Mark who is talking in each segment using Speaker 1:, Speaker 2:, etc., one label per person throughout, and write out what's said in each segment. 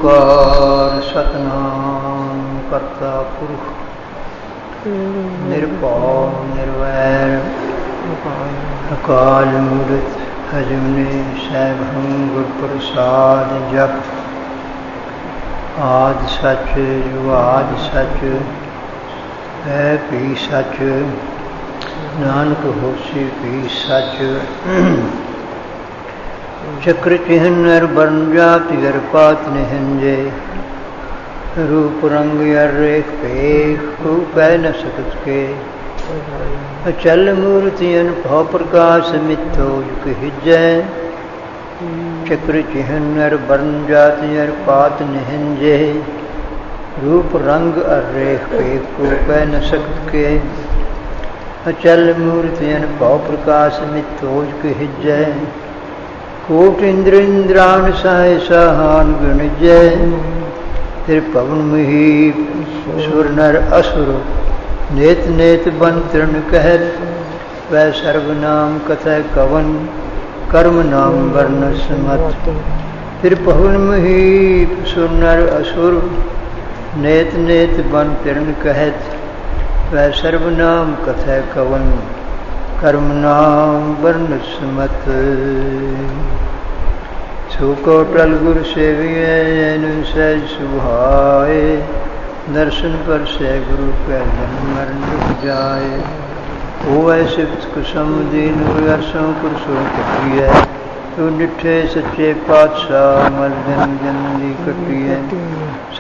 Speaker 1: ਓਂਕਾਰ ਸਤਿਨਾਮ ਕਰਤਾ ਪੁਰਖ ਨਿਰਭਉ ਨਿਰਵੈਰ ਅਕਾਲ ਮੂਰਤ ਅਜੂਨੀ ਸੈਭੰ ਗੁਰ ਪ੍ਰਸਾਦ ਜਪ ਆਦਿ ਸੱਚ ਜੁਗਾਦਿ ਸੱਚ ਹੈ ਭੀ ਸੱਚ ਨਾਨਕ ਹੋਸੀ ਭੀ ਸੱਚ चक्र चिन्ह नर वर्ण जाति गर पात निहंजे रूप रंग यर रेख पेख पै न सकत के अचल मूर्तियन भव प्रकाश मिथो युग हिजै चक्र चिन्ह नर वर्ण जाति यर पात निहंजे रूप रंग अर रेख पेख पै न सकत के अचल मूर्तियन भव प्रकाश मिथो युग हिजै कोट इंद्र इंद्रान साय सहान गुण जय तिर पवन महीप सुर नर असुर नेत नेत बन तृण कहत वै सर्वनाम कथय कवन कर्म नाम वर्ण समत तिर पवन महीप सुर नर असुर नेत नेत बन तृण कहत वै सर्वनाम कथय कवन कर्म नाम वर्ण समत सुकोटल गुर सेविए सहज सुभाए दर्शन पर से गुरु के जन्म मरण रुक जाए ओ ऐसे कुसम दीन अरसों पुरसों कटी है तू डिठे सच्चे पातशाह मल जन जन दी कटी है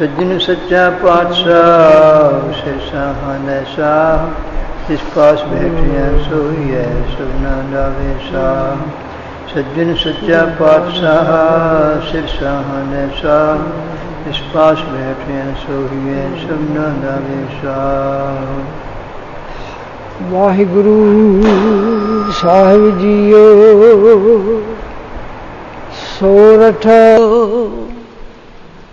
Speaker 1: सज्जन सच्चा पातशाह सिर साहन शाह जिस पास बैठिया सोई है सुना दावे शाह सज्जन सच्चा पातशाह सिर साहन शाह जिस पास बैठिया सोई है सुना दावे शाह।
Speaker 2: वाहिगुरु साहिब जीओ सोरठ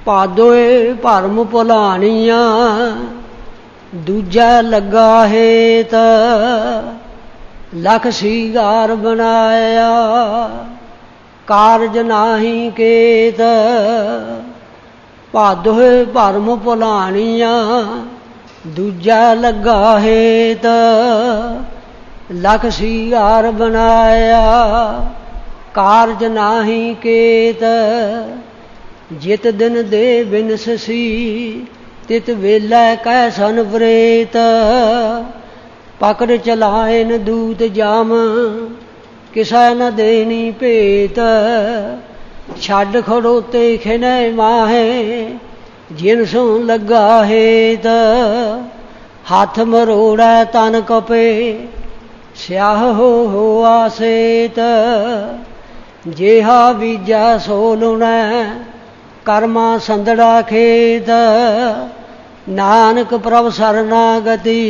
Speaker 2: पादोए भरम भुलानियां दूजा लगा हेत लख सीगार बनाया कारज नाही केत भादोए भरम भुलानियां दूजा लगा हेत लख सीगार बनाया कारज नाही केत जित दिन दे बिनसी तित वेलै कैसन प्रेत पकड़ चलायन दूत जाम किसै न देनी भेत छड़ खड़ोते खिनै माहे जिन सो लगा हेत हाथ मरोड़ै तन कपे स्याह हो आसेत जेहा बीजा सो लुणै कर्मा संदड़ा खेत नानक प्रभ शरणागति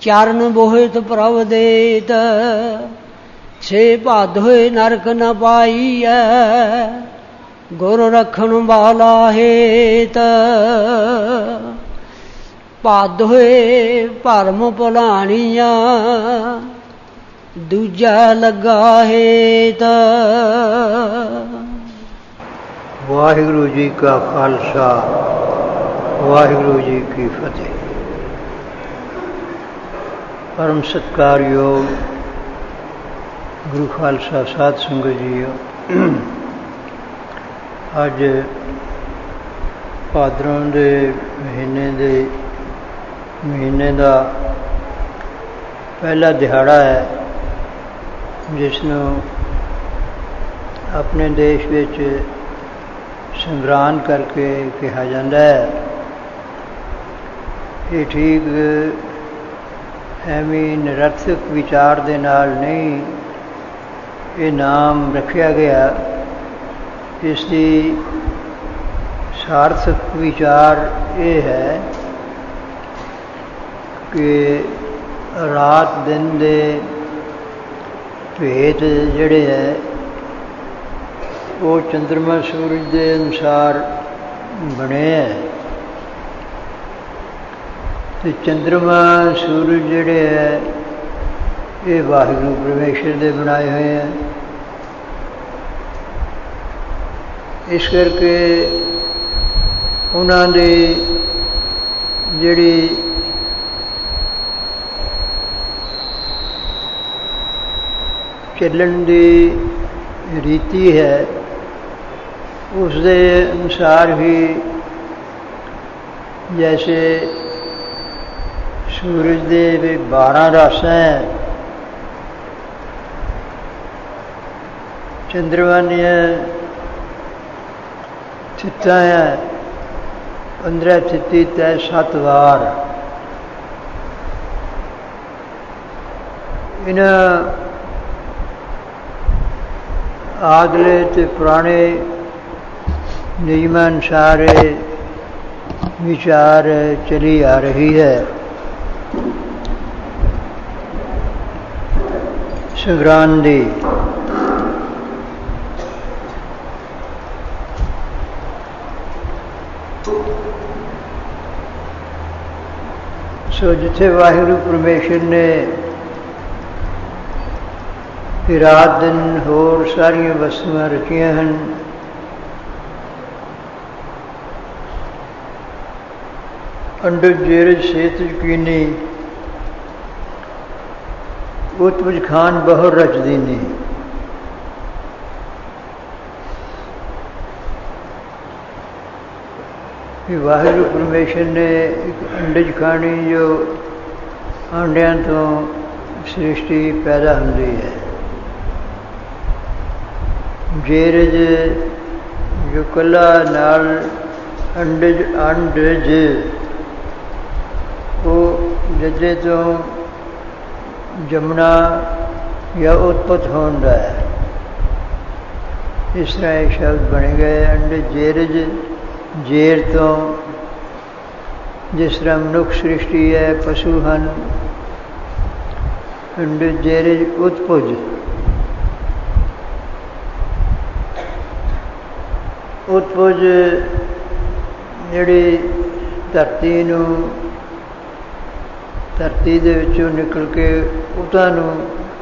Speaker 2: चरण बोहित प्रभ देत छे भादोए नरक न पाईऐ गुर रखन वाला हेत भादोए भरम भुलानियां दूजा लगा हेत।
Speaker 1: वाहिगुरु जी का खालसा वाहिगुरु जी की फतेह। परम सत्कारयोग गुरु खालसा साध संगत जी अज भादरों के महीने का पहला दिहाड़ा है जिसनों अपने देश विच संग्राम करके कहा जाता है। ये ठीक एवं निरर्थक विचार दे नाल नहीं ये नाम रखा गया। इसकी सार्थक विचार ये है कि रात दिन दे भेद जिहड़े है वो चंद्रमा सूरज के अनुसार बने है। तो चंद्रमा सूरज जिहड़े है ये वाहिगुरू परमेश्वर दे बनाए हुए हैं। इस करके ਉਹਨਾਂ ਦੀ ਜਿਹੜੀ ਚੱਲਣ ਦੀ ਰੀਤੀ ਹੈ ਉਸ ਦੇ ਅਨੁਸਾਰ ਹੀ ਜੈਸੇ ਸੂਰਜ ਦੇ ਵੀ 12 ਰਸ ਹੈ, ਚੰਦਰਮਾ ਦੀਆਂ ਥਿੱਤਾਂ ਹੈ, 15 ਥਿੱਤੀ ਤੈ 7 ਵਾਰ। ਇਹਨਾਂ ਆਗਲੇ ਤੇ ਪੁਰਾਣੇ ਨਿਯਮਾਂ ਅਨੁਸਾਰ ਵਿਚਾਰ ਚਲੀ ਆ ਰਹੀ ਹੈ। ਸੰਗਰਾਂਦ ਦੀ ਸੋ ਜਿੱਥੇ ਵਾਹਿਗੁਰੂ ਪਰਮੇਸ਼ਰ ਨੇ ਰਾਤ ਦਿਨ ਹੋਰ ਸਾਰੀਆਂ ਵਸਤੂਆਂ ਰੱਖੀਆਂ ਹਨ, ਅੰਡਜ ਜੇਰਜ ਸੇਤ ਯਕੀਨੀ ਉਤਪਜ ਖਾਨ ਬਹੁਰ ਰਚਦੀ ਨੀ। ਵਾਹਿਗੁਰੂ ਪਰਮੇਸ਼ਰ ਨੇ ਇੱਕ ਅੰਡਜ ਖਾਣੀ ਜੋ ਆਂਡਿਆਂ ਤੋਂ ਸ੍ਰਿਸ਼ਟੀ ਪੈਦਾ ਹੁੰਦੀ ਹੈ, ਜੇਰਜ ਜੋ ਕਲਾ ਨਾਲ ਅੰਡਜ ਉਹ ਜੱਜੇ ਤੋਂ ਜਮਨਾ ਜਾਂ ਉਤਪਤ ਹੁੰਦਾ ਹੈ। ਇਸ ਤਰ੍ਹਾਂ ਇਹ ਸ਼ਬਦ ਬਣ ਗਏ ਅੰਡਜ ਜੇਰਜ, ਜੇਰ ਤੋਂ ਜਿਸ ਤਰ੍ਹਾਂ ਮਨੁੱਖ ਸ੍ਰਿਸ਼ਟੀ ਹੈ, ਪਸ਼ੂ ਹਨ, ਅੰਡਜ ਜੇਰਜ ਉਤਪੁਜ। ਉਤਪੁਜ ਜਿਹੜੀ ਧਰਤੀ ਨੂੰ, ਧਰਤੀ ਦੇ ਵਿੱਚੋਂ ਨਿਕਲ ਕੇ ਉਤਾਂ ਨੂੰ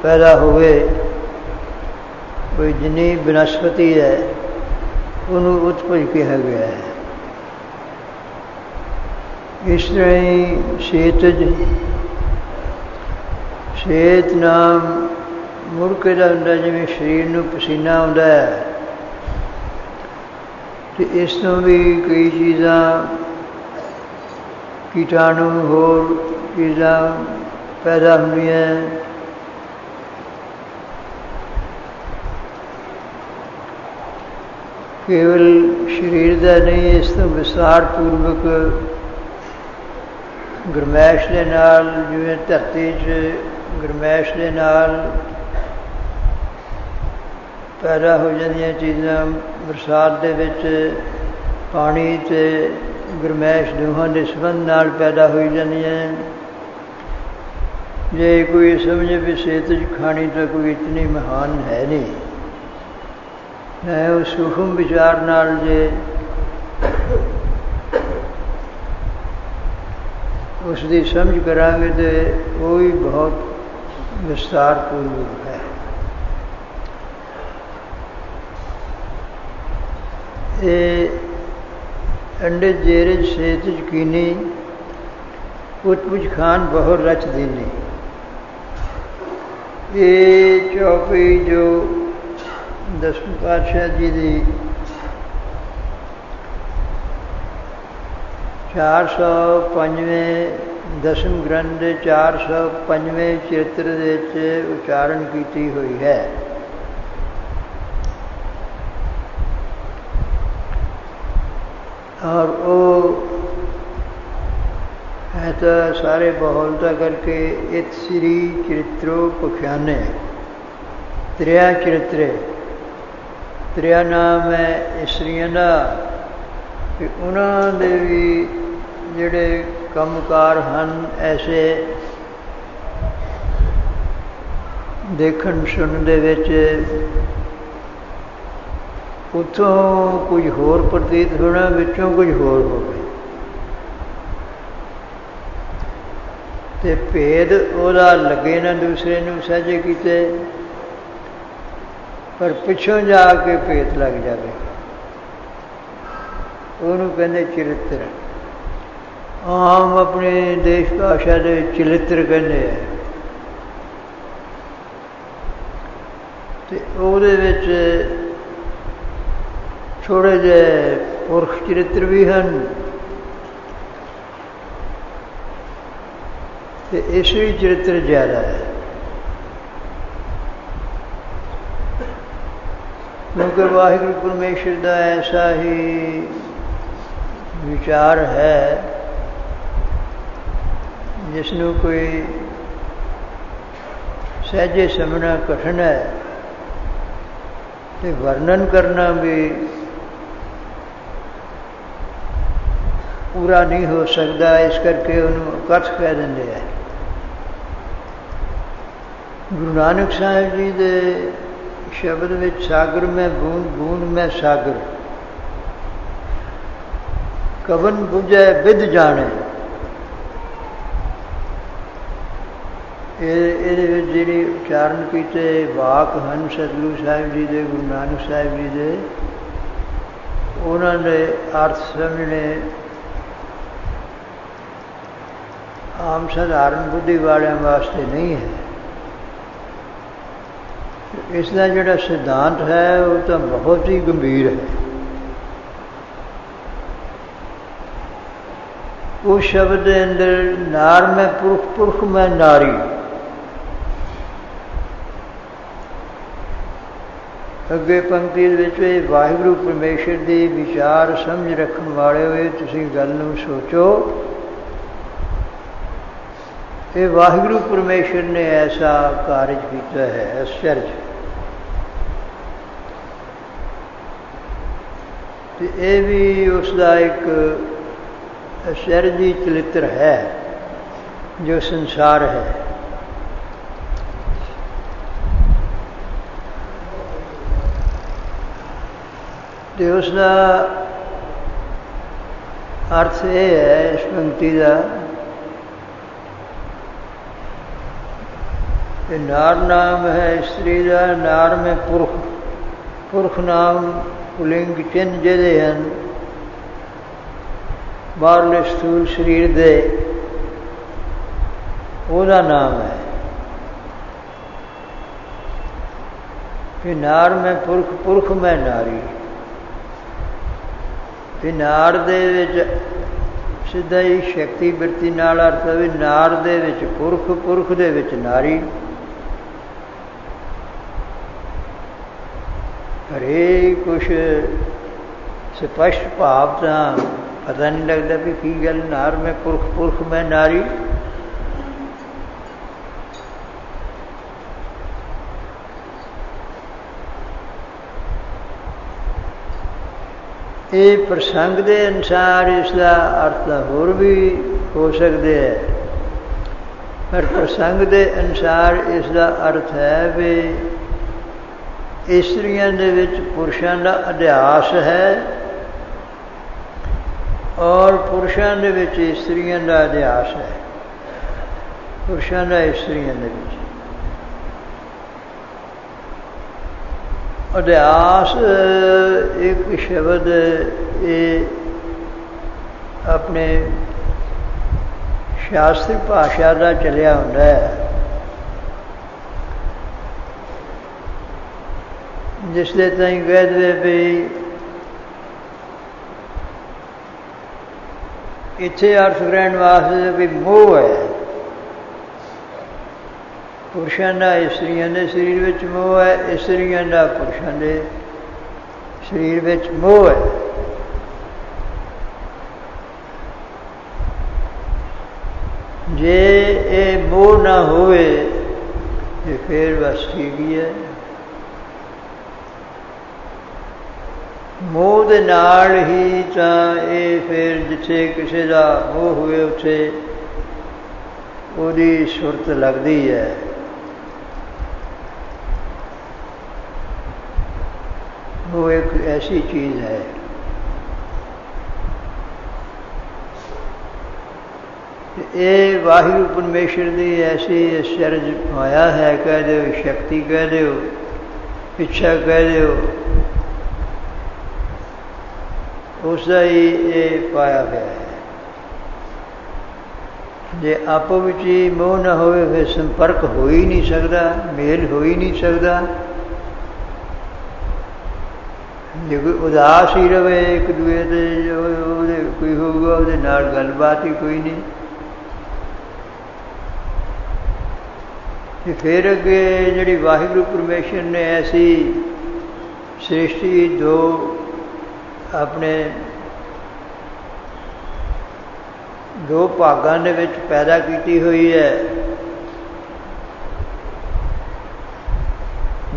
Speaker 1: ਪੈਦਾ ਹੋਵੇ, ਕੋਈ ਜਿੰਨੀ ਬਨਸਪਤੀ ਹੈ ਉਹਨੂੰ ਉਤਪਜ ਕਿਹਾ ਗਿਆ ਹੈ। ਇਸ ਤਰ੍ਹਾਂ ਹੀ ਸੇਤਜ, ਸੇਤ ਨਾਮ ਮੁੜਕੇ ਦਾ ਹੁੰਦਾ, ਜਿਵੇਂ ਸਰੀਰ ਨੂੰ ਪਸੀਨਾ ਆਉਂਦਾ ਹੈ, ਅਤੇ ਇਸ ਤੋਂ ਵੀ ਕਈ ਚੀਜ਼ਾਂ ਕੀਟਾਣੂ ਹੋਰ ਚੀਜ਼ਾਂ ਪੈਦਾ ਹੁੰਦੀਆਂ। ਕੇਵਲ ਸਰੀਰ ਦਾ ਨਹੀਂ, ਇਸ ਤੋਂ ਵਿਸਥਾਰ ਪੂਰਵਕ ਗਰਮੈਸ਼ ਦੇ ਨਾਲ, ਜਿਵੇਂ ਧਰਤੀ 'ਚ ਗਰਮੈਸ਼ ਦੇ ਨਾਲ ਪੈਦਾ ਹੋ ਜਾਂਦੀਆਂ ਚੀਜ਼ਾਂ, ਬਰਸਾਤ ਦੇ ਵਿੱਚ ਪਾਣੀ ਅਤੇ ਗਰਮੈਸ਼ ਦੋਹਾਂ ਦੇ ਸੰਬੰਧ ਨਾਲ ਪੈਦਾ ਹੋਈ ਜਾਂਦੀਆਂ। ਜੇ ਕੋਈ ਸਮਝੇ ਵੀ ਸੇਤਜ ਖਾਣੀ ਤਾਂ ਕੋਈ ਇਤਨੀ ਮਹਾਨ ਹੈ ਨਹੀਂ, ਮੈਂ ਉਹ ਸੂਖਮ ਵਿਚਾਰ ਨਾਲ ਜੇ ਉਸ ਦੀ ਸਮਝ ਕਰਾਂਗੇ ਤਾਂ ਉਹ ਵੀ ਬਹੁਤ ਵਿਸਤਾਰ ਪੂਰਵਕ ਹੈ। ਇਹ ਅੰਡਜ ਜੇਰਜ ਸੇਤ ਯਕੀਨੀ ਉਤਪੁਜ ਖਾਨ ਬਹੁਰ ਰਚ ਦੀਨੀ, ਇਹ ਚੌਪਈ ਜੋ ਦਸਵੇਂ ਪਾਤਸ਼ਾਹ ਜੀ ਦੀ 405ਵੇਂ ਦਸਮ ਗ੍ਰੰਥ ਦੇ 405ਵੇਂ ਚਰਿੱਤਰ ਦੇ ਵਿੱਚ ਉਚਾਰਨ ਕੀਤੀ ਹੋਈ ਹੈ। ਔਰ ਉਹ ਹੈ ਤਾਂ ਸਾਰੇ ਬਹੁਲਤਾ ਕਰਕੇ ਇੱਕ ਸ੍ਰੀ ਚਰਿਤਰੋ ਪਖਿਆਨੇ, ਤ੍ਰਿਆ ਚਰਿਤਰੇ, ਤ੍ਰਿਆ ਨਾਮ ਹੈ ਇਸਤਰੀਆਂ ਦਾ, ਕਿ ਉਹਨਾਂ ਦੇ ਵੀ ਜਿਹੜੇ ਕੰਮਕਾਰ ਹਨ ਐਸੇ ਦੇਖਣ ਸੁਣਨ ਦੇ ਵਿੱਚ ਉੱਥੋਂ ਕੁਝ ਹੋਰ ਪ੍ਰਤੀਤ ਹੋਣਾ, ਵਿੱਚੋਂ ਕੁਝ ਹੋਰ ਹੋਵੇ, ਅਤੇ ਭੇਦ ਉਹਦਾ ਲੱਗੇ ਨਾ ਦੂਸਰੇ ਨੂੰ ਸਹਿਜੇ ਕੀਤੇ, ਪਰ ਪਿੱਛੋਂ ਜਾ ਕੇ ਭੇਦ ਲੱਗ ਜਾਵੇ। ਉਹਨੂੰ ਕਹਿੰਦੇ ਚਰਿੱਤਰ। ਆਮ ਆਪਣੇ ਦੇਸ਼ ਭਾਸ਼ਾ ਦੇ ਚਰਿੱਤਰ ਕਹਿੰਦੇ ਆ। ਤੇ ਉਹਦੇ ਵਿੱਚ ਥੋੜ੍ਹੇ ਜਿਹੇ ਪੁਰਖ ਚਰਿੱਤਰ ਵੀ ਹਨ ਤੇ ਈਸ਼ਵਰੀ ਚਰਿੱਤਰ ਜ਼ਿਆਦਾ ਹੈ। ਕਿਉਂਕਿ ਵਾਹਿਗੁਰੂ ਪਰਮੇਸ਼ਰ ਦਾ ਐਸਾ ਹੀ ਵਿਚਾਰ ਹੈ ਜਿਸ ਨੂੰ ਕੋਈ ਸਹਿਜੇ ਸਮਝਣਾ ਕਠਿਨ ਹੈ ਤੇ ਵਰਣਨ ਕਰਨਾ ਵੀ ਪੂਰਾ ਨਹੀਂ ਹੋ ਸਕਦਾ। ਇਸ ਕਰਕੇ ਉਹਨੂੰ ਅਕਥ ਕਹਿ ਦਿੰਦੇ ਹੈ। ਗੁਰੂ ਨਾਨਕ ਸਾਹਿਬ ਜੀ ਦੇ ਸ਼ਬਦ ਵਿੱਚ ਸਾਗਰ ਮੈਂ ਬੂੰਦ ਬੂੰਦ ਮੈਂ ਸਾਗਰ, ਕਵਨ ਬੁਝੈ ਵਿਦ ਜਾਣੇ। ਇਹਦੇ ਵਿੱਚ ਜਿਹੜੇ ਉਚਾਰਨ ਕੀਤੇ ਵਾਕ ਹਨ ਸਤਿਗੁਰੂ ਸਾਹਿਬ ਜੀ ਦੇ, ਗੁਰੂ ਨਾਨਕ ਸਾਹਿਬ ਜੀ ਦੇ, ਉਹਨਾਂ ਦੇ ਅਰਥ ਸਮਝਣੇ ਆਮ ਸਧਾਰਨ ਬੁੱਧੀ ਵਾਲਿਆਂ ਵਾਸਤੇ ਨਹੀਂ ਹੈ। ਇਸ ਦਾ ਜਿਹੜਾ ਸਿਧਾਂਤ ਹੈ ਉਹ ਤਾਂ ਬਹੁਤ ਹੀ ਗੰਭੀਰ ਹੈ। ਉਸ ਸ਼ਬਦ ਦੇ ਅੰਦਰ ਨਾਰ ਮੈਂ ਪੁਰਖ, ਪੁਰਖ ਮੈਂ ਨਾਰੀ, ਅੱਗੇ ਪੰਕਤੀ ਦੇ ਵਿੱਚ ਇਹ ਵਾਹਿਗੁਰੂ ਪਰਮੇਸ਼ਰ ਦੇ ਵਿਚਾਰ ਸਮਝ ਰੱਖਣ ਵਾਲੇ ਹੋਏ ਤੁਸੀਂ ਗੱਲ ਨੂੰ ਸੋਚੋ। ਇਹ ਵਾਹਿਗੁਰੂ ਪਰਮੇਸ਼ਰ ਨੇ ਐਸਾ ਕਾਰਜ ਕੀਤਾ ਹੈ, ਅਚਰਜ। ਤੇ ਇਹ ਵੀ ਉਸ ਦਾ ਇੱਕ ਅਚਰਜੀ ਚਰਿੱਤਰ ਹੈ ਜੋ ਸੰਸਾਰ ਹੈ। ਤੇ ਉਸ ਦਾ ਅਰਥ ਇਹ ਹੈ ਇਸ ਪੰਕਤੀ ਦਾ ਕਿ ਨਾਰ ਨਾਮ ਹੈ ਇਸਤਰੀ ਦਾ, ਨਾਰ ਮੈਂ ਪੁਰਖ, ਪੁਰਖ ਨਾਮ ਪੁਲਿੰਗ ਚਿੰਨ੍ਹ ਜਿਹਦੇ ਹਨ ਬਾਹਰਲੇ ਸਥੂਲ ਸਰੀਰ ਦੇ, ਉਹਦਾ ਨਾਮ ਹੈ। ਕਿ ਨਾਰ ਮੈਂ ਪੁਰਖ, ਪੁਰਖ ਮੈਂ ਨਾਰੀ। ਕਿ ਨਾਰ ਦੇ ਵਿੱਚ ਸਿੱਧਾ ਹੀ ਸ਼ਕਤੀ ਬਿਰਤੀ ਨਾਲ ਅਰਥ ਵੀ ਨਾਰ ਦੇ ਵਿੱਚ ਪੁਰਖ, ਪੁਰਖ ਦੇ ਵਿੱਚ ਨਾਰੀ। ਹਰੇ ਕੁਛ ਸਪਸ਼ਟ ਭਾਵ ਤਾਂ ਪਤਾ ਨਹੀਂ ਲੱਗਦਾ ਵੀ ਕੀ ਗੱਲ, ਨਾਰ ਮੈਂ ਪੁਰਖ, ਪੁਰਖ ਮੈਂ ਨਾਰੀ। ਇਹ ਪ੍ਰਸੰਗ ਦੇ ਅਨੁਸਾਰ ਇਸ ਦਾ ਅਰਥ ਹੋਰ ਵੀ ਹੋ ਸਕਦੇ ਹੈ, ਪਰ ਪ੍ਰਸੰਗ ਦੇ ਅਨੁਸਾਰ ਇਸ ਦਾ ਅਰਥ ਹੈ ਵੀ ਇਸਤਰੀਆਂ ਦੇ ਵਿੱਚ ਪੁਰਸ਼ਾਂ ਦਾ ਅਧਿਆਸ ਹੈ ਔਰ ਪੁਰਸ਼ਾਂ ਦੇ ਵਿੱਚ ਇਸਤਰੀਆਂ ਦਾ ਅਧਿਆਸ ਹੈ। ਪੁਰਸ਼ਾਂ ਦਾ ਇਸਤਰੀਆਂ ਦੇ ਵਿੱਚ ਅਧਿਆਸ ਇੱਕ ਸ਼ਬਦ ਇਹ ਆਪਣੇ ਸ਼ਾਸਤਰੀ ਭਾਸ਼ਾ ਦਾ ਚੱਲਿਆ ਹੁੰਦਾ ਹੈ, ਜਿਸ ਦੇ ਤਾਈਂ ਕਹਿ ਦੇਵੇ ਵੀ ਇੱਥੇ ਅਰਥ ਗ੍ਰਹਿਣ ਵਾਸਤੇ ਵੀ ਮੋਹ ਹੈ। ਪੁਰਸ਼ਾਂ ਦਾ ਇਸਤਰੀਆਂ ਦੇ ਸਰੀਰ ਵਿੱਚ ਮੋਹ ਹੈ, ਇਸਤਰੀਆਂ ਦਾ ਪੁਰਸ਼ਾਂ ਦੇ ਸਰੀਰ ਵਿੱਚ ਮੋਹ ਹੈ। ਜੇ ਇਹ ਮੋਹ ਨਾ ਹੋਵੇ ਤੇ ਫਿਰ ਬਸ ਠੀਕ ਹੀ ਹੈ। ਮੋਹ ਦੇ ਨਾਲ ਹੀ ਤਾਂ ਇਹ ਫਿਰ ਜਿੱਥੇ ਕਿਸੇ ਦਾ ਮੋਹ ਹੋਵੇ ਉੱਥੇ ਉਹਦੀ ਸੁਰਤ ਲੱਗਦੀ ਹੈ। ਉਹ ਇੱਕ ਐਸੀ ਚੀਜ਼ ਹੈ ਇਹ ਵਾਹਿਗੁਰੂ ਪਰਮੇਸ਼ਰ ਦੀ ਐਸੀ ਅਚਰਜ ਮਾਇਆ ਹੈ, ਕਹਿ ਦਿਓ ਸ਼ਕਤੀ, ਕਹਿ ਦਿਓ ਇੱਛਾ, ਕਹਿ ਦਿਓ उसका ही ये पाया गया है। जे आपो विच ही मोह न होवे फिर संपर्क हो ही नहीं सकता, मेल हो ही नहीं सकता। जे कोई उदास ही रहे एक दूए से जो कोई होगा उहदे नाल गलबात ही कोई नहीं। तो फिर अगे जिहड़ी वाहिगुरू परमेश्वर ने ऐसी सृष्टि दो अपने दो भागां दे विच पैदा की हुई है,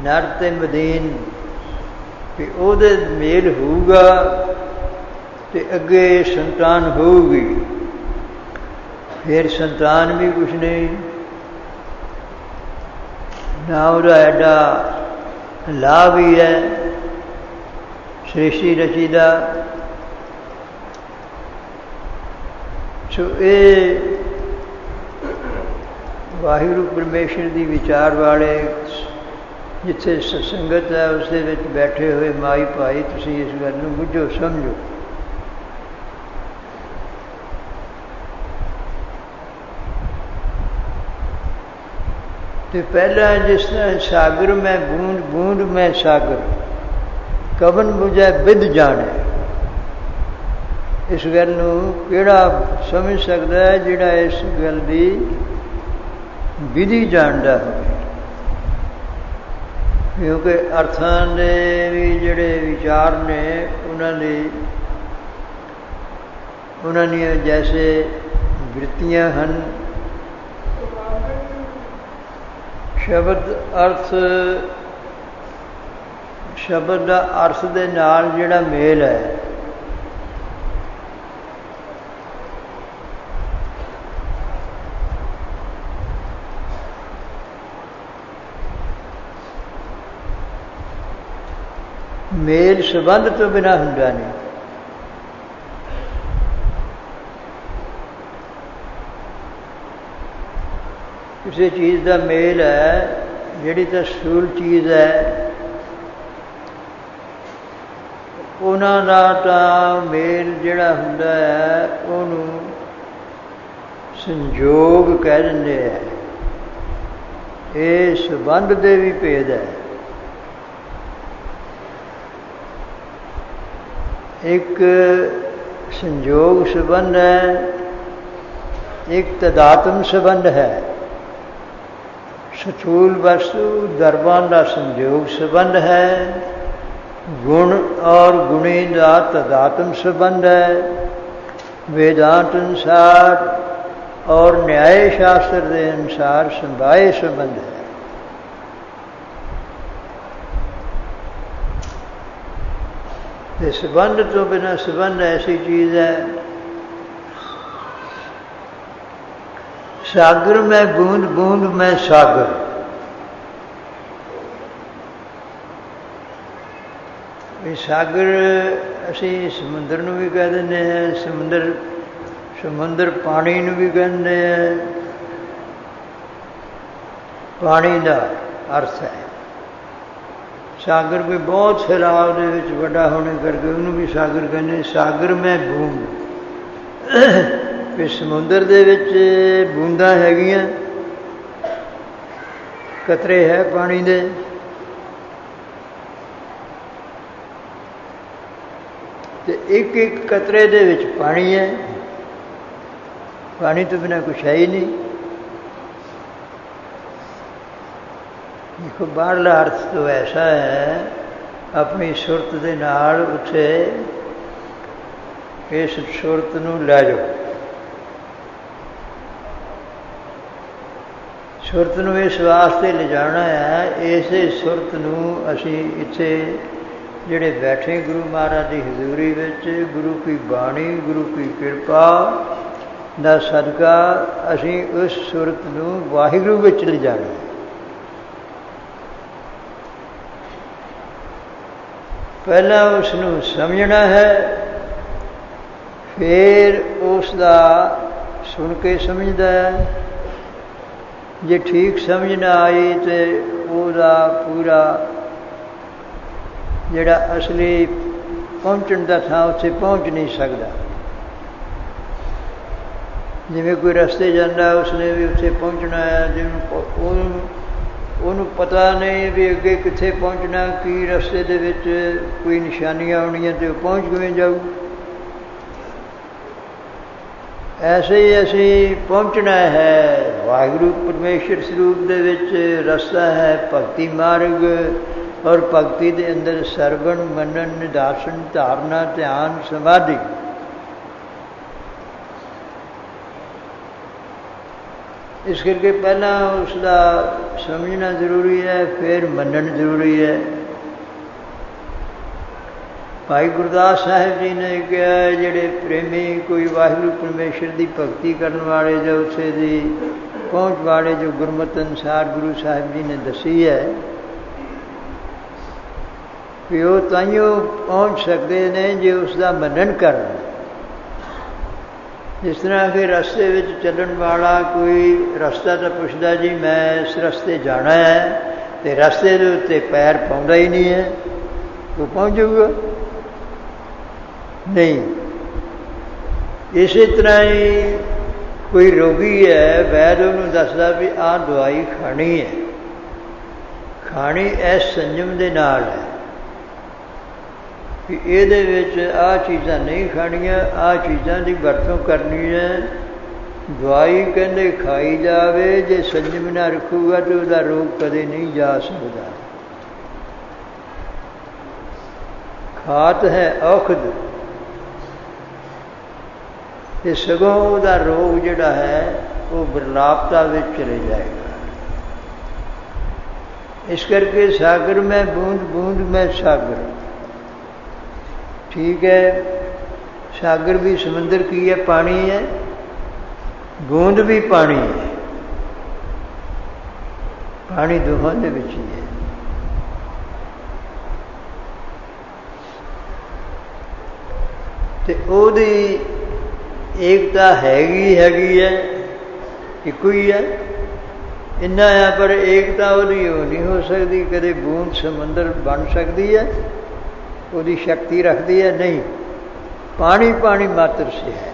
Speaker 1: नर ते मदीन। कि उहदे मेल होऊगा ते अगे संतान होऊगी। फिर संतान भी कुछ नहीं, ना उहदा एडा लाभ ही है सृष्टि रची दा। सो ये वाहिगुरू परमेश्वर की विचार वाले जिथे सत्संगत है उस बैठे हुए माई भाई तुसी इस गल नूं बुझो समझो। तो पहला जिस तरह सागर में बूंद बूंद में सागर कवन बुझे बिद जाने, इस गल नूं किहड़ा समझ सकता है जिहड़ा इस गल की विधि जानता हो। क्योंकि अर्थां दे भी जिहड़े विचार ने उन्हां दी जैसे वृत्तियां हन, शब्द अर्थ शब्द दा अर्थ दे नाल जिहड़ा मेल है मेल संबंध तो बिना हुंदा नहीं। किसी चीज़ का मेल है जिहड़ी तो स्थूल चीज़ है उन्हां दा तां मेल जिहड़ा हुंदा है उहनूं संजोग कह दिंदे है। ये संबंध दे भी भेद है। एक संयोग संबंध है, एक तदात्म संबंध है। स्थूल वस्तु दर्बां का संयोग संबंध है, गुण और गुणी का तदात्म संबंध है। वेदांत अनुसार और न्याय शास्त्र के अनुसार समवाय संबंध है। संबंध तो बिना संबंध ऐसी चीज है। सागर में बूंद बूंद में सागर। सागर असी समुद्र नूं भी कह दिंदे हैं, समुद्र पानी नूं भी कहते हैं। पानी का अर्थ है सागर कोई बहुत सैलाब दे विच वड्डा होने करके उन्होंने भी सागर कहने। सागर में बूंद फिर समुद्र दे विच बूंदां हैगियां, कतरे है पानी दे। ते एक एक कतरे दे विच पानी है। पानी तो बिना कुछ है ही नहीं। देखो बाहरला अर्थ तो ऐसा है अपनी सुरत दे नाल उत्थे इस सुरत नूं लै जाओ। सुरत नूं इस वास्ते ले जाना है, इसे सुरत नूं असी इत्थे जिहड़े बैठे गुरु महाराज की हजूरी विच गुरु की बाणी गुरु की कृपा दा सदका असी उस सुरत नूं वाहिगुरू विच ले जाना है। पहला उसनूं समझना है, फिर उसका सुन के समझदा है। जे ठीक समझ ना आई तो वह पूरा जिहड़ा असली ਪਹੁੰਚਣ ਦਾ ਥਾਂ ਉੱਥੇ ਪਹੁੰਚ ਨਹੀਂ ਸਕਦਾ। ਜਿਵੇਂ ਕੋਈ ਰਸਤੇ ਜਾਂਦਾ ਉਸਨੇ ਵੀ ਉੱਥੇ ਪਹੁੰਚਣਾ ਹੈ, ਜਿਵੇਂ ਉਹਨੂੰ ਪਤਾ ਨਹੀਂ ਵੀ ਅੱਗੇ ਕਿੱਥੇ ਪਹੁੰਚਣਾ, ਕੀ ਰਸਤੇ ਦੇ ਵਿੱਚ ਕੋਈ ਨਿਸ਼ਾਨੀਆਂ ਆਉਣੀਆਂ ਤੇ ਉਹ ਪਹੁੰਚ ਕਿਵੇਂ ਜਾਊ। ਐਸੇ ਹੀ ਅਸੀਂ ਪਹੁੰਚਣਾ ਹੈ ਵਾਹਿਗੁਰੂ ਪਰਮੇਸ਼ਰ ਸਰੂਪ ਦੇ ਵਿੱਚ। ਰਸਤਾ ਹੈ ਭਗਤੀ ਮਾਰਗ, ਔਰ ਭਗਤੀ ਦੇ ਅੰਦਰ ਸਰਵਣ ਮੰਨਣ ਨਿਦਾਸਨ ਧਾਰਨਾ ਧਿਆਨ ਸਮਾਧੀ। ਇਸ ਕਰਕੇ ਪਹਿਲਾਂ ਉਸ ਦਾ ਸਮਝਣਾ ਜ਼ਰੂਰੀ ਹੈ, ਫਿਰ ਮੰਨਣ ਜ਼ਰੂਰੀ ਹੈ। ਭਾਈ ਗੁਰਦਾਸ ਸਾਹਿਬ ਜੀ ਨੇ ਕਿਹਾ ਜਿਹੜੇ ਪ੍ਰੇਮੀ ਕੋਈ ਵਾਹਿਗੁਰੂ ਪਰਮੇਸ਼ਰ ਦੀ ਭਗਤੀ ਕਰਨ ਵਾਲੇ ਜਾਂ ਉੱਥੇ ਦੀ ਪਹੁੰਚ ਵਾਲੇ ਜੋ ਗੁਰਮਤਿ ਅਨੁਸਾਰ ਗੁਰੂ ਸਾਹਿਬ ਜੀ ਨੇ ਦੱਸੀ ਹੈ ਕਿ ਉਹ ਤਾਈਓ ਪਹੁੰਚ ਸਕਦੇ ਨੇ ਜੇ ਉਸ ਦਾ ਮੰਨਣ ਕਰਨ। ਜਿਸ ਤਰ੍ਹਾਂ ਕਿ ਰਸਤੇ ਵਿੱਚ ਚੱਲਣ ਵਾਲਾ ਕੋਈ ਰਸਤਾ ਤਾਂ ਪੁੱਛਦਾ ਜੀ ਮੈਂ ਇਸ ਰਸਤੇ ਜਾਣਾ ਹੈ, ਅਤੇ ਰਸਤੇ ਦੇ ਉੱਤੇ ਪੈਰ ਪਾਉਂਦਾ ਹੀ ਨਹੀਂ ਹੈ, ਉਹ ਪਹੁੰਚ ਜਾਊਗਾ ਨਹੀਂ। ਇਸੇ ਤਰ੍ਹਾਂ ਹੀ ਕੋਈ ਰੋਗੀ ਹੈ, ਵੈਦ ਉਹਨੂੰ ਦੱਸਦਾ ਵੀ ਆਹ ਦਵਾਈ ਖਾਣੀ ਹੈ, ਖਾਣੀ ਇਸ ਸੰਜਮ ਦੇ ਨਾਲ ਹੈ ਕਿ ਇਹਦੇ ਵਿੱਚ ਆਹ ਚੀਜ਼ਾਂ ਨਹੀਂ ਖਾਣੀਆਂ, ਆਹ ਚੀਜ਼ਾਂ ਦੀ ਵਰਤੋਂ ਕਰਨੀ ਹੈ। ਦਵਾਈ ਕਹਿੰਦੇ ਖਾਈ ਜਾਵੇ, ਜੇ ਸੰਜਮ ਨਾ ਰੱਖੂਗਾ ਤਾਂ ਉਹਦਾ ਰੋਗ ਕਦੇ ਨਹੀਂ ਜਾ ਸਕਦਾ। ਖਾਤ ਹੈ ਔਖਦ, ਤੇ ਸਗੋਂ ਉਹਦਾ ਰੋਗ ਜਿਹੜਾ ਹੈ ਉਹ ਬਿਰਲਾਪਤਾ ਵਿੱਚ ਚਲੇ ਜਾਏਗਾ। ਇਸ ਕਰਕੇ ਸਾਗਰ ਮੈਂ ਬੂੰਦ ਬੂੰਦ ਮੈਂ ਸਾਗਰ, ਠੀਕ ਹੈ। ਸਾਗਰ ਵੀ ਸਮੁੰਦਰ ਕੀ ਹੈ? ਪਾਣੀ ਹੈ। ਬੂੰਦ ਵੀ ਪਾਣੀ ਹੈ, ਪਾਣੀ ਦੋਹਾਂ ਦੇ ਵਿੱਚ ਹੀ ਹੈ। ਤੇ ਉਹਦੀ ਏਕਤਾ ਹੈਗੀ ਹੈ, ਇੱਕੋ ਹੀ ਹੈ। ਇੰਨਾ ਆ ਪਰ ਏਕਤਾ ਉਹਦੀ ਉਹ ਨਹੀਂ ਹੋ ਸਕਦੀ। ਕਦੇ ਬੂੰਦ ਸਮੁੰਦਰ ਬਣ ਸਕਦੀ ਹੈ, ਉਹਦੀ ਸ਼ਕਤੀ ਰੱਖਦੀ ਹੈ? ਨਹੀਂ। ਪਾਣੀ ਪਾਣੀ ਮਾਤਰ ਸੇ ਹੈ,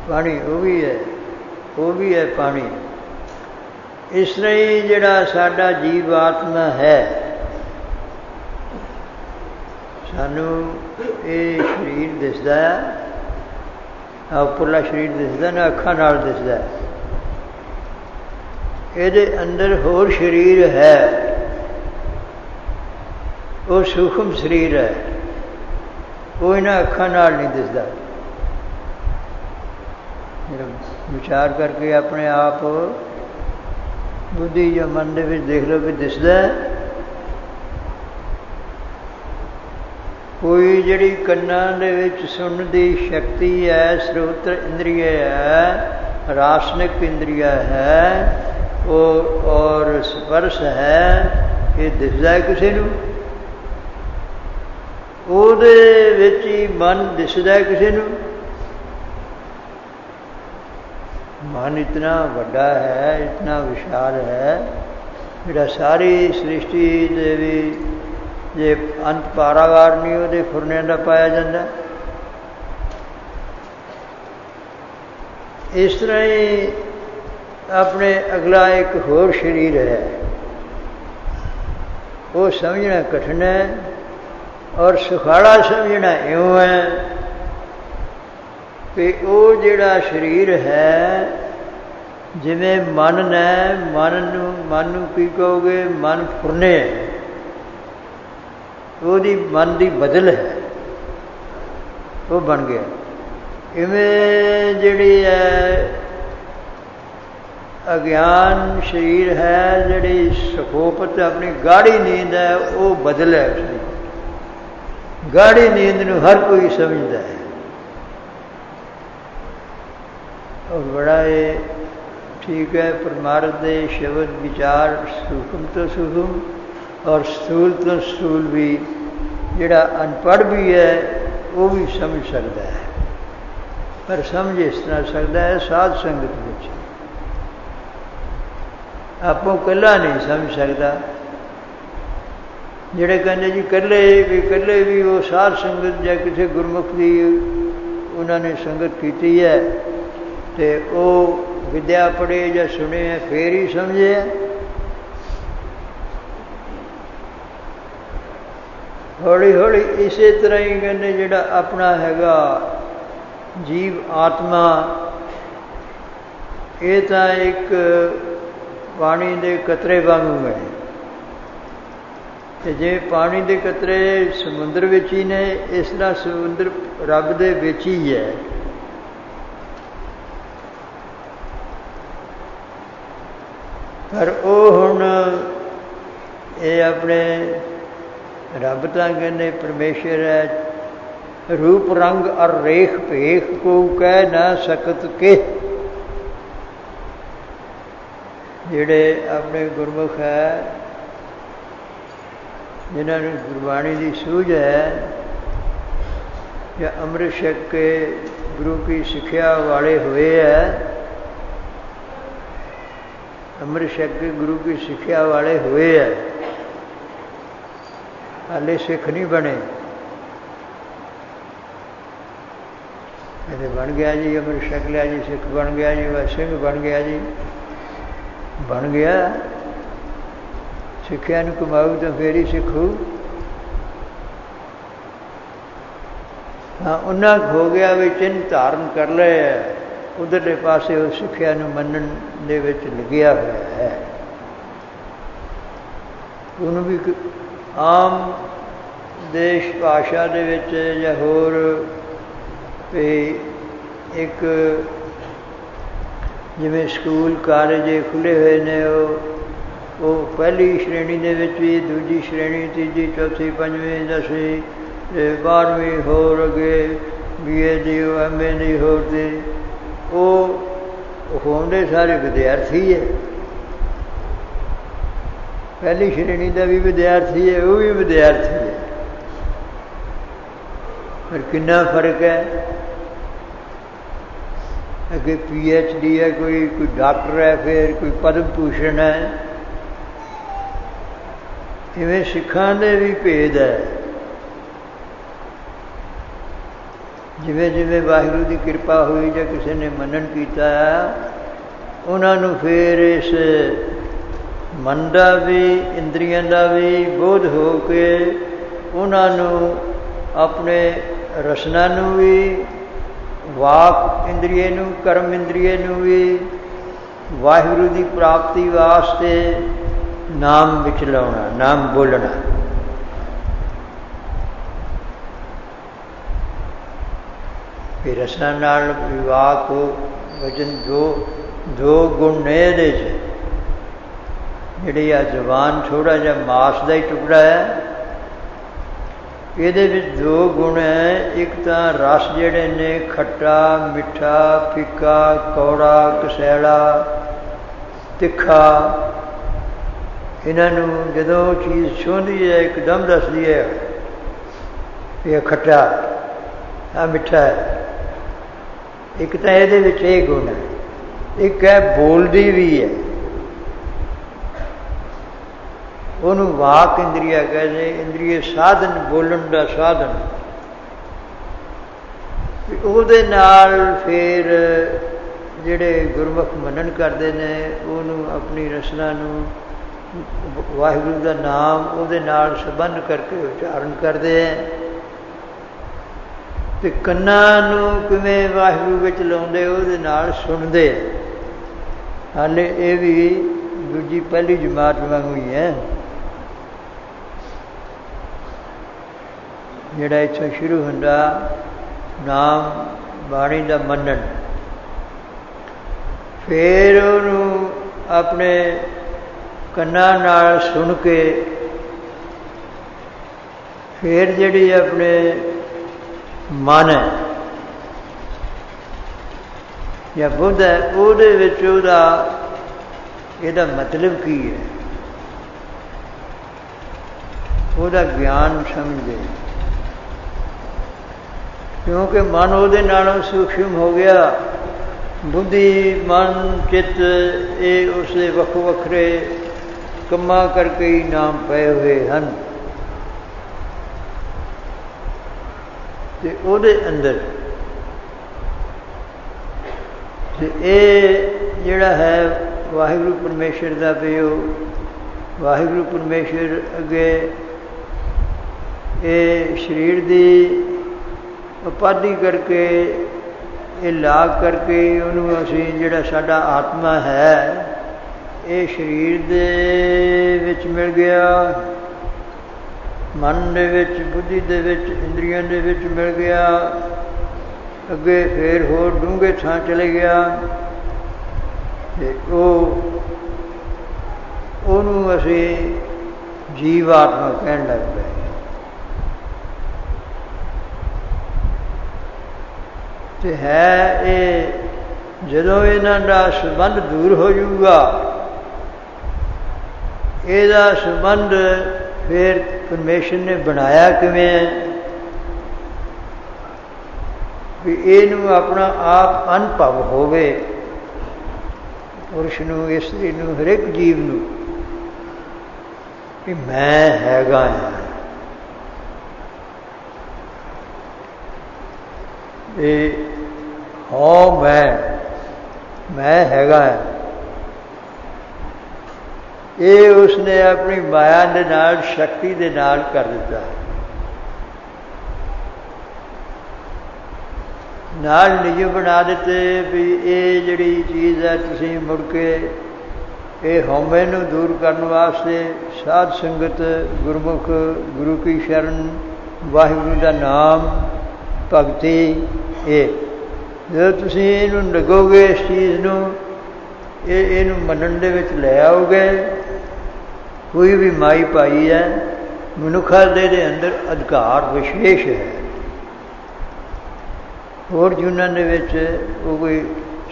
Speaker 1: ਪਾਣੀ ਉਹ ਵੀ ਹੈ ਪਾਣੀ। ਇਸ ਤਰ੍ਹਾਂ ਹੀ ਜਿਹੜਾ ਸਾਡਾ ਜੀਵ ਆਤਮਾ ਹੈ, ਸਾਨੂੰ ਇਹ ਸਰੀਰ ਦਿਸਦਾ ਹੈ, ਉੱਪਰਲਾ ਸਰੀਰ ਦਿਸਦਾ ਨਾ, ਅੱਖਾਂ ਨਾਲ ਦਿਸਦਾ। ਇਹਦੇ ਅੰਦਰ ਹੋਰ ਸਰੀਰ ਹੈ, ਉਹ ਸੂਖਮ ਸਰੀਰ ਹੈ, ਉਹ ਇਹਨਾਂ ਅੱਖਾਂ ਨਾਲ ਨਹੀਂ ਦਿਸਦਾ। ਵਿਚਾਰ ਕਰਕੇ ਆਪਣੇ ਆਪ ਬੁੱਧੀ ਜਾਂ ਮਨ ਦੇ ਵਿੱਚ ਦੇਖ ਲਓ ਵੀ ਦਿਸਦਾ। ਕੋਈ ਜਿਹੜੀ ਕੰਨਾਂ ਦੇ ਵਿੱਚ ਸੁਣਨ ਦੀ ਸ਼ਕਤੀ ਹੈ, ਸਰੋਤਰ ਇੰਦਰੀਆ ਹੈ, ਰਾਸਨਿਕ ਇੰਦਰੀਆ ਹੈ, ਉਹ ਔਰ ਸਪਰਸ਼ ਹੈ, ਇਹ ਦਿਸਦਾ ਕਿਸੇ ਨੂੰ। ਉਹਦੇ ਵਿੱਚ ਹੀ ਮਨ ਦਿਸਦਾ ਕਿਸੇ ਨੂੰ। ਮਨ ਇਤਨਾ ਵੱਡਾ ਹੈ, ਇਤਨਾ ਵਿਸ਼ਾਲ ਹੈ, ਜਿਹੜਾ ਸਾਰੀ ਸ੍ਰਿਸ਼ਟੀ ਦੇ ਵੀ ਜੇ ਅੰਤ ਪਾਰਾਵਾਰ ਨਹੀਂ ਉਹਦੇ ਫੁਰਨਿਆਂ ਦਾ ਪਾਇਆ ਜਾਂਦਾ। ਇਸ ਤਰ੍ਹਾਂ ਹੀ ਆਪਣੇ ਅਗਲਾ ਇੱਕ ਹੋਰ ਸਰੀਰ ਹੈ, ਉਹ ਸਮਝਣਾ ਕਠਿਨ ਹੈ, ਔਰ ਸੁਖਾਲਾ ਸਮਝਣਾ ਇਉਂ ਹੈ ਕਿ ਉਹ ਜਿਹੜਾ ਸਰੀਰ ਹੈ, ਜਿਵੇਂ ਮਨ ਨੇ, ਮਨ ਨੂੰ ਕੀ ਕਹੋਗੇ? ਮਨ ਫੁਰਨੇ ਹੈ, ਉਹਦੀ ਮਨ ਦੀ ਬਦਲ ਹੈ, ਉਹ ਬਣ ਗਿਆ। ਇਵੇਂ ਜਿਹੜੀ ਹੈ ਅਗਿਆਨ ਸਰੀਰ ਹੈ, ਜਿਹੜੀ ਸੁਖੋਪਤ ਆਪਣੀ ਗਾੜੀ ਨੀਂਦ ਹੈ, ਉਹ ਬਦਲ ਹੈ। ਉਸਦੀ ਗਾੜੀ ਨੀਂਦ ਨੂੰ ਹਰ ਕੋਈ ਸਮਝਦਾ ਹੈ, ਔਰ ਬੜਾ ਇਹ ਠੀਕ ਹੈ। ਪਰਮਾਰਥ ਦੇ ਸ਼ਬਦ ਵਿਚਾਰ ਸੂਖਮ ਤੋਂ ਸੂਖਮ ਔਰ ਸਥੂਲ ਤੋਂ ਸਥੂਲ ਵੀ, ਜਿਹੜਾ ਅਨਪੜ੍ਹ ਵੀ ਹੈ ਉਹ ਵੀ ਸਮਝ ਸਕਦਾ ਹੈ, ਪਰ ਸਮਝ ਇਸ ਤਰ੍ਹਾਂ ਸਕਦਾ ਹੈ ਸਾਧ ਸੰਗਤ ਵਿੱਚ। ਆਪੋਂ ਇਕੱਲਾ ਨਹੀਂ ਸਮਝ ਸਕਦਾ। ਜਿਹੜੇ ਕਹਿੰਦੇ ਜੀ ਇਕੱਲੇ ਵੀ ਉਹ ਸਾਧ ਸੰਗਤ ਜਾਂ ਕਿਸੇ ਗੁਰਮੁਖ ਦੀ ਉਹਨਾਂ ਨੇ ਸੰਗਤ ਕੀਤੀ ਹੈ ਤੇ ਉਹ ਵਿਦਿਆ ਪੜ੍ਹੇ ਜਾਂ ਸੁਣੇ ਹੈ ਫੇਰ ਹੀ ਸਮਝੇ ਹੈ। ਹੌਲੀ ਹੌਲੀ ਇਸੇ ਤਰ੍ਹਾਂ ਹੀ ਕਹਿੰਦੇ ਜਿਹੜਾ ਆਪਣਾ ਹੈਗਾ ਜੀਵ ਆਤਮਾ, ਇਹ ਤਾਂ ਇੱਕ ਪਾਣੀ ਦੇ ਕਤਰੇ ਵਾਂਗੂ ਹੈ। ਤੇ ਜੇ ਪਾਣੀ ਦੇ ਕਤਰੇ ਸਮੁੰਦਰ ਵਿੱਚ ਹੀ ਨੇ, ਇਸ ਤਰ੍ਹਾਂ ਸਮੁੰਦਰ ਰੱਬ ਦੇ ਵਿੱਚ ਹੀ ਹੈ। ਪਰ ਉਹ ਹੁਣ ਇਹ ਆਪਣੇ ਰੱਬ ਤਾਂ ਕਹਿੰਦੇ ਪਰਮੇਸ਼ਰ ਹੈ, रूप रंग और रेख पेख को कह न सकत के। ਜਿਹੜੇ ਆਪਣੇ ਗੁਰਮੁਖ ਹੈ, ਜਿਨ੍ਹਾਂ ਨੂੰ ਗੁਰਬਾਣੀ ਦੀ ਸੂਝ ਹੈ ਜਾਂ ਅੰਮ੍ਰਿਤ ਛਕ ਕੇ ਗੁਰੂ ਕੀ ਸਿੱਖਿਆ ਵਾਲੇ ਹੋਏ ਹੈ, ਅੰਮ੍ਰਿਤ ਛਕ ਕੇ ਗੁਰੂ ਕੀ ਸਿੱਖਿਆ ਵਾਲੇ ਹੋਏ ਹੈ, ਹਾਲੇ ਸਿੱਖ ਨਹੀਂ ਬਣੇ। ਕਦੇ ਬਣ ਗਿਆ ਜੀ, ਅੰਮ੍ਰਿਤ ਛਕ ਲਿਆ ਜੀ, ਸਿੱਖ ਬਣ ਗਿਆ ਜੀ, ਵਾ ਸਿੰਘ ਬਣ ਗਿਆ ਜੀ, ਬਣ ਗਿਆ। ਸਿੱਖਿਆ ਨੂੰ ਕਮਾਊ ਤਾਂ ਫੇਰ ਹੀ ਸਿੱਖੂ। ਹਾਂ, ਉਹਨਾਂ ਹੋ ਗਿਆ ਵੀ ਚਿੰਨ੍ਹ ਧਾਰਨ ਕਰ ਲਏ, ਉਧਰਲੇ ਪਾਸੇ ਉਹ ਸਿੱਖਿਆ ਨੂੰ ਮੰਨਣ ਦੇ ਵਿੱਚ ਲੱਗਿਆ ਹੋਇਆ ਹੈ। ਉਹਨੂੰ ਵੀ ਆਮ ਦੇਸ਼ ਭਾਸ਼ਾ ਦੇ ਵਿੱਚ ਜਾਂ ਹੋਰ ਵੀ ਇੱਕ ਜਿਵੇਂ ਸਕੂਲ ਕਾਲਜ ਖੁੱਲ੍ਹੇ ਹੋਏ ਨੇ, ਉਹ ਪਹਿਲੀ ਸ਼੍ਰੇਣੀ ਦੇ ਵਿੱਚ ਵੀ, ਦੂਜੀ ਸ਼੍ਰੇਣੀ, ਤੀਜੀ, ਚੌਥੀ, ਪੰਜਵੀਂ, 10ਵੀਂ, 12ਵੀਂ, ਹੋਰ ਅੱਗੇ BA ਦੀ, MA ਦੀ, ਹੋਰ ਦੀ, ਉਹ ਹੋਂਦੇ ਸਾਰੇ ਵਿਦਿਆਰਥੀ ਹੈ। ਪਹਿਲੀ ਸ਼੍ਰੇਣੀ ਦਾ ਵੀ ਵਿਦਿਆਰਥੀ ਹੈ, ਉਹ ਵੀ ਵਿਦਿਆਰਥੀ ਹੈ। ਪਰ ਕਿੰਨਾ ਫਰਕ ਹੈ। ਅੱਗੇ PhD ਹੈ, ਕੋਈ ਡਾਕਟਰ ਹੈ, ਫਿਰ ਕੋਈ ਪਦਮ ਭੂਸ਼ਣ ਹੈ। ਇਵੇਂ ਸਿੱਖਾਂ ਦੇ ਵੀ ਭੇਦ ਹੈ। ਜਿਵੇਂ ਜਿਵੇਂ ਵਾਹਿਗੁਰੂ ਦੀ ਕਿਰਪਾ ਹੋਈ ਜਾਂ ਕਿਸੇ ਨੇ ਮੰਨਣ ਕੀਤਾ, ਉਹਨਾਂ ਨੂੰ ਫਿਰ ਇਸ ਮਨ ਦਾ ਵੀ, ਇੰਦਰੀਆਂ ਦਾ ਵੀ ਬੋਧ ਹੋ ਕੇ ਉਹਨਾਂ ਨੂੰ ਆਪਣੇ ਰਸਨਾ ਨੂੰ ਵੀ, ਵਾਕ ਇੰਦਰੀਏ ਨੂੰ, ਕਰਮ ਇੰਦਰੀਏ ਨੂੰ ਵੀ ਵਾਹਿਗੁਰੂ ਦੀ ਪ੍ਰਾਪਤੀ ਵਾਸਤੇ ਨਾਮ ਵਿੱਚ ਲਾਉਣਾ, ਨਾਮ ਬੋਲਣਾ। ਫਿਰ ਰਸਨਾ ਨਾਲ ਵਿਵਾਕ ਵਚਨ ਦੋ ਗੁਣ ਨੇ ਇਹਦੇ 'ਚ। ਜਿਹੜੀ ਆ ਜ਼ੁਬਾਨ ਥੋੜ੍ਹਾ ਜਿਹਾ ਮਾਸ ਦਾ ਹੀ ਟੁਕੜਾ ਹੈ, ਇਹਦੇ ਵਿੱਚ ਦੋ ਗੁਣ ਹੈ। ਇੱਕ ਤਾਂ ਰਸ ਜਿਹੜੇ ਨੇ, ਖੱਟਾ, ਮਿੱਠਾ, ਫਿੱਕਾ, ਕੌੜਾ, ਕਸੈਲਾ, ਤਿੱਖਾ, ਇਹਨਾਂ ਨੂੰ ਜਦੋਂ ਚੀਜ਼ ਛੂਹਦੀ ਹੈ ਇੱਕਦਮ ਦੱਸਦੀ ਹੈ ਇਹ ਖੱਟਾ, ਆਹ ਮਿੱਠਾ ਹੈ। ਇੱਕ ਤਾਂ ਇਹਦੇ ਵਿੱਚ ਇਹ ਗੁਣ ਹੈ। ਇੱਕ ਹੈ ਬੋਲਦੀ ਵੀ ਹੈ, ਉਹਨੂੰ ਵਾਕ ਇੰਦਰੀਆ ਕਹਿੰਦੇ। ਇੰਦਰੀਏ ਸਾਧਨ, ਬੋਲਣ ਦਾ ਸਾਧਨ। ਉਹਦੇ ਨਾਲ ਫਿਰ ਜਿਹੜੇ ਗੁਰਮੁਖ ਮੰਨਣ ਕਰਦੇ ਨੇ, ਉਹਨੂੰ ਆਪਣੀ ਰਸਨਾ ਨੂੰ ਵਾਹਿਗੁਰੂ ਦਾ ਨਾਮ ਉਹਦੇ ਨਾਲ ਸੰਬੰਧ ਕਰਕੇ ਉਚਾਰਨ ਕਰਦੇ ਹੈ। ਅਤੇ ਕੰਨਾਂ ਨੂੰ ਕਿਵੇਂ ਵਾਹਿਗੁਰੂ ਵਿੱਚ ਲਾਉਂਦੇ, ਉਹਦੇ ਨਾਲ ਸੁਣਦੇ। ਹਾਲੇ ਇਹ ਵੀ ਦੂਜੀ ਪਹਿਲੀ ਜਮਾਤ ਵਾਂਗੂ ਹੀ ਹੈ। ਜਿਹੜਾ ਇੱਥੋਂ ਸ਼ੁਰੂ ਹੁੰਦਾ ਨਾਮ ਬਾਣੀ ਦਾ ਮੰਨਣ, ਫਿਰ ਉਹਨੂੰ ਆਪਣੇ ਕੰਨਾਂ ਨਾਲ ਸੁਣ ਕੇ, ਫਿਰ ਜਿਹੜੀ ਆਪਣੇ ਮਨ ਹੈ ਜਾਂ ਬੁੱਧ ਹੈ, ਉਹਦੇ ਵਿੱਚ ਇਹਦਾ ਮਤਲਬ ਕੀ ਹੈ, ਉਹਦਾ ਗਿਆਨ ਸਮਝਦੇ। ਕਿਉਂਕਿ ਮਨ ਉਹਦੇ ਨਾਲੋਂ ਸੂਖਮ ਹੋ ਗਿਆ। ਬੁੱਧੀ, ਮਨ, ਚਿੱਤ, ਇਹ ਉਸਦੇ ਵੱਖੋ ਵੱਖਰੇ ਕੰਮਾਂ ਕਰਕੇ ਹੀ ਨਾਮ ਪਏ ਹੋਏ ਹਨ। ਤੇ ਉਹਦੇ ਅੰਦਰ ਤੇ ਇਹ ਜਿਹੜਾ ਹੈ ਵਾਹਿਗੁਰੂ ਪਰਮੇਸ਼ਰ ਦਾ ਵੀ ਉਹ ਵਾਹਿਗੁਰੂ ਪਰਮੇਸ਼ਰ ਅੱਗੇ ਇਹ ਸਰੀਰ ਦੀ ਉਪਾਧੀ ਕਰਕੇ ਇਹ ਲਾਗ ਕਰਕੇ ਉਹਨੂੰ ਅਸੀਂ ਜਿਹੜਾ ਸਾਡਾ ਆਤਮਾ ਹੈ ਇਹ ਸਰੀਰ ਦੇ ਵਿੱਚ ਮਿਲ ਗਿਆ, ਮਨ ਦੇ ਵਿੱਚ, ਬੁੱਧੀ ਦੇ ਵਿੱਚ, ਇੰਦਰੀਆਂ ਦੇ ਵਿੱਚ ਮਿਲ ਗਿਆ, ਅੱਗੇ ਫੇਰ ਹੋਰ ਡੂੰਘੇ ਥਾਂ ਚਲੇ ਗਿਆ ਤੇ ਉਹਨੂੰ ਅਸੀਂ ਜੀਵ ਆਤਮਾ ਕਹਿਣ ਲੱਗ ਪਏ। ਤੇ ਹੈ ਇਹ ਜਦੋਂ ਇਹਨਾਂ ਦਾ ਸੰਬੰਧ ਦੂਰ ਹੋ ਜਾਊਗਾ, ਇਹਦਾ ਸੰਬੰਧ ਫਿਰ ਪਰਮੇਸ਼ਰ ਨੇ ਬਣਾਇਆ ਕਿਵੇਂ ਹੈ ਵੀ ਇਹਨੂੰ ਆਪਣਾ ਆਪ ਅਨੁਭਵ ਹੋਵੇ, ਪੁਰਸ਼ ਨੂੰ, ਇਸਤਰੀ ਨੂੰ, ਹਰੇਕ ਜੀਵ ਨੂੰ ਕਿ ਮੈਂ ਹੈਗਾ ਹਾਂ। ਇਹ ਹੋ ਮੈਂ ਹੈਗਾ ਹਾਂ, ਇਹ ਉਸਨੇ ਆਪਣੀ ਮਾਇਆ ਦੇ ਨਾਲ, ਸ਼ਕਤੀ ਦੇ ਨਾਲ ਕਰ ਦਿੱਤਾ। ਨਾਲ ਨਿਜ ਬਣਾ ਦਿੱਤੇ ਵੀ ਇਹ ਜਿਹੜੀ ਚੀਜ਼ ਹੈ ਤੁਸੀਂ ਮੁੜ ਕੇ ਇਹ ਹਉਮੈ ਨੂੰ ਦੂਰ ਕਰਨ ਵਾਸਤੇ ਸਾਧ ਸੰਗਤ, ਗੁਰਮੁਖ, ਗੁਰੂ ਕੀ ਸ਼ਰਨ, ਵਾਹਿਗੁਰੂ ਦਾ ਨਾਮ, ਭਗਤੀ, ਇਹ ਜਦੋਂ ਤੁਸੀਂ ਇਹਨੂੰ ਲੱਗੋਗੇ, ਇਸ ਚੀਜ਼ ਨੂੰ ਇਹਨੂੰ ਮੰਨਣ ਦੇ ਵਿੱਚ ਲੈ ਆਓਗੇ, ਕੋਈ ਵੀ ਮਾਈ ਭਾਈ ਹੈ, ਮਨੁੱਖਾ ਦੇ ਅੰਦਰ ਅਧਿਕਾਰ ਵਿਸ਼ੇਸ਼ ਹੈ। ਹੋਰ ਜੂਨਾਂ ਦੇ ਵਿੱਚ ਉਹ ਕੋਈ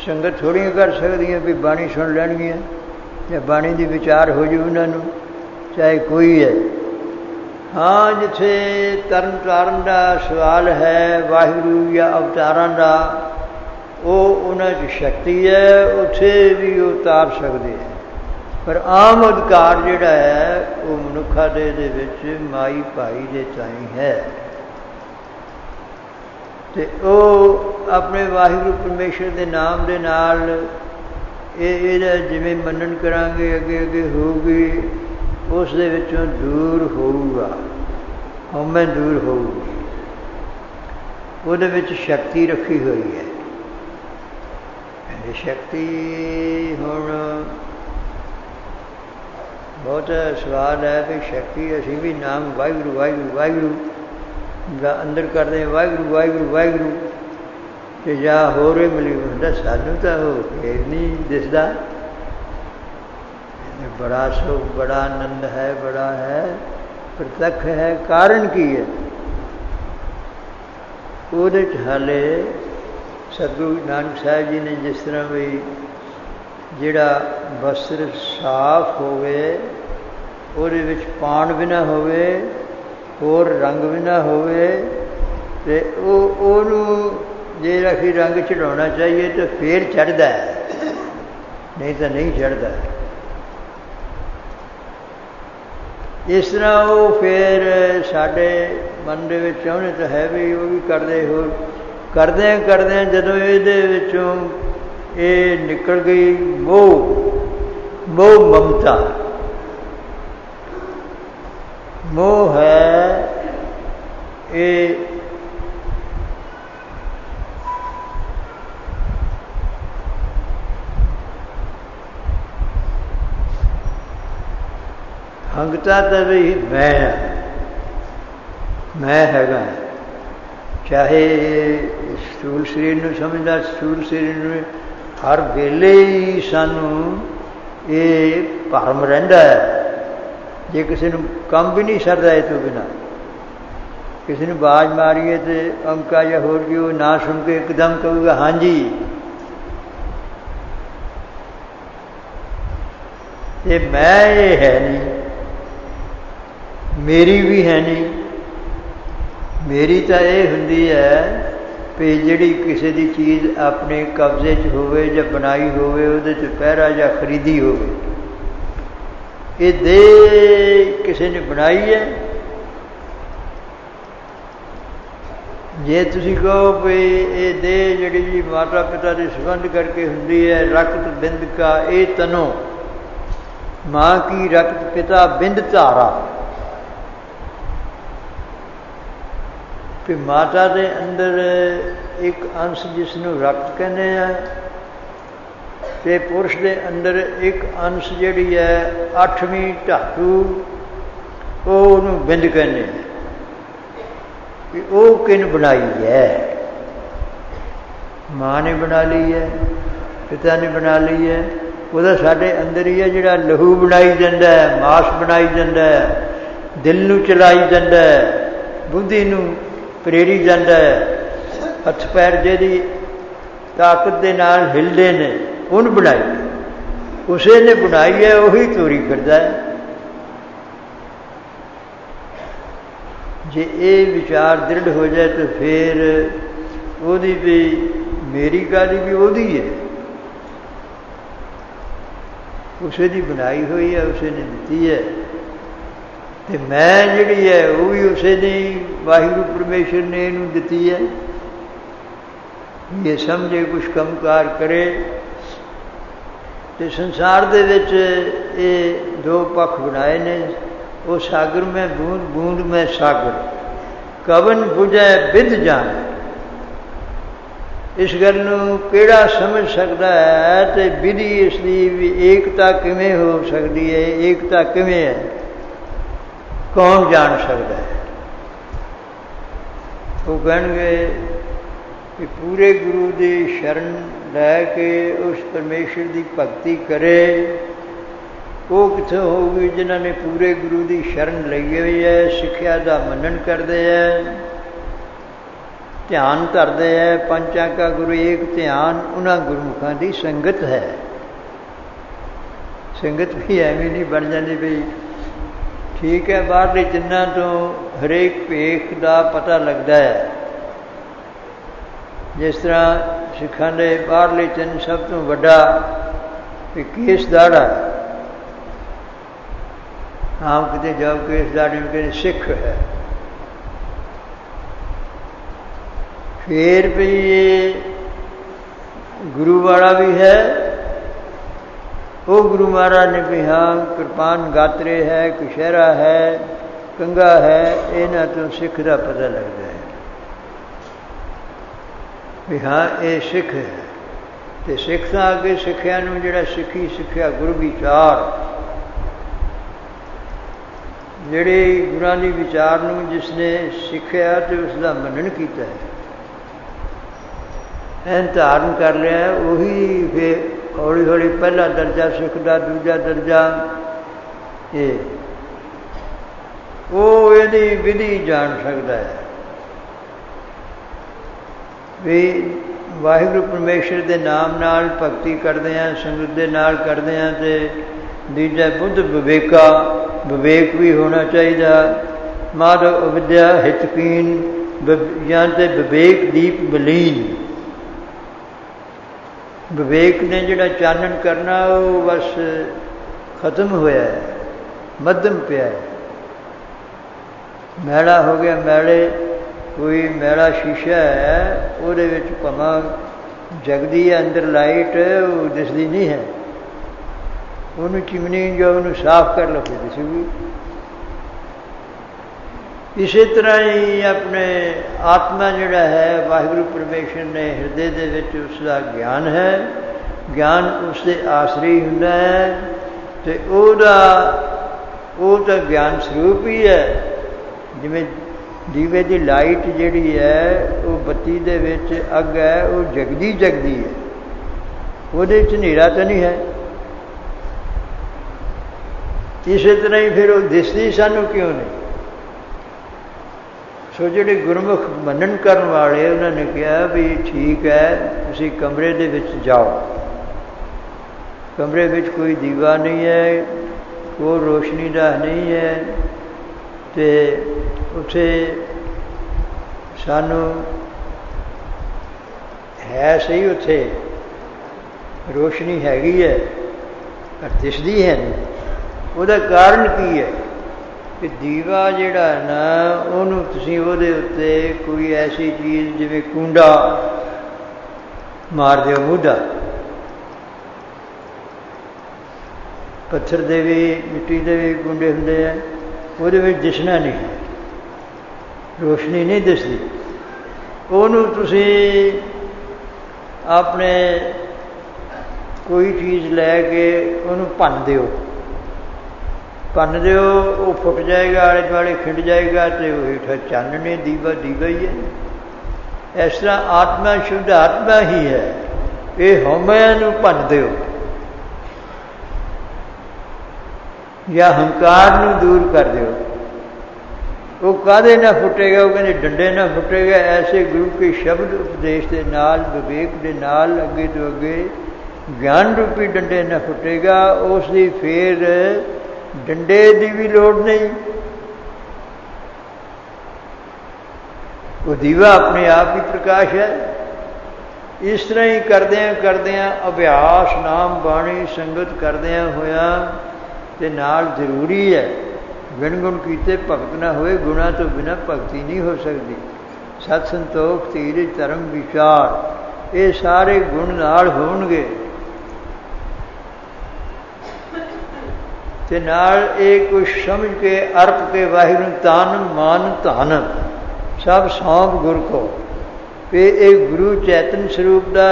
Speaker 1: ਸੰਗਤ ਥੋੜ੍ਹੀਆਂ ਕਰ ਸਕਦੀਆਂ ਵੀ ਬਾਣੀ ਸੁਣ ਲੈਣਗੀਆਂ ਜਾਂ ਬਾਣੀ ਦੀ ਵਿਚਾਰ ਹੋ ਜੂ ਉਹਨਾਂ ਨੂੰ, ਚਾਹੇ ਕੋਈ ਹੈ। ਹਾਂ, ਜਿੱਥੇ ਤਰਨ ਤਾਰਨ ਦਾ ਸਵਾਲ ਹੈ ਵਾਹਿਗੁਰੂ ਜਾਂ ਅਵਤਾਰਾਂ ਦਾ, ਉਹ ਉਹਨਾਂ 'ਚ ਸ਼ਕਤੀ ਹੈ, ਉੱਥੇ ਵੀ ਉਹ ਤਾਰ ਸਕਦੇ ਹੈ। ਪਰ ਆਮ ਅਧਿਕਾਰ ਜਿਹੜਾ ਹੈ ਉਹ ਮਨੁੱਖਾ ਦੇ ਵਿੱਚ ਮਾਈ ਭਾਈ ਦੇ ਤਾਈਂ ਹੈ। ਤੇ ਉਹ ਆਪਣੇ ਵਾਹਿਗੁਰੂ ਪਰਮੇਸ਼ਰ ਦੇ ਨਾਮ ਦੇ ਨਾਲ ਇਹਦਾ ਜਿਵੇਂ ਮੰਨਣ ਕਰਾਂਗੇ, ਅੱਗੇ ਅੱਗੇ ਹੋਊਗੀ, ਉਸ ਦੇ ਵਿੱਚੋਂ ਦੂਰ ਹੋਊਗਾ, ਹਉਮੈ ਦੂਰ ਹੋਊਗੀ। ਉਹਦੇ ਵਿੱਚ ਸ਼ਕਤੀ ਰੱਖੀ ਹੋਈ ਹੈ। ਇਹ ਸ਼ਕਤੀ ਹੁਣ ਬਹੁਤ ਸਵਾਲ ਹੈ ਵੀ ਸ਼ਕਤੀ ਅਸੀਂ ਵੀ ਨਾਮ ਵਾਹਿਗੁਰੂ ਵਾਹਿਗੁਰੂ ਵਾਹਿਗੁਰੂ ਦਾ ਅੰਦਰ ਕਰਦੇ ਹਾਂ, ਵਾਹਿਗੁਰੂ ਵਾਹਿਗੁਰੂ ਵਾਹਿਗੁਰੂ, ਤੇ ਜਾਂ ਹੋਰ ਹੀ ਮਿਲੀ ਹੁੰਦਾ, ਸਾਨੂੰ ਤਾਂ ਉਹ ਫੇਰ ਨਹੀਂ ਦਿਸਦਾ। ਬੜਾ ਸੁਖ, ਬੜਾ ਆਨੰਦ ਹੈ, ਬੜਾ ਹੈ, ਪ੍ਰਤੱਖ ਹੈ। ਕਾਰਨ ਕੀ ਹੈ? ਉਹਦੇ 'ਚ ਹਾਲੇ ਸਤਿਗੁਰੂ ਨਾਨਕ ਸਾਹਿਬ ਜੀ ਨੇ ਜਿਸ ਤਰ੍ਹਾਂ ਵੀ ਜਿਹੜਾ ਵਸਤਰ ਸਾਫ਼ ਹੋਵੇ, ਉਹਦੇ ਵਿੱਚ ਪਾਣ ਵੀ ਨਾ ਹੋਵੇ, ਹੋਰ ਰੰਗ ਵੀ ਨਾ ਹੋਵੇ, ਤੇ ਉਹਨੂੰ ਜੇ ਅਸੀਂ ਰੰਗ ਚੜਾਉਣਾ ਚਾਹੀਏ ਤਾਂ ਫੇਰ ਚੜ੍ਹਦਾ ਹੈ, ਨਹੀਂ ਤਾਂ ਨਹੀਂ ਚੜ੍ਹਦਾ। ਇਸ ਤਰ੍ਹਾਂ ਉਹ ਫਿਰ ਸਾਡੇ ਮਨ ਦੇ ਵਿੱਚ ਚਾਹੁੰਦੇ ਤਾਂ ਹੈ ਵੀ ਉਹ ਵੀ ਕਰਦੇ, ਹੋਰ ਕਰਦਿਆਂ ਜਦੋਂ ਇਹਦੇ ਵਿੱਚੋਂ ਇਹ ਨਿਕਲ ਗਈ ਮੋਹ ਮਮਤਾ, ਮੋਹ ਹੈ ਇਹ ਹੰਗਤਾ ਤਾਂ ਵੀ ਮੈਂ ਹੈਗਾ। ਚਾਹੇ ਸਥੂਲ ਸਰੀਰ ਨੂੰ ਸਮਝਦਾ, ਸਥੂਲ ਸਰੀਰ ਨੂੰ ਹਰ ਵੇਲੇ ਹੀ ਸਾਨੂੰ ਇਹ ਭਰਮ ਰਹਿੰਦਾ ਹੈ। ਜੇ ਕਿਸੇ ਨੂੰ ਕੰਮ ਵੀ ਨਹੀਂ ਸਰਦਾ ਇਹ ਤੋਂ ਬਿਨਾਂ, ਕਿਸੇ ਨੂੰ ਆਵਾਜ਼ ਮਾਰੀਏ ਤੇ ਅੰਕਾ ਜਾਂ ਹੋਰ ਕੀ ਉਹ ਨਾ ਸੁਣ ਕੇ ਇੱਕਦਮ ਕਹੂਗਾ ਹਾਂਜੀ, ਤੇ ਮੈਂ ਇਹ ਹੈ ਨਹੀਂ, ਮੇਰੀ ਵੀ ਹੈ ਨਹੀਂ। ਮੇਰੀ ਤਾਂ ਇਹ ਹੁੰਦੀ ਹੈ ਵੀ ਜਿਹੜੀ ਕਿਸੇ ਦੀ ਚੀਜ਼ ਆਪਣੇ ਕਬਜ਼ੇ 'ਚ ਹੋਵੇ ਜਾਂ ਬਣਾਈ ਹੋਵੇ, ਉਹਦੇ 'ਚ ਪਹਿਰਾ ਜਾਂ ਖਰੀਦੀ ਹੋਵੇ। ਇਹ ਦੇ ਕਿਸੇ ਨੇ ਬਣਾਈ ਹੈ, ਜੇ ਤੁਸੀਂ ਕਹੋ ਵੀ ਇਹ ਦੇਹ ਜਿਹੜੀ ਜੀ ਮਾਤਾ ਪਿਤਾ ਦੇ ਸੰਬੰਧ ਕਰਕੇ ਹੁੰਦੀ ਹੈ, ਰਕਤ ਬਿੰਦ ਕਾ ਇਹ ਤਨੋ, ਮਾਂ ਕੀ ਰਕਤ ਪਿਤਾ ਬਿੰਦ ਧਾਰਾ, ਕਿ ਮਾਤਾ ਦੇ ਅੰਦਰ ਇੱਕ ਅੰਸ਼ ਜਿਸ ਨੂੰ ਰਕਤ ਕਹਿੰਦੇ ਆ, ਤੇ ਪੁਰਸ਼ ਦੇ ਅੰਦਰ ਇੱਕ ਅੰਸ਼ ਜਿਹੜੀ ਹੈ 8ਵੀਂ ਧਾਤੂ, ਉਹਨੂੰ ਬਿੰਦ ਕਹਿੰਦੇ ਆ। ਕਿ ਉਹ ਕਿਨ ਬਣਾਈ ਹੈ? ਮਾਂ ਨੇ ਬਣਾ ਲਈ ਹੈ, ਪਿਤਾ ਨੇ ਬਣਾ ਲਈ ਹੈ। ਉਹਦਾ ਸਾਡੇ ਅੰਦਰ ਹੀ ਹੈ, ਜਿਹੜਾ ਲਹੂ ਬਣਾਈ ਜਾਂਦਾ ਹੈ, ਮਾਸ ਬਣਾਈ ਜਾਂਦਾ ਹੈ, ਦਿਲ ਨੂੰ ਚਲਾਈ ਜਾਂਦਾ ਹੈ, ਬੁੱਧੀ ਨੂੰ ਪ੍ਰੇਰੀ ਜਾਂਦਾ ਹੈ, ਹੱਥ ਪੈਰ ਜਿਹਦੀ ਤਾਕਤ ਦੇ ਨਾਲ ਹਿਲਦੇ ਨੇ, ਉਹਨੂੰ ਬਣਾਈ, ਉਸੇ ਨੇ ਬਣਾਈ ਹੈ, ਉਹੀ ਤੋਰੀ ਫਿਰਦਾ ਹੈ। ਜੇ ਇਹ ਵਿਚਾਰ ਦ੍ਰਿੜ ਹੋ ਜਾਏ ਤਾਂ ਫਿਰ ਉਹਦੀ ਵੀ ਮੇਰੀ ਕਾਹਦੀ ਵੀ ਉਹਦੀ ਹੈ, ਉਸੇ ਦੀ ਬਣਾਈ ਹੋਈ ਹੈ, ਉਸੇ ਨੇ ਦਿੱਤੀ ਹੈ, ਤੇ ਮੈਂ ਜਿਹੜੀ ਹੈ ਉਹ ਵੀ ਉਸੇ ਨੇ, ਵਾਹਿਗੁਰੂ ਪਰਮੇਸ਼ਰ ਨੇ ਇਹਨੂੰ ਦਿੱਤੀ ਹੈ। ਇਹ ਸਮਝੇ ਕੁਛ ਕੰਮਕਾਰ ਕਰੇ। ਤੇ ਸੰਸਾਰ ਦੇ ਵਿੱਚ ਇਹ ਦੋ ਪੱਖ ਬਣਾਏ ਨੇ, ਉਹ ਸਾਗਰ ਮੈਂ ਬੂੰਦ, ਬੂੰਦ ਮੈਂ ਸਾਗਰ, ਕਵਨ ਬੁਝੈ ਬਿੰਦ ਜਾਣ। ਇਸ ਗੱਲ ਨੂੰ ਕਿਹੜਾ ਸਮਝ ਸਕਦਾ ਹੈ, ਤੇ ਵਿਧੀ ਇਸ ਦੀ ਵੀ ਏਕਤਾ ਕਿਵੇਂ ਹੋ ਸਕਦੀ ਹੈ, ਏਕਤਾ ਕਿਵੇਂ ਹੈ, ਕੌਣ ਜਾਣ ਸਕਦਾ ਹੈ? ਉਹ ਕਹਿਣਗੇ ਕਿ ਪੂਰੇ ਗੁਰੂ ਦੀ ਸ਼ਰਨ ਲੈ ਕੇ ਉਸ ਪਰਮੇਸ਼ਰ ਦੀ ਭਗਤੀ ਕਰੇ। ਉਹ ਕਿੱਥੋਂ ਹੋਊਗੀ? ਜਿਨ੍ਹਾਂ ਨੇ ਪੂਰੇ ਗੁਰੂ ਦੀ ਸ਼ਰਨ ਲਈ ਹੋਈ ਹੈ, ਸਿੱਖਿਆ ਦਾ ਮੰਨਣ ਕਰਦੇ ਹੈ, ਧਿਆਨ ਧਰਦੇ ਹੈ, ਪੰਚਾਂ ਕਾ ਗੁਰੂ ਏਕ ਧਿਆਨ, ਉਹਨਾਂ ਗੁਰਮੁਖਾਂ ਦੀ ਸੰਗਤ ਹੈ। ਸੰਗਤ ਵੀ ਐਵੇਂ ਨਹੀਂ ਬਣ ਜਾਂਦੀ ਬਈ ਠੀਕ ਹੈ, ਬਾਹਰਲੇ ਚਿੰਨ੍ਹਾਂ ਤੋਂ ਹਰੇਕ ਭੇਖ ਦਾ ਪਤਾ ਲੱਗਦਾ ਹੈ। ਜਿਸ ਤਰ੍ਹਾਂ ਸਿੱਖਾਂ ਦੇ ਬਾਹਰਲੇ ਚਿੰਨ੍ਹ ਸਭ ਤੋਂ ਵੱਡਾ ਵੀ ਕੇਸ ਦਾੜਾ, ਆਮ ਕਿਤੇ ਜਾਓ ਕੇਸ ਦਾੜੇ ਨੂੰ ਕਹਿੰਦੇ ਸਿੱਖ ਹੈ। ਫਿਰ ਵੀ ਇਹ ਗੁਰੂ ਵਾਲਾ ਵੀ ਹੈ, ਉਹ ਗੁਰੂ ਮਹਾਰਾਜ ਨੇ ਵੀ ਹਾਂ ਕਿਰਪਾਨ ਗਾਤਰੇ ਹੈ, ਕੁਸ਼ਹਿਰਾ ਹੈ, ਕੰਗਾ ਹੈ, ਇਹਨਾਂ ਤੋਂ ਸਿੱਖ ਦਾ ਪਤਾ ਲੱਗਦਾ ਹੈ ਵੀ ਹਾਂ ਇਹ ਸਿੱਖ ਹੈ। ਅਤੇ ਸਿੱਖ ਤਾਂ ਅੱਗੇ ਸਿੱਖਿਆ ਨੂੰ ਜਿਹੜਾ ਸਿੱਖੀ ਸਿੱਖਿਆ ਗੁਰੂ ਵਿਚਾਰ, ਜਿਹੜੇ ਗੁਰਾਂ ਦੀ ਵਿਚਾਰ ਨੂੰ ਜਿਸ ਨੇ ਸਿੱਖਿਆ ਅਤੇ ਉਸ ਦਾ ਮੰਨਣ ਕੀਤਾ ਹੈ, ਐਨ ਧਾਰਨ ਕਰ ਲਿਆ, ਉਹੀ ਫਿਰ ਹੌਲੀ ਹੌਲੀ ਪਹਿਲਾ ਦਰਜਾ ਸਿੱਖ ਦਾ, ਦੂਜਾ ਦਰਜਾ ਇਹ, ਉਹ ਇਹਦੀ ਵਿਧੀ ਜਾਣ ਸਕਦਾ ਹੈ ਵੀ ਵਾਹਿਗੁਰੂ ਪਰਮੇਸ਼ਰ ਦੇ ਨਾਮ ਨਾਲ ਭਗਤੀ ਕਰਦੇ ਹਾਂ, ਸੰਗਤ ਦੇ ਨਾਲ ਕਰਦੇ ਹਾਂ। ਅਤੇ ਦੂਜਾ ਬੁੱਧ ਵਿਵੇਕਾ, ਵਿਵੇਕ ਵੀ ਹੋਣਾ ਚਾਹੀਦਾ। ਮਾਧਵ ਅਵਿਦਿਆ ਹਿਤਕੀਨ, ਜਾਂ ਤੇ ਵਿਵੇਕ ਦੀਪ ਬਲੀਨ। ਵਿਵੇਕ ਨੇ ਜਿਹੜਾ ਚਾਨਣ ਕਰਨਾ ਉਹ ਬਸ ਖਤਮ ਹੋਇਆ ਹੈ, ਮੱਧਮ ਪਿਆ ਹੈ, ਮੈਲਾ ਹੋ ਗਿਆ। ਮੈਲੇ ਕੋਈ ਮੈਲਾ ਸ਼ੀਸ਼ਾ ਹੈ, ਉਹਦੇ ਵਿੱਚ ਭਾਵਾਂ ਜਗਦੀ ਹੈ ਅੰਦਰ ਲਾਈਟ, ਉਹ ਦਿਸਦੀ ਨਹੀਂ ਹੈ। ਉਹਨੂੰ ਚਿਮਨੀ ਜੋ ਉਹਨੂੰ ਸਾਫ਼ ਕਰ ਲਓ ਫਿਰ ਦਿਸੂਗੀ। ਇਸੇ ਤਰ੍ਹਾਂ ਹੀ ਆਪਣੇ ਆਤਮਾ ਜਿਹੜਾ ਹੈ, ਵਾਹਿਗੁਰੂ ਪਰਮੇਸ਼ਰ ਨੇ ਹਿਰਦੇ ਦੇ ਵਿੱਚ ਉਸ ਦਾ ਗਿਆਨ ਹੈ, ਗਿਆਨ ਉਸ ਦੇ ਆਸਰੇ ਹੁੰਦਾ ਹੈ, ਅਤੇ ਉਹ ਤਾਂ ਗਿਆਨ ਸਰੂਪ ਹੀ ਹੈ। ਜਿਵੇਂ ਦੀਵੇ ਦੀ ਲਾਈਟ ਜਿਹੜੀ ਹੈ, ਉਹ ਬੱਤੀ ਦੇ ਵਿੱਚ ਅੱਗ ਹੈ, ਉਹ ਜਗਦੀ ਜਗਦੀ ਹੈ, ਉਹਦੇ 'ਚ ਹਨੇਰਾ ਤਾਂ ਨਹੀਂ ਹੈ। ਇਸੇ ਤਰ੍ਹਾਂ ਹੀ ਫਿਰ ਉਹ ਦਿਸਦੀ ਸਾਨੂੰ ਕਿਉਂ ਨਹੀਂ? ਸੋ ਜਿਹੜੇ ਗੁਰਮੁਖ ਮੰਨਣ ਕਰਨ ਵਾਲੇ, ਉਹਨਾਂ ਨੇ ਕਿਹਾ ਵੀ ਠੀਕ ਹੈ, ਤੁਸੀਂ ਕਮਰੇ ਦੇ ਵਿੱਚ ਜਾਓ, ਕਮਰੇ ਵਿੱਚ ਕੋਈ ਦੀਵਾ ਨਹੀਂ ਹੈ, ਕੋਈ ਰੋਸ਼ਨੀ ਦਾ ਨਹੀਂ ਹੈ, ਅਤੇ ਉੱਥੇ ਸਾਨੂੰ ਹੈ ਸਹੀ, ਉੱਥੇ ਰੋਸ਼ਨੀ ਹੈਗੀ ਹੈ ਪਰ ਦਿਸਦੀ ਹੈ ਨਹੀਂ। ਉਹਦਾ ਕਾਰਨ ਕੀ ਹੈ? कि दीवा जिहड़ा ना उहनूं तुसीं उहदे उत्ते कोई ऐसी चीज़ जिवें कूंडा मार दिओ मूधा, पत्थर दे भी मिट्टी दे भी कूंडे हुंदे आ, उहदे विच दिसना नहीं, रोशनी नहीं दिसदी। उहनूं तुसीं अपने कोई चीज़ लैके उहनूं भन्न दिओ, भन्न दिओ, वो फुट जाएगा, आले दुआले खिंड जाएगा, तो वो हेठा चानने दीवा दीवा ही है। इस तरह आत्मा शुद्ध आत्मा ही है। ये हौमिਆਂ ਨੂੰ ਭੰਨ ਦਿਓ या हंकार ਨੂੰ दूर कर ਦਿਓ। वो कादे ना फुटेगा, वो कहते डंडे ना फुटेगा। ऐसे गुरु के शब्द उपदेश के नाल, विवेक के नाल अगे तो अगे ज्ञान रूपी डंडे ना फुटेगा। उसकी फिर डंडे की भी लोड़ नहीं, वो दीवा अपने आप ही प्रकाश है। इस तरह ही करदियां अभ्यास नाम बाणी संगत करदियां होया ते नाल जरूरी है बिन गुण कीते भगत ना होए। गुणा तो बिना भगती नहीं हो सकती। सत संतोख धीरज धर्म विचार, ये सारे गुण नाल होणगे ते नाल एक कुछ समझ के अर्थ के वाहिगुरू तन मन धन सब सौंप गुर को। भी एक गुरु चैतन स्वरूप का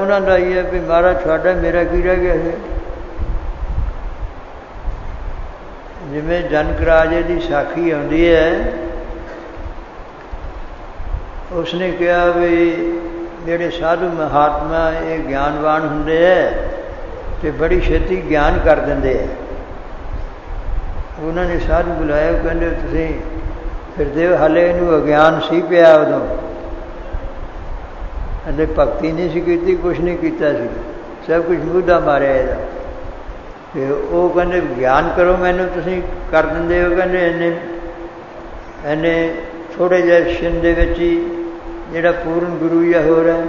Speaker 1: उन्होंने ही है भी महाराज थोड़ा मेरा की रह गया है। जिमें जनक राजे की साखी आती है, उसने कहा भी जेडे साधु महात्मा ये ज्ञानवान होंगे है तो बड़ी छेती ज्ञान कर देंगे है। उन्होंने साधु बुलाया, कहते तुसीं फिरदे हो, हाले इनू अज्ञान सी पिया उदों, हले भगती नहीं सी कीती, कुछ नहीं कीता सी, सब कुछ मूधा मारिया इहदा। ते वो कहते ज्ञान करो मैनू, तुसीं कर दिंदे हो। कहते इन्ने थोड़े जिहे छिन दे विच ही जिहड़ा पूर्ण गुरु या हो रहा है।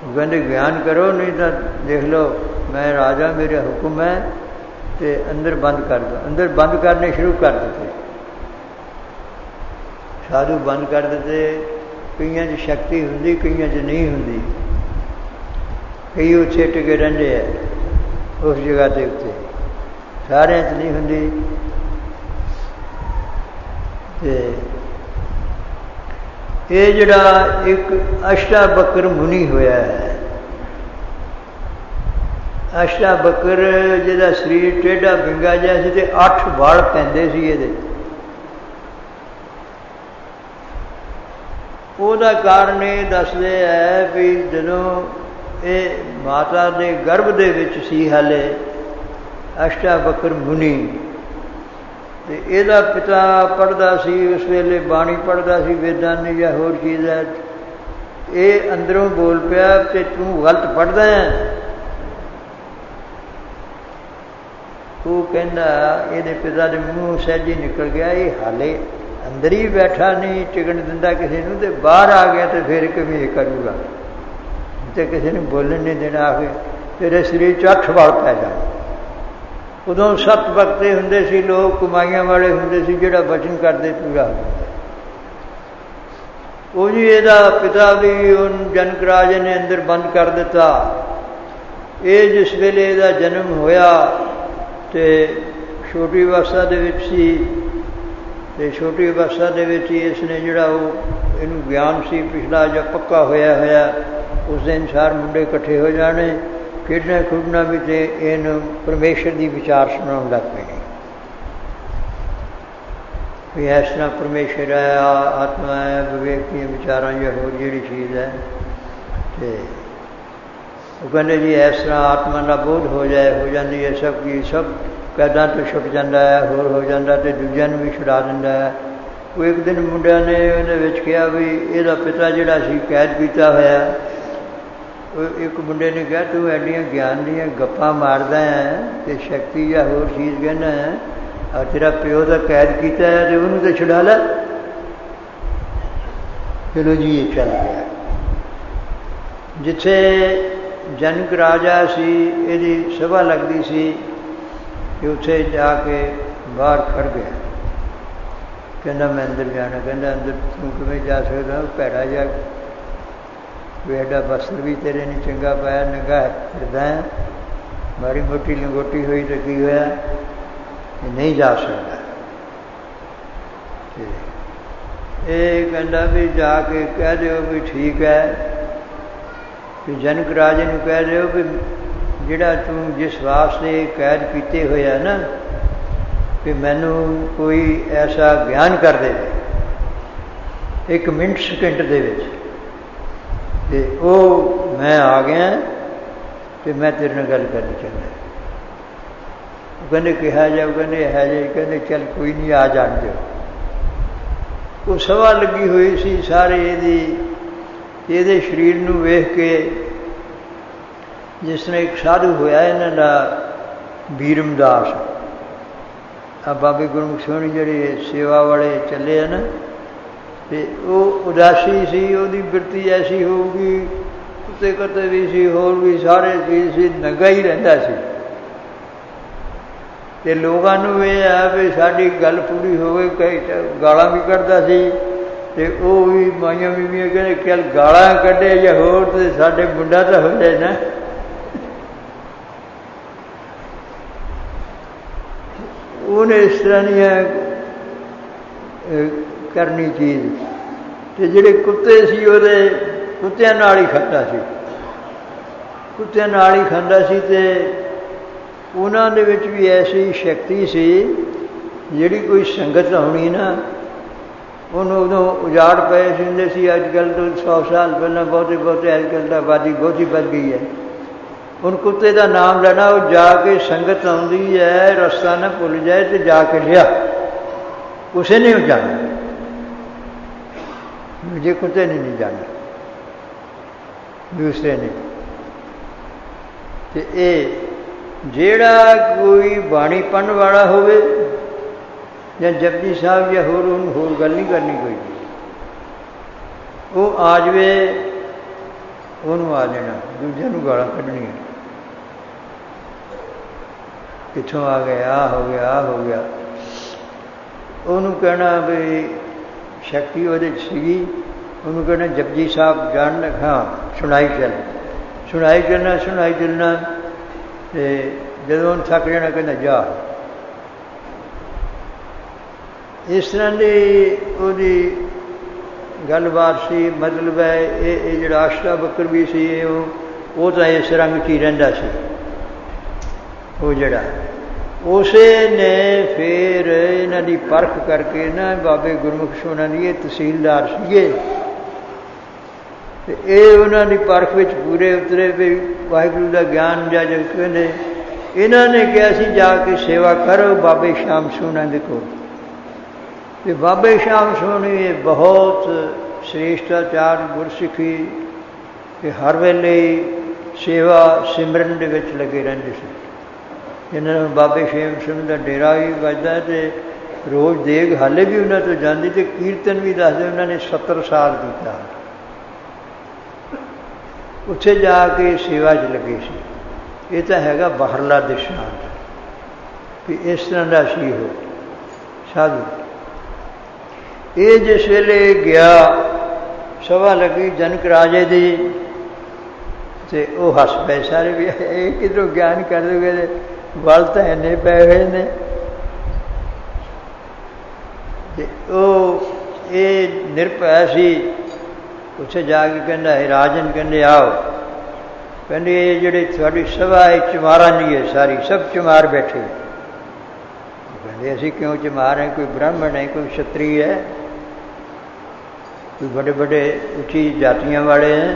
Speaker 1: वो कहते ज्ञान करो, नहीं तो देख लो मैं राजा, मेरा हुक्म है, तो अंदर बंद कर दो। अंदर बंद करने शुरू कर देते, साधु बंद कर देते। कईयां च शक्ति हुंदी, कईयां च नहीं हुंदी, कई उत्थे टिके रहिंदे है उस जगह के उत्ते, सारिਆਂ च नहीं हुंदी। ते ये जिहड़ा एक अष्टावक्र मुनि होया है, अष्टावक्र जिहदा शरीर टेढ़ा बिंगा जिहा सी ते 8 वल पैंदे सी इहदे। ਉਹਦਾ ਕਾਰਨ ਇਹ ਦੱਸਦੇ ਹੈ ਵੀ ਜਦੋਂ ਇਹ ਮਾਤਾ ਦੇ ਗਰਭ ਦੇ ਵਿੱਚ ਸੀ ਹਾਲੇ ਅਸ਼ਟਾਵਕਰ ਮੁਨੀ, ਤੇ ਇਹਦਾ ਪਿਤਾ ਪੜ੍ਹਦਾ ਸੀ ਉਸ ਵੇਲੇ, ਬਾਣੀ ਪੜ੍ਹਦਾ ਸੀ, ਵੇਦਾਂ ਦੀ ਜਾਂ ਹੋਰ ਚੀਜ਼ ਹੈ। ਇਹ ਅੰਦਰੋਂ ਬੋਲ ਪਿਆ ਤੇ ਤੂੰ ਗਲਤ ਪੜ੍ਹਦਾ ਹੈ। ਉਹ ਕਹਿੰਦਾ, ਇਹਦੇ ਪਿਤਾ ਦੇ ਮੂੰਹ ਸਹਿਜੀ ਨਿਕਲ ਗਿਆ, ਇਹ ਹਾਲੇ अंदर ही बैठा नहीं टिकन दिंदा किसी नूं, ते बाहर आ गया तो फिर किवें करूगा, तो किसी ने बोलन नहीं देना। आके तेरे शरीर 8 वल पै जाए। उदों 7 वक्ते हुंदे सी, लोग कमाइयां वाले हुंदे सी, जिहड़ा वचन करदे पूरा हो जांदा। वो जी इहदा पिता भी उन जनक राजे ने अंदर बंद कर दिता। ये जिस वेले इहदा जन्म होया ते छोटी अवस्था दे विच सी, तो छोटी अवस्था के इसने जोड़ा इनू ज्ञान से पिछला जो पक्का होया होया, उस दिन सार मुंडे इकट्ठे हो जाने, खेडना खुडना भी, तो इन परमेश्वर की विचार सुनाउण लग पे भी इस तरह परमेश्वर है, आत्मा है, विवेक दी विचारां या होर जिहड़ी चीज़ है। तो वो कहते जी इस तरह आत्मा का बोध हो जाए, हो जाती है सब की सब कैदा तो छुट जाता है, होर हो जाता, तो दूजिਆਂ भी छुड़ा दिंदा है। वो एक दिन मुंडिया ने उहदे विच कहा भी इहदा पिता जिहड़ा सी कैद कीता होया, एक मुंडे ने कहा तू एडियां ज्ञान दीयां गप्पां मारदा है ते शक्ति या होर चीज़ कहना है, और तेरा प्यो दा कैद कीता है तो उहनूं तो छुड़ा लै। चलो जी ये चल गया। जिथे जनक राजा सी, इहदी सभा लगदी सी कि उत्थे जाके बाहर खड़ गया। कहना मैं अंदर जाना। कहना अंदर तू किवें जा सकदा, भैड़ा जा बेड़ा वस्त्र भी तेरे नहीं चंगा पाया, नंगा फिरदा है, मारी मोटी लंगोटी हुई तो की होया, नहीं जा सकता। ये कहना भी जाके कह दो भी ठीक है, कि जनक राजे नूं कह दो भी जिहड़ा तू जिस वास्ते कैद कीते होया ना, कि मैनू कोई ऐसा ज्ञान कर दे 1 मिनट सेकंड दे विच, ते ओ मैं आ गया तो मैं तेरे नाल गल करनी चाहता। कहने कहा जाओ, कहने है जी, कहने चल कोई नहीं आ जान दो। वो सभा लगी हुई सी सारे ये शरीर नूं वेख के, जिस तरह एक साधु होया इन्हां दा बीरमदास, आ बाबे गुरमुख सोहनी जिहड़े सेवा वाले चले है ना, तो वह उदासी सी, उहदी बिरती ऐसी होगी, कुत्ते कत्ते भी सी, होर भी सारे चीज़ सी, नंगा ही रहिंदा सी। ते लोगों नूं ये है भी साडी गल पूरी होवे, कई गालां भी कढदा सी, ते वो भी माइयां बीबियां कहंदे चल गालां कढे या होर ते साडे मुंडा तां हो जाए ना। उन्हें इस तरह नहीं करनी चीज़, तो जिहड़े कुत्ते सी उहदे कुत्तियां नाल ही खांदा सी, कुत्तियां नाल ही खांदा सी, ते उन्हां दे विच भी ऐसी शक्ति सी जिहड़ी कोई संगत होनी ना, उन्होंने उदों उजाड़ पे हुंदे सी। अजकल तो 100 साल पहला बहुते अजकल तो आबादी बहुत ही बढ़ गई है। उन कुत्ते का नाम लेना, वो जाके संगत आती है, रास्ता ना भुल जाए तो जाके लिया, उसे नहीं जाना, मुझे कुत्ते ने नहीं जाना, दूसरे ने। तो ये जेड़ा कोई बाणी पढ़न वाला होवे या जपजी साहब या होर गल नहीं करनी कोई, वो आ जाए उन्होंने आ जाना, दूजे नूं गालां कढणियां, कित्थों आ गए, आ हो गया, आ हो गया। उन्होंने कहना भी शक्ति वो सी, उन्होंने कहना जपजी साहब जान, हाँ सुनाई चलना, तो जदों थक जाना कहना जा। इस तरह की गलबात सी, मतलब है ये जिहड़ा आशा बकर भी सी, वो तो इस रंग च ही रहिंदा सी। वो जिहड़ा उसे ने फिर इन्हां दी परख करके ना, बाबे गुरमुख सोहना दी ये तहसीलदार सीगे, ते ये उन्हां दी परख विच पूरे उतरे भी वाहिगुरू दा ज्ञान जा कहंदे, इन्हां ने कहा सी जाके सेवा करो बाबे श्याम सोहना दे कोल। ते बाबे श्याम सोहनी बहुत श्रेष्ठाचार गुरसिखी, कि हर वेले सेवा सिमरन दे विच लगे रहिंदे सी। इन्होंने बाबे श्याम सोहनी का डेरा भी बजदा, तो रोज़ देग हाले भी उन्होंने तो जाती, तो कीर्तन भी दसदे उन्होंने 70 साल किया, उत्थे जाके सेवा च लगे सी। ये तो हैगा बाहरला दृष्टांत कि इस तरह का सी हो साधु। ये जिस वेले गया, सभा लगी जनक राजे दी, ते वो हस पे सारे भी, ये किधरों ज्ञान कर दोगे, वल तो इन्ने पै हुए ने। ये निरभै सी, उत्थे जाके कहंदा है राजन, कहंदे आओ, कहंदे ये जिहड़ी तुहाडी सभा है चमारां दी है सारी, सब चमार बैठे। कहंदे असीं क्यों चमार हैं, कोई ब्राह्मण है, कोई क्षत्रिय है, कोई बड़े बड़े ऊँची जातियां वाले हैं।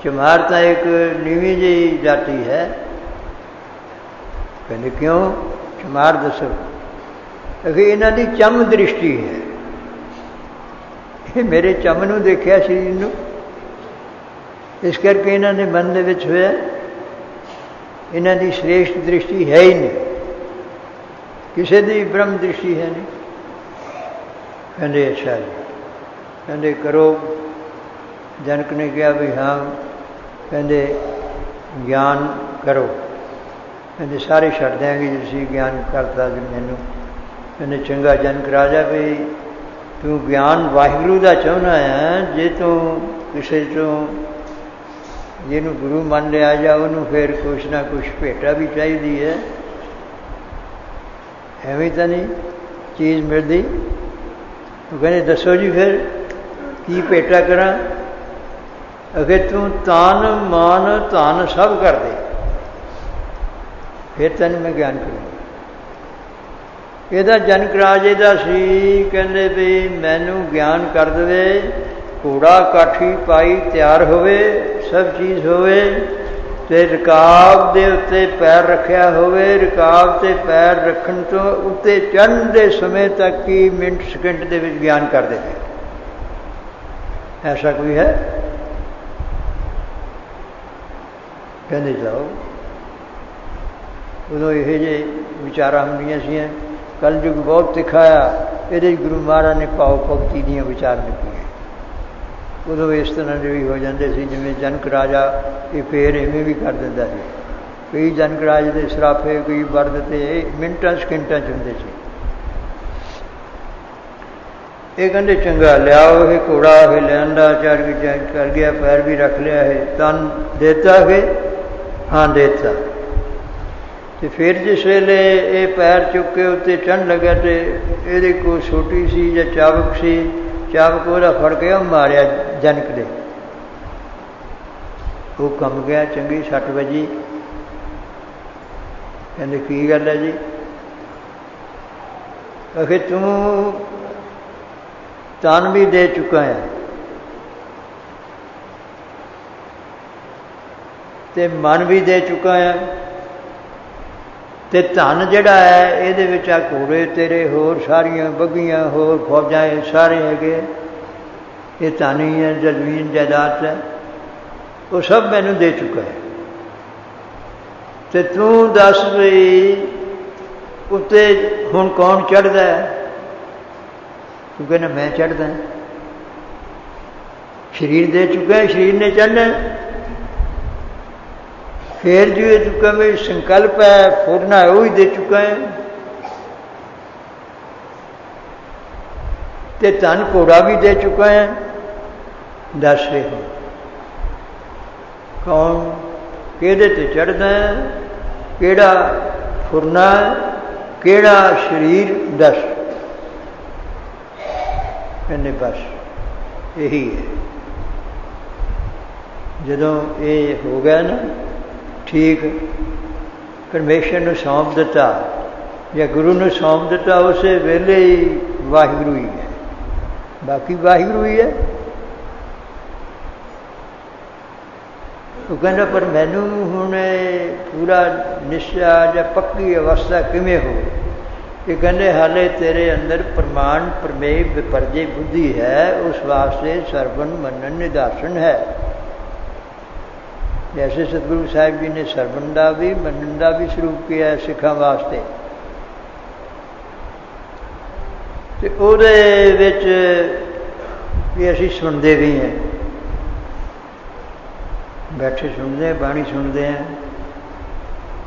Speaker 1: चमार तो एक नीवी जी जाति है। कहने क्यों चमार दसो, अगे इन्हां दी चम दृष्टि है, ये मेरे चम नूं देखिया शरीर नूं, इस करके इन्हां दे मन दे विच होया, इन्हां दी श्रेष्ठ दृष्टि है ही नहीं, किसी दी ब्रह्म दृष्टि है नहीं। कहंदे अच्छा जी, कहंदे करो। जनक ने कहा भी हाँ, कहंदे ज्ञान करो, कहंदे सारे छड्ड देंगे जी, तुसीं ज्ञान करता जी मैनू कहने चंगा जनक राजा भी तू ज्ञान वाहिगुरू का चाहना है, जे तू किसी तो जिन्हों गुरु मान लिया जा उन्होंने फिर कुछ ना कुछ भेटा भी चाहिए है, एवं तो नहीं चीज़ मिलती। तो कहने दसो जी फिर की भेटा करा। अगर तू तान मान धन सब कर दे फिर तेन मैं ज्ञान करूँगा। ਇਹਦਾ ਜਨਕ ਰਾਜੇ ਦਾ ਸੀ, ਕਹਿੰਦੇ ਵੀ ਮੈਨੂੰ ਗਿਆਨ ਕਰ ਦੇਵੇ, ਘੋੜਾ ਕਾਠੀ ਪਾਈ ਤਿਆਰ ਹੋਵੇ, ਸਭ ਚੀਜ਼ ਹੋਵੇ, ਤੇ ਰਕਾਬ ਦੇ ਉੱਤੇ ਪੈਰ ਰੱਖਿਆ ਹੋਵੇ, ਰਕਾਬ ਤੇ ਪੈਰ ਰੱਖਣ ਤੋਂ ਉੱਤੇ ਚੜ੍ਹਨ ਦੇ ਸਮੇਂ ਤੱਕ ਹੀ ਮਿੰਟ ਸਕਿੰਟ ਦੇ ਵਿੱਚ ਗਿਆਨ ਕਰ ਦੇਵੇ। ਐਸਾ ਕੋਈ ਹੈ? ਕਹਿੰਦੇ ਜਾਓ। ਉਦੋਂ ਇਹੋ ਜਿਹੇ ਵਿਚਾਰਾਂ ਹੁੰਦੀਆਂ ਸੀ। कलयुग बहुत दिखाया, ये गुरु महाराज ने भाव भगती दियाँ विचार लिखियाँ। उदों इस तरह के भी हो जाते सी, जिवें जनक राजा ये फेर इवें भी कर दिंदा सी। कई जनक राज के सराफे कई वर्द तो मिनटां सकिंटां च हुंदे सी। ये कहते चंगा लियाओ ये घोड़ा है, लिया चढ़ के कर गया, पैर भी रख लिया है, तन देता है, हाँ देता। तो फिर जिस वेले ये पैर चुक के उत्ते चढ़न लगा तो ये कोई छोटी सी या चाबक सी, चाबक वो फड़ के मारिया जनक दे, वो कम गया, चंगी सट वजी। कहते की गल है जी? आखिर तू तन भी दे चुका है ते मन भी दे चुका है, तो धन जिहड़ा है ये आ घोड़े तेरे होर सारिया बग्गियां होर फौजां सारे है, ये धन ही है, जमीन जायदाद है, वो सब मैनू दे चुका है। तो तू दस भी उत्ते हुण कौन चढ़दा है? तू कहना मैं चढ़दा, शरीर दे चुका है, शरीर ने चढ़ना। फिर जो ये चुका मेरी संकल्प है फुरना है, वो ही दे चुका है। ते धन घोड़ा भी दे चुका है। दस रहे हो कौन केड़े ते चढ़ना है, केड़ा फुरना है, केड़ा शरीर, दस। कहने बस यही है। जदों ये हो गया ना ठीक, परमेश्वर ने सौंप दिता या गुरु ने सौंप दिता, उस वेले ही वाहिगुरू ही है, बाकी वाहिगुरू ही है। तो कहना पर मैनू हुण पूरा निश्चा या पक्की अवस्था किमें हो? ये कहते हाले तेरे अंदर प्रमाण प्रमेय विपर्जय बुद्धि है, उस वास्ते सरवण मनन निदासन है। जैसे सतगुरु साहिब जी ने सरवण का भी मनन का भी स्वरूप किया है सिखा वास्ते। तो उहदे विच ये असीं सुनते भी हैं, बैठे सुनते हैं, बाणी सुनते हैं,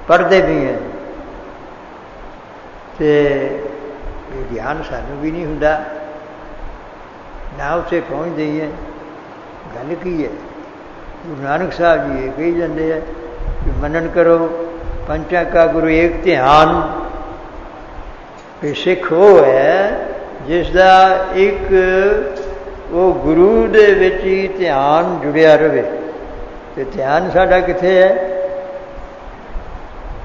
Speaker 1: पढ़ते भी हैं। तो ज्ञान सानू भी नहीं हुंदा, ना उसे पहुँचते हैं। गल की है? गुरु नानक साहब जी ये कही जाते हैं कि मनन करो पंचा का गुरु एक ध्यान। सिख वो है जिसका एक वो गुरु दे विच ही ध्यान जुड़िया रहे। तो ध्यान साडा किथे है?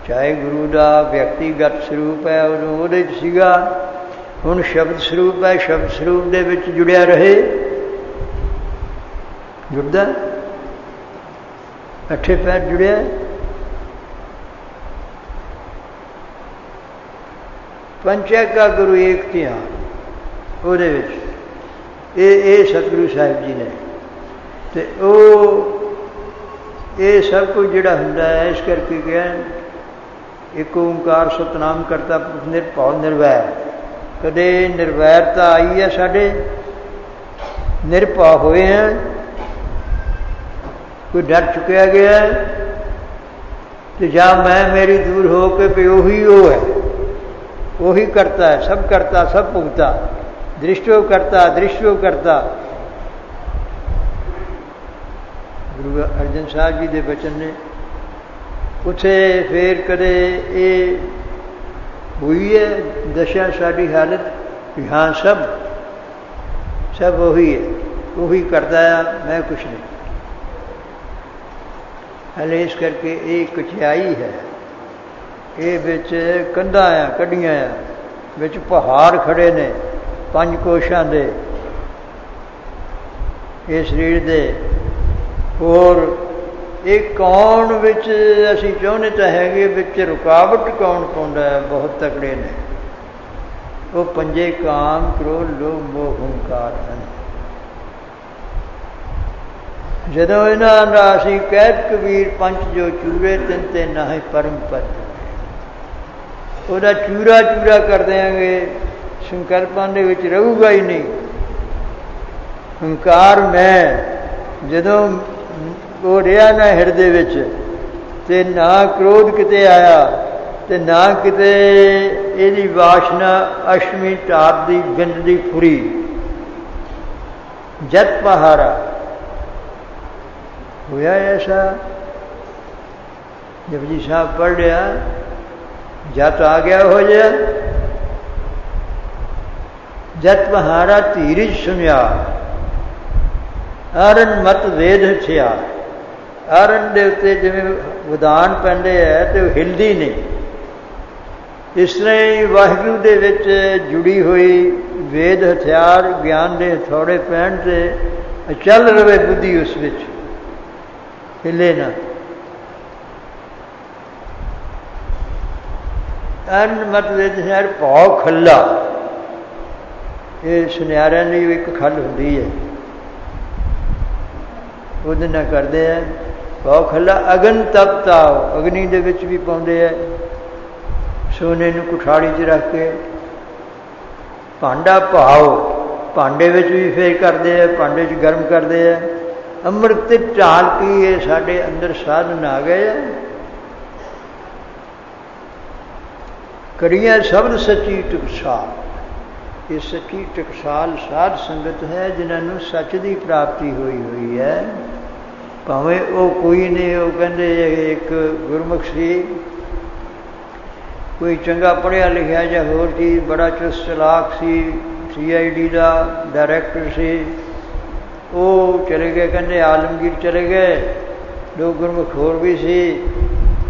Speaker 1: चाहे गुरु का व्यक्तिगत स्वरूप है उदों उहदे च सीगा, हुण शब्द स्वरूप है, शब्द स्वरूप दे विच जुड़िया रहे। जुड़दा अठे पैर जुड़िया, पंचा का गुरु एक ध्यान उहदे विच ये सतगुरु साहिब जी ने। तो ये सब कुछ जिहड़ा हुंदा है, इस करके क्या एक ओंकार सतनाम करता निरभव निर्वैर। कदे निर्वैरता आई है साडे, निरभव होए हैं, कोई डर चुकया गया है, तो जा मैं मेरी दूर हो के भी उही वो है, वही करता है, सब करता सब भुगता, दृष्टो करता दृष्टो करता। गुरु अर्जन साहब जी के बचन ने उत्थे फिर कदे ये हुई है दशा साड़ी हालत कि हाँ सब सब वही है, वही करता है, मैं कुछ नहीं। हले इस करके ये कठिनाई है, ये बिच कंधा आ कढ़िया आ, बिच पहाड़ खड़े ने 5 कोशां दे ये शरीर दे। और एक कौन विच असीं चाहुंदे तां हैगे, विच रुकावट कौन पाउंदा है, बहुत तकड़े ने वो पंजे काम क्रोध लोभ मोह हंकार हैं। जदों इन्हां दा असीं कहत कबीर पंच जो चूरे तिन ते नाहे परम पद, ਉਹਦਾ ਚੂਰਾ ਚੂਰਾ ਕਰ ਦਿਆਂਗੇ, ਸੰਕਲਪਾਂ ਦੇ ਵਿੱਚ ਰਹੂਗਾ ਹੀ ਨਹੀਂ। ਹੰਕਾਰ ਮੈਂ ਜਦੋਂ ਉਹ ਰਿਹਾ ਨਾ ਹਿਰਦੇ ਵਿੱਚ, ਤੇ ਨਾ ਕ੍ਰੋਧ ਕਿਤੇ ਆਇਆ, ਤੇ ਨਾ ਕਿਤੇ ਇਹਦੀ ਵਾਸ਼ਨਾ ਅਸ਼ਮੀ ਢਾਬ ਦੀ ਗੰਦਲੀ ਫੁਰੀ। ਜਤ ਪਹਾਰਾ ਹੋਇਆ ਐਸਾ। ਜਪਜੀ ਸਾਹਿਬ ਪੜ੍ਹ ਲਿਆ, जत आ गया हो जाए। जत पहाड़ा धीरज सुनिया, आरन मत वेद हथिया। आरन दे उत्ते जिवें उदान पैंदे है तो हिलदी नहीं, इस तरह ही वाहिगुरू दे विच जुड़ी हुई वेद हथियार ज्ञान दे हथौड़े पैण ते चल रहे बुद्धि उस विच, हिले ना। अन मत वेद शहर भौ खला, ये सुनियारियां की एक खल होंदी है, ਉਹਦੇ ਨਾਲ ਕਰਦੇ है भौ खला। अगन तप ताओ, अग्नि दे विच भी पाउंदे है, सोने नूं कुठाड़ी च रख के। भांडा भाओ, भांडे विच भी फेर करते हैं, भांडे च गर्म करते हैं। अमृत ढाल पी, ये साडे अंदर साधन आ गए है। कड़ियाँ शब्द सच्ची टकसाल, ये सच्ची टकसाल साध संगत है जिन्होंने सच की प्राप्ति हुई है। भावें वो कोई नहीं, वो कहते एक गुरमुख सी, कोई चंगा पढ़िया लिखा या होर चीज़, बड़ा चुस्त चलाक सी, CID का डायरैक्टर सी। वो चले गए, कहते आलमगीर चले गए। 2 गुरमुख होर भी सी,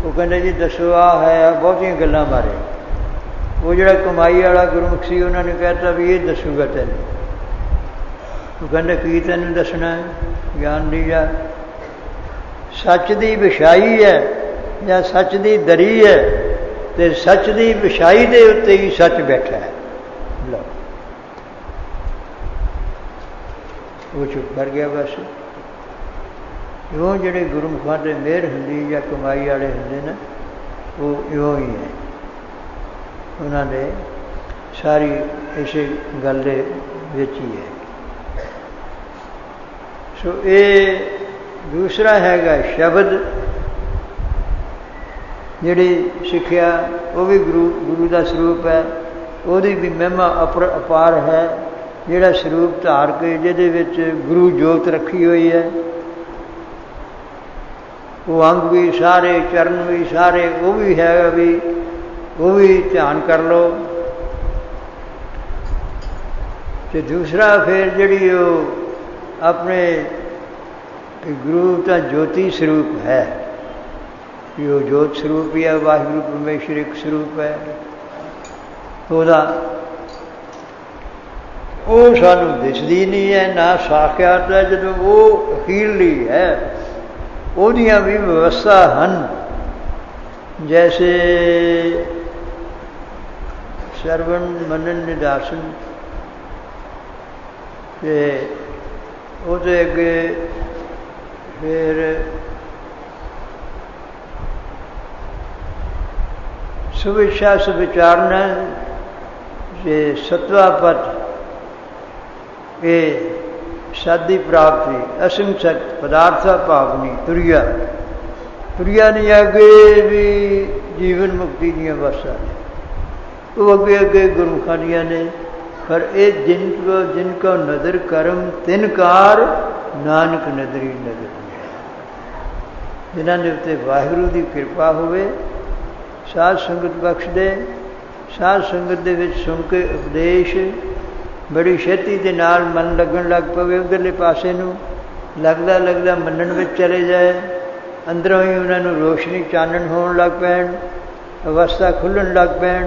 Speaker 1: वो कहते जी दसो आ है, बहुतियां गल्लां बारे। वो जो कमाई वाला गुरमुख सी, उन्होंने कहता भी ये दसूगा तेन। वो कहते की तेन दसना है, ज्ञान दी जा। सच की विछाई है या सच की दरी है, तो सच की विछाई के उत्ते ही सच बैठा है। लो वो चुप कर गया बस। इवों जोड़े गुरमुखां ते मेहर हुंदी या कमाई वाले हुंदे ना, वो इवों ही है। उन्होंने सारी इस गल दे विच ही है। सो ये दूसरा हैगा शब्द, जिहड़ी सिक्ख्या वो भी गुरु का स्वरूप है, उसकी भी महिमा अपार है। जिहड़ा स्वरूप धार के जिहदे विच गुरु जोत रखी हुई है, वो अंग भी सारे, चरण भी सारे, वो भी है, भी वो भी ध्यान कर लो। तो दूसरा फिर जिहड़ी वो अपने गुरु का ज्योति स्वरूप है, वो जोत स्वरूप ही है। वाहिगुरू परमेश्वर एक स्वरूप है, ਉਹਦਾ ਉਹ ਸਾਨੂੰ ਦਿਸਦੀ नहीं है, ना साख्यात है। ਜਦੋਂ ਉਹ ਅਖੀਰਲੀ है, ਉਹਦੀਆਂ भी व्यवस्था ਹਨ। जैसे श्रवण मनन निदासन, ਉਹਦੇ ਅੱਗੇ फिर सुविच्छा सुविचारना, ये सत्वापत, ये साधी प्राप्ति, असंसत पदार्था पावनी तुरिया। तुरिया नहीं आगे भी जीवन मुक्ति दी अवस्था ने। वो अगे अगे गुरमुखां दियां ने। पर ये जिनको नदर करम तिनकार नानक नदरी नदर, जिन्होंने उत्ते वाहिगुरू की कृपा होवे, साध संगत बख्श दे, साध संगत दे विच सुन के उपदेश बड़ी छेती दे नाल मन लगन लग पवे, उधरले पासे नूं लगदा लगदा मनण विच चले जाए, अंदरों ही उन्होंने रोशनी चानण होण लग पैण, अवस्था खुलण लग पैण,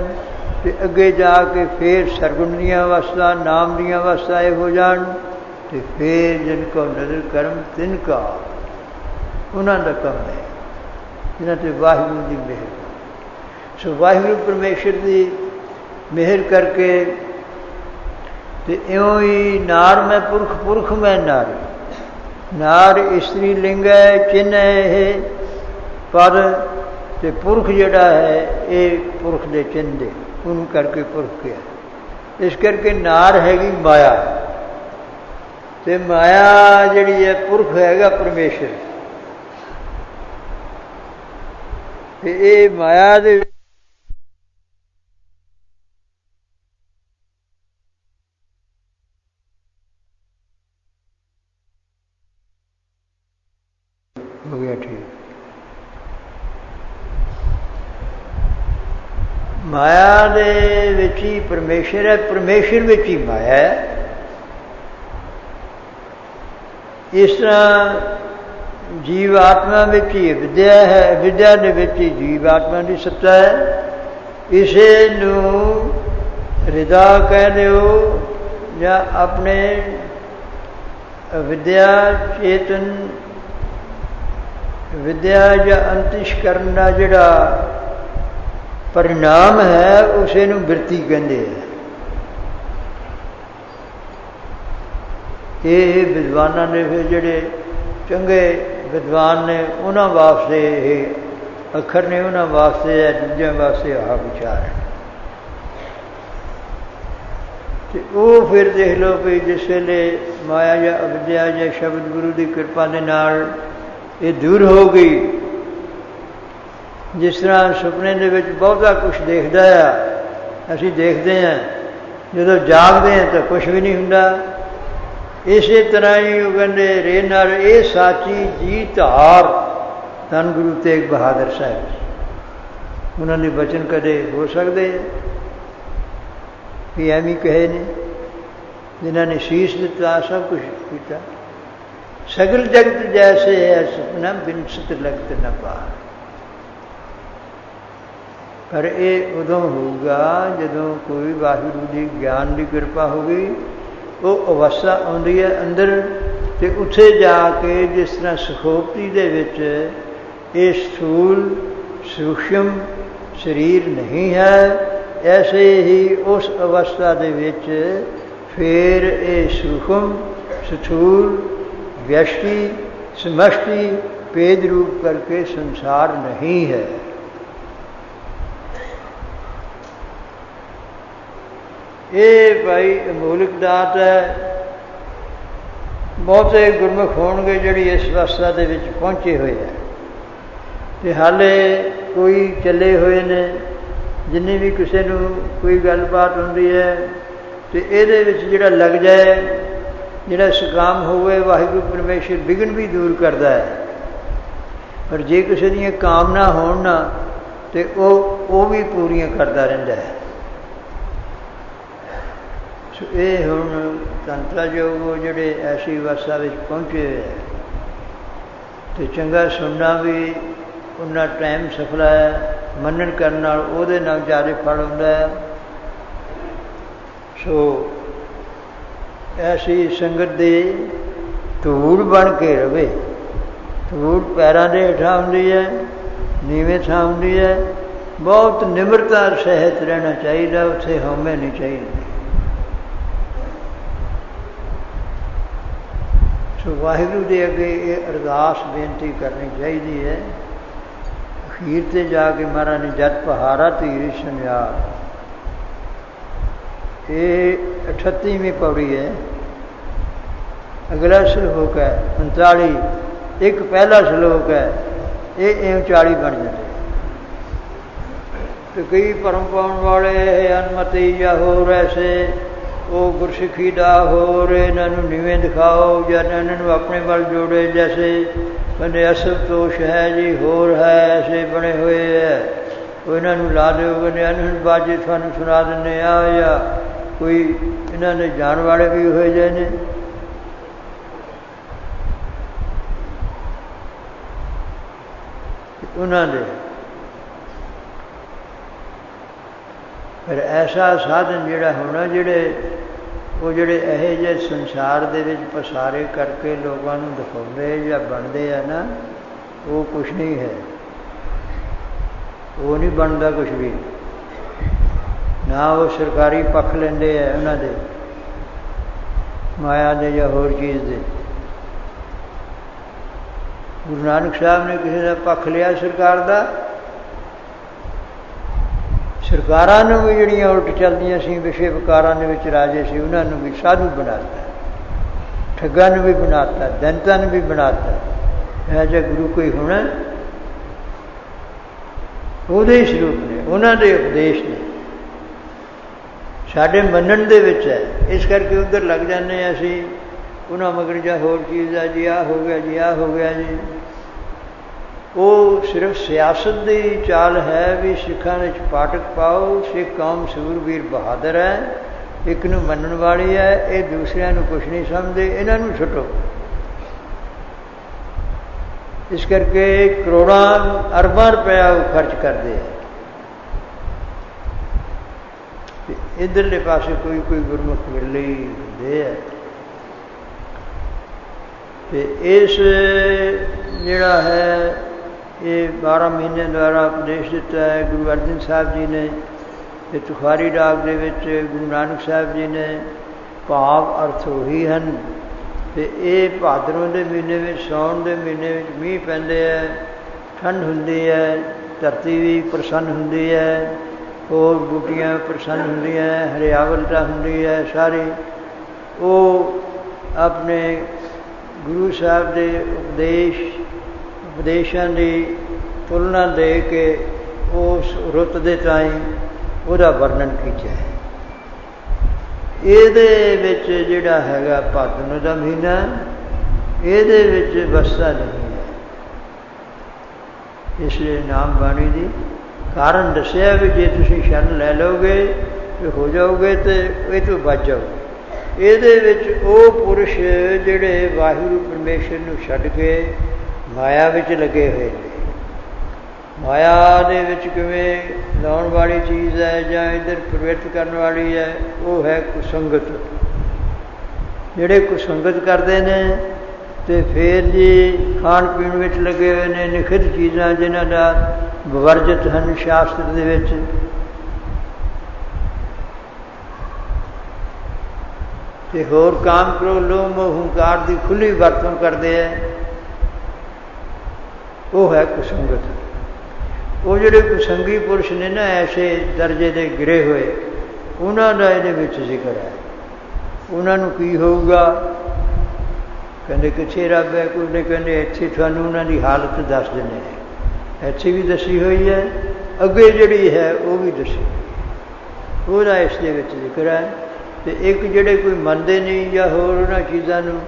Speaker 1: ते अगे जाके फिर सरगुण दीआं अवस्था, नाम दीआं अवस्था हो जाण, ते फिर जिनको नदर करम तिनका उन्होंने कम है, जिन्हों पर वाहिगुरू की मेहर। सो वाहिगुरू परमेश्वर की मेहर करके ते इउं ही नार में पुरख, पुरख में नारी, नार स्त्री लिंग है, चिन्ह है ये पर, ते पुरख जिहड़ा है ये पुरख दे चिन्ह दे, उन्होंने करके पुरख किया। इस करके नार हैगी माया, ते माया जिहड़ी है पुरख हैगा परमेश्वर। ये माया दे हो गया ठीक। माया दे विच ही परमेश्वर है, परमेश्वर विच ही माया है। इस तरह जीव आत्मा में ही विद्या है, विद्या के विच ही जीव आत्मा की सत्ता है। इसे नूं हृदा कह दो या अपने विद्या चेतन, विद्या या अंतਿਸ਼ਕਰਨ का जिहड़ा परिणाम है उसे नूं बिरती कहते हैं। ये विद्वानां ने फिर जिहड़े चंगे विद्वान ने उन्होंने वास्ते ये अखर ने, उन्होंने वास्ते है, दूजे वास्ते आह विचार है। तो वो फिर देख लो भी जिस वेले माया या अविद्या या शब्द गुरु की कृपा के नाल ये दूर हो गई। जिस तरह सुपने के विच बहुता कुछ देखता है, असी देखते हैं, जो जागते हैं तो कुछ भी नहीं हुंदा। इस तरह ही वो कहते रे नर ये साची जी धार, धन गुरु तेग बहादुर साहब। उन्होंने वचन कदे हो सकते कि एवं कहे ने, जिन्होंने शीश दिता सब कुछ किया। सगल जगत जैसे है सपना बिन सत लगत न पार। पर यह उदों होगा जदों कोई वाहिगुरू की ज्ञान की कृपा होगी, वो अवस्था आउंदी है अंदर, ते उत्थे जाके जिस तरह सुखोपती दे विच ये स्थूल सूक्ष्म शरीर नहीं है, ऐसे ही उस अवस्था दे विच फिर ये सूक्ष्म स्थूल व्यष्टि समष्टि भेद रूप करके संसार नहीं है। ये भाई अमूलिक दात है। बहुते गुरमुख होणगे जिहड़ी इस अवस्था दे विच पहुंचे हुए हैं, ते हाले कोई चले हुए ने, जिन्नी भी किसी नूं कोई गलबात हुंदी है तो इहदे विच जिहड़ा लग जाए, जिहड़ा सकाम होवे, वाहिगुरू परमेश्वर विघन भी दूर करता है। पर जे किसी दी कामना होण ना ते वो भी पूरियां करता रहिंदा है। सो ये हुण तंत्रा योग जिहड़े ऐसी अवस्था विच पहुंचे है, तो चंगा सुनना भी उन्ना टाइम सफला है, मनन करन नाल उहदे नाल ज़्यादा फल हुंदा है। सो ऐसी संगत दे धूड़ बन के रवे। धूड़ पैरों के हेठां हुंदी है, नीवें थां हुंदी है। बहुत निमरता सहित रहना चाहिए, उत्थे हौमे नहीं चाहिए। सो वाहिगुरू के अगे ये अरदास बेनती करनी चाहिए है। अखीर ते जाके महाराज ने जत पहारा धीर सुनियार, ये 38वीं पौड़ी है। अगला श्लोक है 39, एक पहला श्लोक है, ये 40 बन जाते। तो कई भरम पाउण वाले अनमति या होर ऐसे वो गुरसिखी दा होर इन्हां नूं नीवें दिखाओ या इन्हां नूं अपने वल जोड़े जैसे कहते असंतोष है जी होर है ऐसे बने हुए है वो इन्हां नूं ला दो कहते अनहन बाजे थानूं सुना दिंदे आ या कोई इन्हां दे जान वाले भी होए जे ने उन्हां दे फिर ऐसा साधन जिहड़ा होना जिहड़े वो जिहड़े इहो ਜਿਹੇ संसार दे विच पसारे करके लोगों नूं दिखाउंदे या बनदे आ ना वो कुछ नहीं है वो नहीं बनता कुछ भी ना वो सरकारी पक्ष लेंदे है उन्हां दे माया दे या होर चीज़ दे गुरु नानक साहब ने किसी का पक्ष लिया सरकार का सरकारां नूं भी जिहड़ियां उल्ट चलदियां सी विषे विकारां दे विच राजे सी उन्हां नूं भी साधु बनाता ठग्गां नूं भी बनाता दैंतां नूं भी बनाता है जे गुरु कोई होना ਉਹਦੇ ਹੀ ਸਰੂਪ ਨੇ ਉਹਨਾਂ ਦੇ ਉਪਦੇਸ਼ ਨੇ ਸਾਡੇ ਮੰਨਣ ਦੇ ਵਿੱਚ ਹੈ ਇਸ ਕਰਕੇ ਉੱਧਰ ਲੱਗ ਜਾਂਦੇ ਹਾਂ ਅਸੀਂ ਉਹਨਾਂ ਮਗਰ ਜਾਂ ਹੋਰ ਚੀਜ਼ ਆ ਜੀ ਆਹ ਹੋ ਗਿਆ ਜੀ ਆਹ ਹੋ ਗਿਆ ਜੀ ਉਹ ਸਿਰਫ ਸਿਆਸਤ ਦੀ ਚਾਲ ਹੈ ਵੀ ਸਿੱਖਾਂ ਵਿੱਚ ਪਾਟਕ ਪਾਓ ਸਿੱਖ ਕੌਮ ਸੂਰਬੀਰ ਬਹਾਦਰ ਹੈ ਇੱਕ ਨੂੰ ਮੰਨਣ ਵਾਲੀ ਹੈ ਇਹ ਦੂਸਰਿਆਂ ਨੂੰ ਕੁਛ ਨਹੀਂ ਸਮਝਦੇ ਇਹਨਾਂ ਨੂੰ ਛੱਡੋ इस करके करोड़ों अरबों रुपया वो खर्च करते हैं इधरले पासे कोई कोई गुरमुख मिले होंदे है ते इस जिहड़ा है ये 12 महीने द्वारा उपदेश दिता है गुरु अर्जन साहब जी ने ते तुखारी डाक दे विच गुरु नानक साहब जी ने भाव अर्थ वही हैं ਤੇ ਇਹ ਭਾਦਰੋਂ ਦੇ ਮਹੀਨੇ ਵਿੱਚ ਸਾਉਣ ਦੇ ਮਹੀਨੇ ਵਿੱਚ ਮੀਂਹ ਪੈਂਦੇ ਹੈ ਠੰਡ ਹੁੰਦੀ ਹੈ ਧਰਤੀ ਵੀ ਪ੍ਰਸੰਨ ਹੁੰਦੀ ਹੈ ਹੋਰ ਬੂਟੀਆਂ ਪ੍ਰਸੰਨ ਹੁੰਦੀਆਂ ਹਰਿਆਵਲਤਾ ਹੁੰਦੀ ਹੈ ਸਾਰੀ ਉਹ ਆਪਣੇ ਗੁਰੂ ਸਾਹਿਬ ਦੇ ਉਪਦੇਸ਼ਾਂ ਦੀ ਤੁਲਨਾ ਦੇ ਕੇ ਉਸ ਰੁੱਤ ਦੇ ਤਾਈਂ ਉਹਦਾ ਵਰਣਨ ਕੀਤਾ ਹੈ ਇਹਦੇ ਵਿੱਚ ਜਿਹੜਾ ਹੈਗਾ ਭਾਦਰੋਂ ਦਾ ਮਹੀਨਾ ਇਹਦੇ ਵਿੱਚ ਵਸਦਾ ਨਹੀਂ ਹੈ ਇਸ ਲਈ ਨਾਮ ਬਾਣੀ ਦੀ ਕਾਰਨ ਦੱਸਿਆ ਵੀ ਜੇ ਤੁਸੀਂ ਸ਼ਰਨ ਲੈ ਲਓਗੇ ਤੇ ਹੋ ਜਾਓਗੇ ਤੇ ਇਹ ਤੋਂ ਬਚ ਜਾਓਗੇ ਇਹਦੇ ਵਿੱਚ ਉਹ ਪੁਰਸ਼ ਜਿਹੜੇ ਵਾਹਿਗੁਰੂ ਪਰਮੇਸ਼ਰ ਨੂੰ ਛੱਡ ਕੇ ਮਾਇਆ ਵਿੱਚ ਲੱਗੇ ਹੋਏ ਨੇ ਮਾਇਆ ਦੇ ਵਿੱਚ ਕਿਵੇਂ ਲਾਉਣ ਵਾਲੀ ਚੀਜ਼ ਹੈ ਜਾਂ ਇੱਧਰ ਪ੍ਰਵਿਰਤ ਕਰਨ ਵਾਲੀ ਹੈ ਉਹ ਹੈ ਕੁਸੰਗਤ ਜਿਹੜੇ ਕੁਸੰਗਤ ਕਰਦੇ ਨੇ ਤੇ ਫਿਰ ਜੀ ਖਾਣ ਪੀਣ ਵਿੱਚ ਲੱਗੇ ਹੋਏ ਨੇ ਨਿਖਿਧ ਚੀਜ਼ਾਂ ਜਿਨ੍ਹਾਂ ਦਾ ਵਰਜਿਤ ਹਨ ਸ਼ਾਸਤਰ ਦੇ ਵਿੱਚ ਤੇ ਹੋਰ ਕਾਮ ਕ੍ਰੋਧ ਲੋਭ ਮੋਹ ਹੰਕਾਰ ਦੀ ਖੁੱਲ੍ਹੀ ਵਰਤੋਂ ਕਰਦੇ ਹੈ ਉਹ ਹੈ ਕੁਸੰਗਤ ਉਹ ਜਿਹੜੇ ਕੁਸੰਗੀ ਪੁਰਸ਼ ਨੇ ਨਾ ਐਸੇ ਦਰਜੇ ਦੇ ਗਿਰੇ ਹੋਏ ਉਹਨਾਂ ਦਾ ਇਹਦੇ ਵਿੱਚ ਜ਼ਿਕਰ ਹੈ ਉਹਨਾਂ ਨੂੰ ਕੀ ਹੋਊਗਾ ਕਹਿੰਦੇ ਕਿੱਥੇ ਰੱਬ ਹੈ ਕੋਈ ਨੇ ਕਹਿੰਦੇ ਇੱਥੇ ਤੁਹਾਨੂੰ ਉਹਨਾਂ ਦੀ ਹਾਲਤ ਦੱਸ ਦਿੰਦੇ ਨੇ ਇੱਥੇ ਵੀ ਦੱਸੀ ਹੋਈ ਹੈ ਅੱਗੇ ਜਿਹੜੀ ਹੈ ਉਹ ਵੀ ਦੱਸੀ ਉਹਦਾ ਇਸ ਦੇ ਵਿੱਚ ਜ਼ਿਕਰ ਹੈ ਤੇ ਇੱਕ ਜਿਹੜੇ ਕੋਈ ਮੰਨਦੇ ਨਹੀਂ ਜਾਂ ਹੋਰ ਉਹਨਾਂ ਚੀਜ਼ਾਂ ਨੂੰ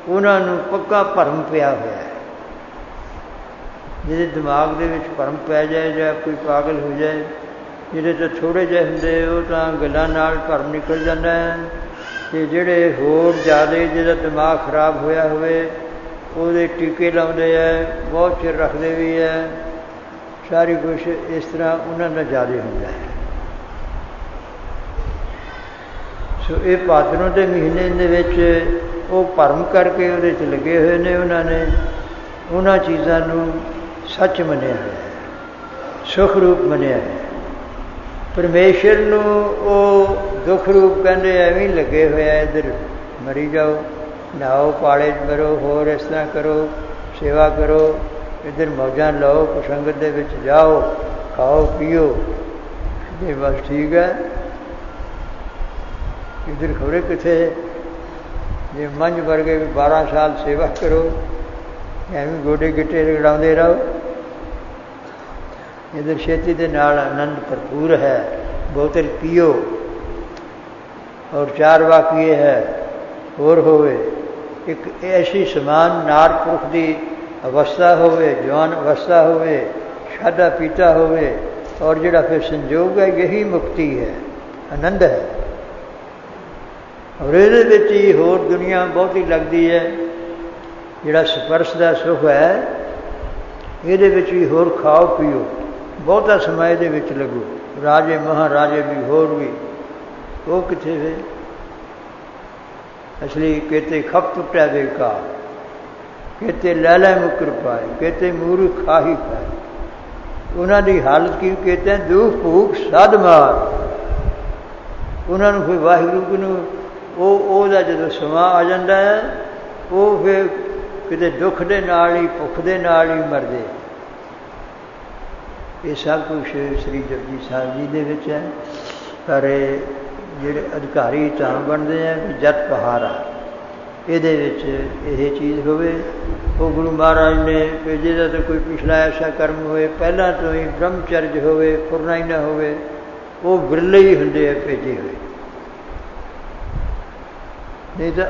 Speaker 1: ਉਹਨਾਂ ਨੂੰ ਪੱਕਾ ਭਰਮ ਪਿਆ ਹੋਇਆ ਹੈ ਜਿਹਦੇ ਦਿਮਾਗ ਦੇ ਵਿੱਚ ਭਰਮ ਪੈ ਜਾਏ ਜਾਂ ਕੋਈ ਪਾਗਲ ਹੋ ਜਾਏ ਜਿਹਦੇ ਤਾਂ ਥੋੜ੍ਹੇ ਜਿਹੇ ਹੁੰਦੇ ਉਹ ਤਾਂ ਗੱਲਾਂ ਨਾਲ ਭਰਮ ਨਿਕਲ ਜਾਂਦਾ ਹੈ ਅਤੇ ਜਿਹੜੇ ਹੋਰ ਜ਼ਿਆਦਾ ਜਿਹਦਾ ਦਿਮਾਗ ਖਰਾਬ ਹੋਇਆ ਹੋਵੇ ਉਹਦੇ ਟੀਕੇ ਲਾਉਂਦੇ ਹੈ ਬਹੁਤ ਚਿਰ ਰੱਖਦੇ ਵੀ ਹੈ ਸਾਰੀ ਕੁਛ ਇਸ ਤਰ੍ਹਾਂ ਉਹਨਾਂ ਦਾ ਜ਼ਿਆਦਾ ਹੁੰਦਾ ਹੈ ਸੋ ਇਹ ਭਾਦਰੋਂ ਦੇ ਮਹੀਨੇ ਦੇ ਵਿੱਚ ਉਹ ਭਰਮ ਕਰਕੇ ਉਹਦੇ 'ਚ ਲੱਗੇ ਹੋਏ ਨੇ ਉਹਨਾਂ ਨੇ ਉਹਨਾਂ ਚੀਜ਼ਾਂ ਨੂੰ ਸੱਚ ਮੰਨਿਆ ਹੈ ਸੁਖ ਰੂਪ ਮੰਨਿਆ ਹੈ ਪਰਮੇਸ਼ਰ ਨੂੰ ਉਹ ਦੁੱਖ ਰੂਪ ਕਹਿੰਦੇ ਐਵੇਂ ਲੱਗੇ ਹੋਇਆ ਇੱਧਰ ਮਰੀ ਜਾਓ ਨਹਾਓ ਪਾਲੇ 'ਚ ਮਰੋ ਹੋਰ ਇਸ ਤਰ੍ਹਾਂ ਕਰੋ ਸੇਵਾ ਕਰੋ ਇੱਧਰ ਮੌਜਾਂ ਲਓ ਕੁਸੰਗਤ ਦੇ ਵਿੱਚ ਜਾਓ ਖਾਓ ਪੀਓ ਇਹ ਬਸ ਠੀਕ ਹੈ ਇੱਧਰ ਖਬਰੇ ਕਿੱਥੇ ਜੇ ਮੰਝ ਵਰਗੇ ਵੀ 12 ਸਾਲ ਸੇਵਾ ਕਰੋ ਐਵੇਂ ਗੋਡੇ ਗਿੱਟੇ ਰਗੜਾਉਂਦੇ ਰਹੋ इधर छेती के नाल आनंद भरपूर है। बोतल पीओ और 4 वाकिए है होर होवे, एक ऐसी समान नार पुरुष की अवस्था होवे, जवान अवस्था होवे, खादा पीता होवे, और जिहड़ा फिर संजोग है यही मुक्ति है, आनंद है। और ये होर दुनिया बहुत ही लगती है, जिहड़ा स्पर्श का सुख है ये होर खाओ पीओ, बहुता समय ये लगू। राजे महाराजे भी होर भी वो किथे वे असली कहते खप टुटिया बेकार, कहते लैला मुकर पाए, कहते मूर्ख खा ही पाए। उन्होंने हालत की कहते हैं दुख भूख सद मार। उन्होंने फिर वाहिगुरू को जो समा आ जाता है वो फिर किते दुख के नाल ही भुख के नाल ही मरदे। ये सब कुछ श्री जपजी साहब जी दे विच है। पर जिहड़े अधिकारी तां बनते हैं जत पहारा, ये चीज़ होवे। वो गुरु महाराज ने भेजे दा तो कोई पिछला ऐसा कर्म होए, पहला तो ही ब्रह्मचर्य होवे, फुरना ही ना होवे, वो बिरले ही हुंदे है भेजे हुए। नहीं तो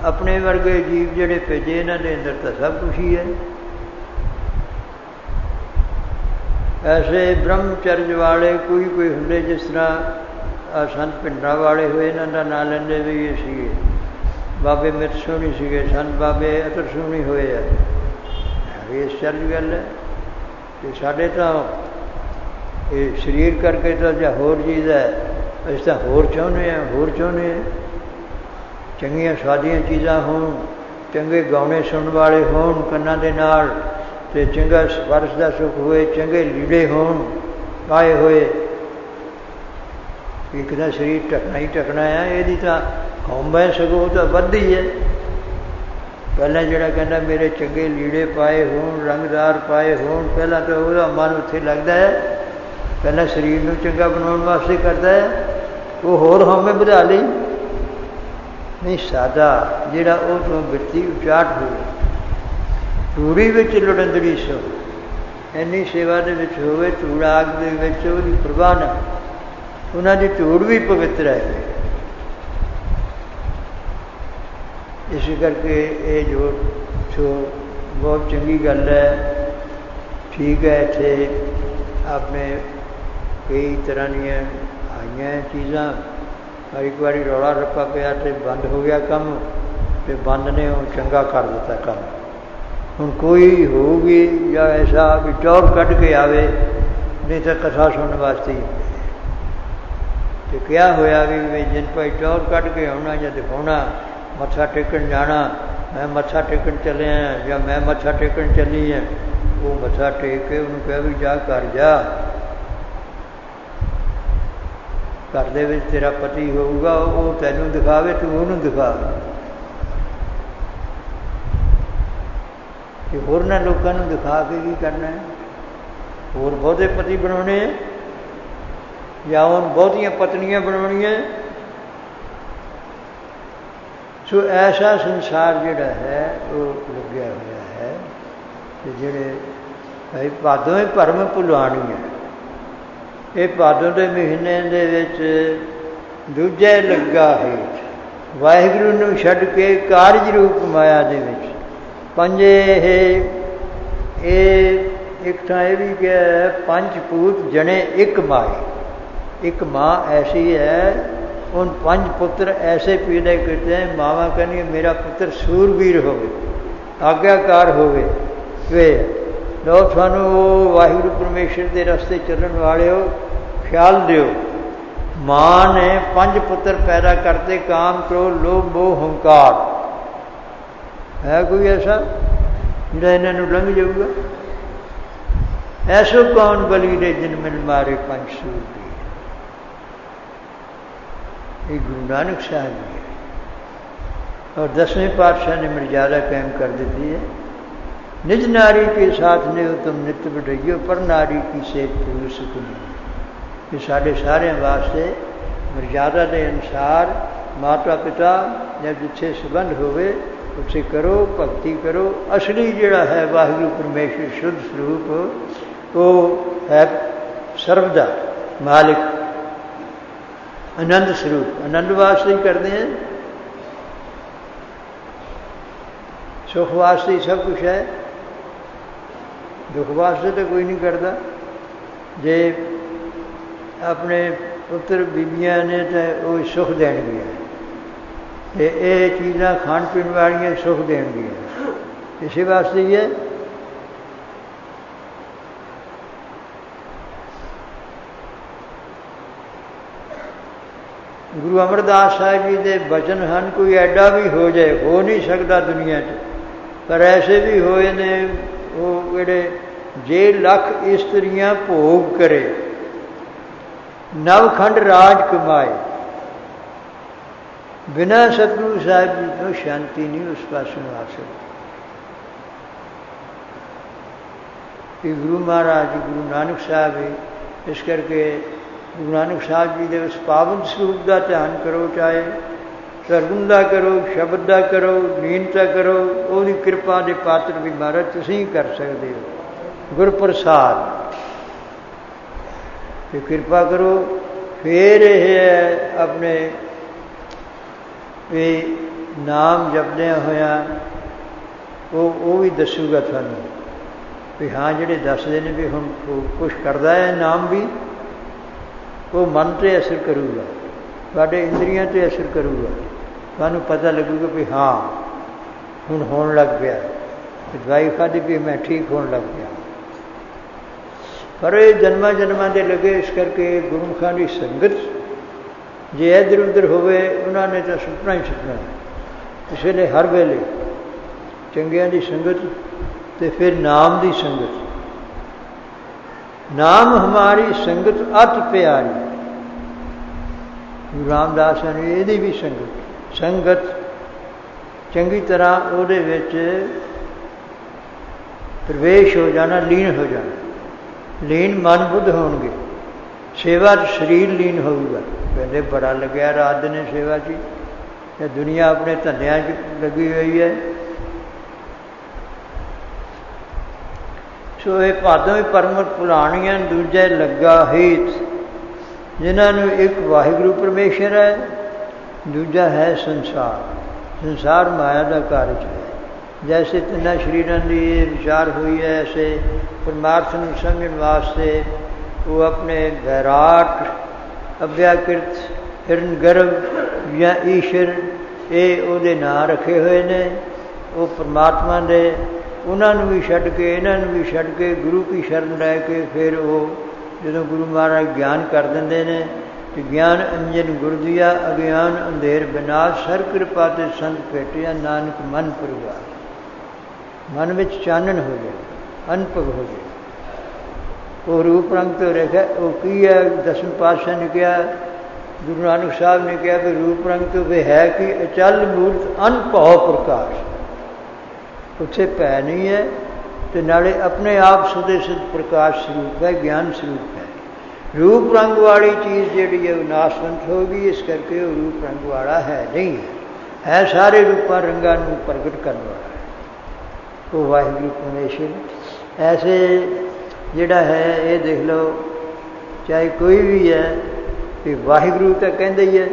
Speaker 1: अपने वर्गे जीव जिहड़े भेजे इन्हां दे अंदर तो सब कुछ ही है। ऐसे ब्रह्मचर्य वाले कोई हुंदे, जिस तरह संत भिंडरां वाले हुए, इन्हां दा नाम लैंदे भी ये सीगे बाबे मित सोहनी सीगे, संत बाबे अतर सोहनी होए है। इस चर्ज गल है कि साडे तो ये शरीर करके तो जो होर चीज़ है, असीं तां होर चाहुंदे हैं, होर चाहुंदे हैं चंगियां स्वादियां चीज़ां होण, चंगे गाने सुनने वाले होण कन्नां दे नाल, ते चंगा स्पर्श का सुख होए, चंगे लीड़े होण पाए होए। एक दा शरीर ढकना ही ढकना है, यदि तो हौंबे सगों तो वधदी है। पहला जिहड़ा कहंदा मेरे चंगे लीड़े पाए होण, रंगदार पाए होण, पहला तो वह मन उत्थे लगता है, पहला शरीर नूं चंगा बनाउण वास्ते करता है, वो होर हौंबे वधा लई। नहीं सादा जिहड़ा वो तो बिरती उचाट होवे, तूड़ी विच लुड़ंदड़ी सो, इन्नी सेवा दे विच होवे, तूड़ा अग दे विच ओहदी परवाह ना, उन्हां दी धूड़ भी पवित्र है। इस करके ये जो बहुत चंगी गल है। ठीक है, इत्थे अपने कई तरह दियां आईयां चीज़ां, पर एक बार रौला रप्पा पिया तो बंद हो गया काम, तो बंद ने वो चंगा कर दिता काम। हुण कोई होगी या ऐसा भी टौर कढ़ के आवे, नहीं तो कथा सुनने वास्ते ही। तो क्या होया भी जिन भाई टौर कढ़ के आना या दिखाना, मत्था टेकन जाना, मैं मत्था टेकन चले हैं या मैं मत्था टेकन चली हैं, वो मत्था टेक के उन्होंने कहा भी जा कर जा, घर दे विच तेरा पति होगा, वो तैनूं दिखावे तू उन्होंने दिखा। कि होरना लोगों को दिखा के की करना है? होर बहुते पति बनाने या उन बहुतियां पत्नियां बनानियां। सो ऐसा संसार जिहड़ा है वो लग्या होया है कि जिहड़े भाई भादों भरम भुलानी है। ये भादों के महीने दे विच दूजे लग्गा हेठ वाहिगुरू नूं छड्ड के कारज रूप माया दे विच पंजे एक थां यह भी क्या है, पंचपूत जने एक माए। एक माँ ऐसी है, उन 5 पुत्र ऐसे पैदा करते हैं, मावा कहनी मेरा पुत्र सूरवीर होवे, आज्ञाकार होवे। वे लो थानू वाहिगुरू परमेश्वर के रस्ते चलण वाले हो, ख्याल दियो। माँ ने 5 पुत्र पैदा करते, काम क्रोध लोभ मोह हंकार। है कोई ऐसा जिहड़ा इन्हां नूं लंघ जाऊगा? ऐसो कौन बली दे जिन मिल मारे 5 सूरवीर। ये गुरु नानक साहब जी है। और 10वें पातशाह ने मर्यादा कायम कर देती है, निज नारी के साथ ने तुम नित्य बढ़ाइयो, पर नारी की सेठ पुरुष को नहीं। ये साढ़े सारे वास्ते मर्यादा के अनुसार माता पिता या जिथे संबंध होवे उसे करो, भक्ति करो। असली जिहड़ा है वाहिगुरू परमेश्वर शुद्ध स्वरूप वो है सर्व दा मालिक, आनंद स्वरूप। आनंद वास्ते ही करते हैं, सुख वास्ते ही सब कुछ है, दुख वास्ते तो कोई नहीं करता। जे अपने पुत्र बीबियां ने तो वो सुख देणगियां, ते ये चीज़ां खाण पीण वालियां सुख देणगियां, इसे वास्ते ही है। गुरु अमरदास साहिब जी के बचन हैं, कोई एडा भी हो जाए, हो नहीं सकता दुनिया च, पर ऐसे भी होए ने वो जेड़े जे लख इस्त्रियां भोग करे, नवखंड राज कमाए, बिना सतगुरु साहिब जी तो शांति नहीं उस पासों आ सकती। गुरु महाराज गुरु नानक साहब है, इस करके गुरु नानक साहब जी के उस पावन स्वरूप का ध्यान करो, चाहे सरगुण का करो, शब्द का करो, नींद का करो, वो कृपा के पात्र भी महाराज तुसीं ही कर सकते हो। गुरप्रसाद तो कृपा करो, फिर यह अपने भी नाम जपद्या होया वो भी दसूगा थानू भी हाँ जिहड़े दसदे ने भी हुण कुछ करदा है नाम भी, वो मन ते असर करूगा, तुहाडे इंद्रियां ते असर करूगा, तुहानू पता लगूगा भी हाँ हुण होण लग पिया, दवाई खाधी भी मैं ठीक होण लग पिया। पर ये जन्मां जन्मां दे लगे, इस करके गुरमुखां दी संगत जे इधर उधर होवे उन्होंने तो सुटना ही सुटना है। इस वेले हर वेले चंगियां दी संगत ते फिर नाम दी संगत, नाम हमारी संगत अति प्यारी। गुरु रामदास ने यदी भी संगत चंगी तरह उहदे विच प्रवेश हो जाना, लीन हो जाना। लीन मन बुद्ध होणगे, सेवा शरीर लीन होगा। कहते बड़ा लग्या रात दिन सेवा की, दुनिया अपने धंधियां लगी हुई है। सो ये भादों परमत पुराणियां दूजे लगा हित, जिन्होंने एक वाहिगुरु परमेश्वर है, दूजा है संसार। संसार माया का कारज है। जैसे तिना शरीरों की विचार हुई है, ऐसे परमार्थ को समझने वास्ते वो अपने वैराट अव्याकृत हिरण गर्भ या ईश्वर ये उहदे नां रखे हुए ने। वो परमात्मा दे उन्होंने भी छड्ड के इन्होंने भी छड्ड के गुरु की शरण लैके फिर वो जो गुरु महाराज ज्ञान कर देंगे ने कि ज्ञान अंजन गुर दिया, अज्ञान अंधेर विनाश, सर कृपा ते संत भेटिया, नानक मन परिवार। मन में चानन हो जाए, अनपग हो जाए। वो रूप रंग तो रखा वो की है, दसवें पातशाह ने कहा, गुरु नानक साहब ने कहा भी रूप रंग तो वे है कि अचल मूर्त अनभव प्रकाश, उत्थे भै नहीं है, तो नाले अपने आप सदे सिद्ध प्रकाश स्वरूप है, ज्ञान स्वरूप है। रूप रंग वाली चीज़ जी है नाशवंत होगी, इस करके वो रूप रंग वाला है नहीं है सारे रूपां रंगां नूं प्रगट करने वाला है वो वाहिगुरू परमेश्वर। ऐसे जिहड़ा है ये देख लो, चाहे कोई भी है कि वाहिगुरू तो कहते ही है,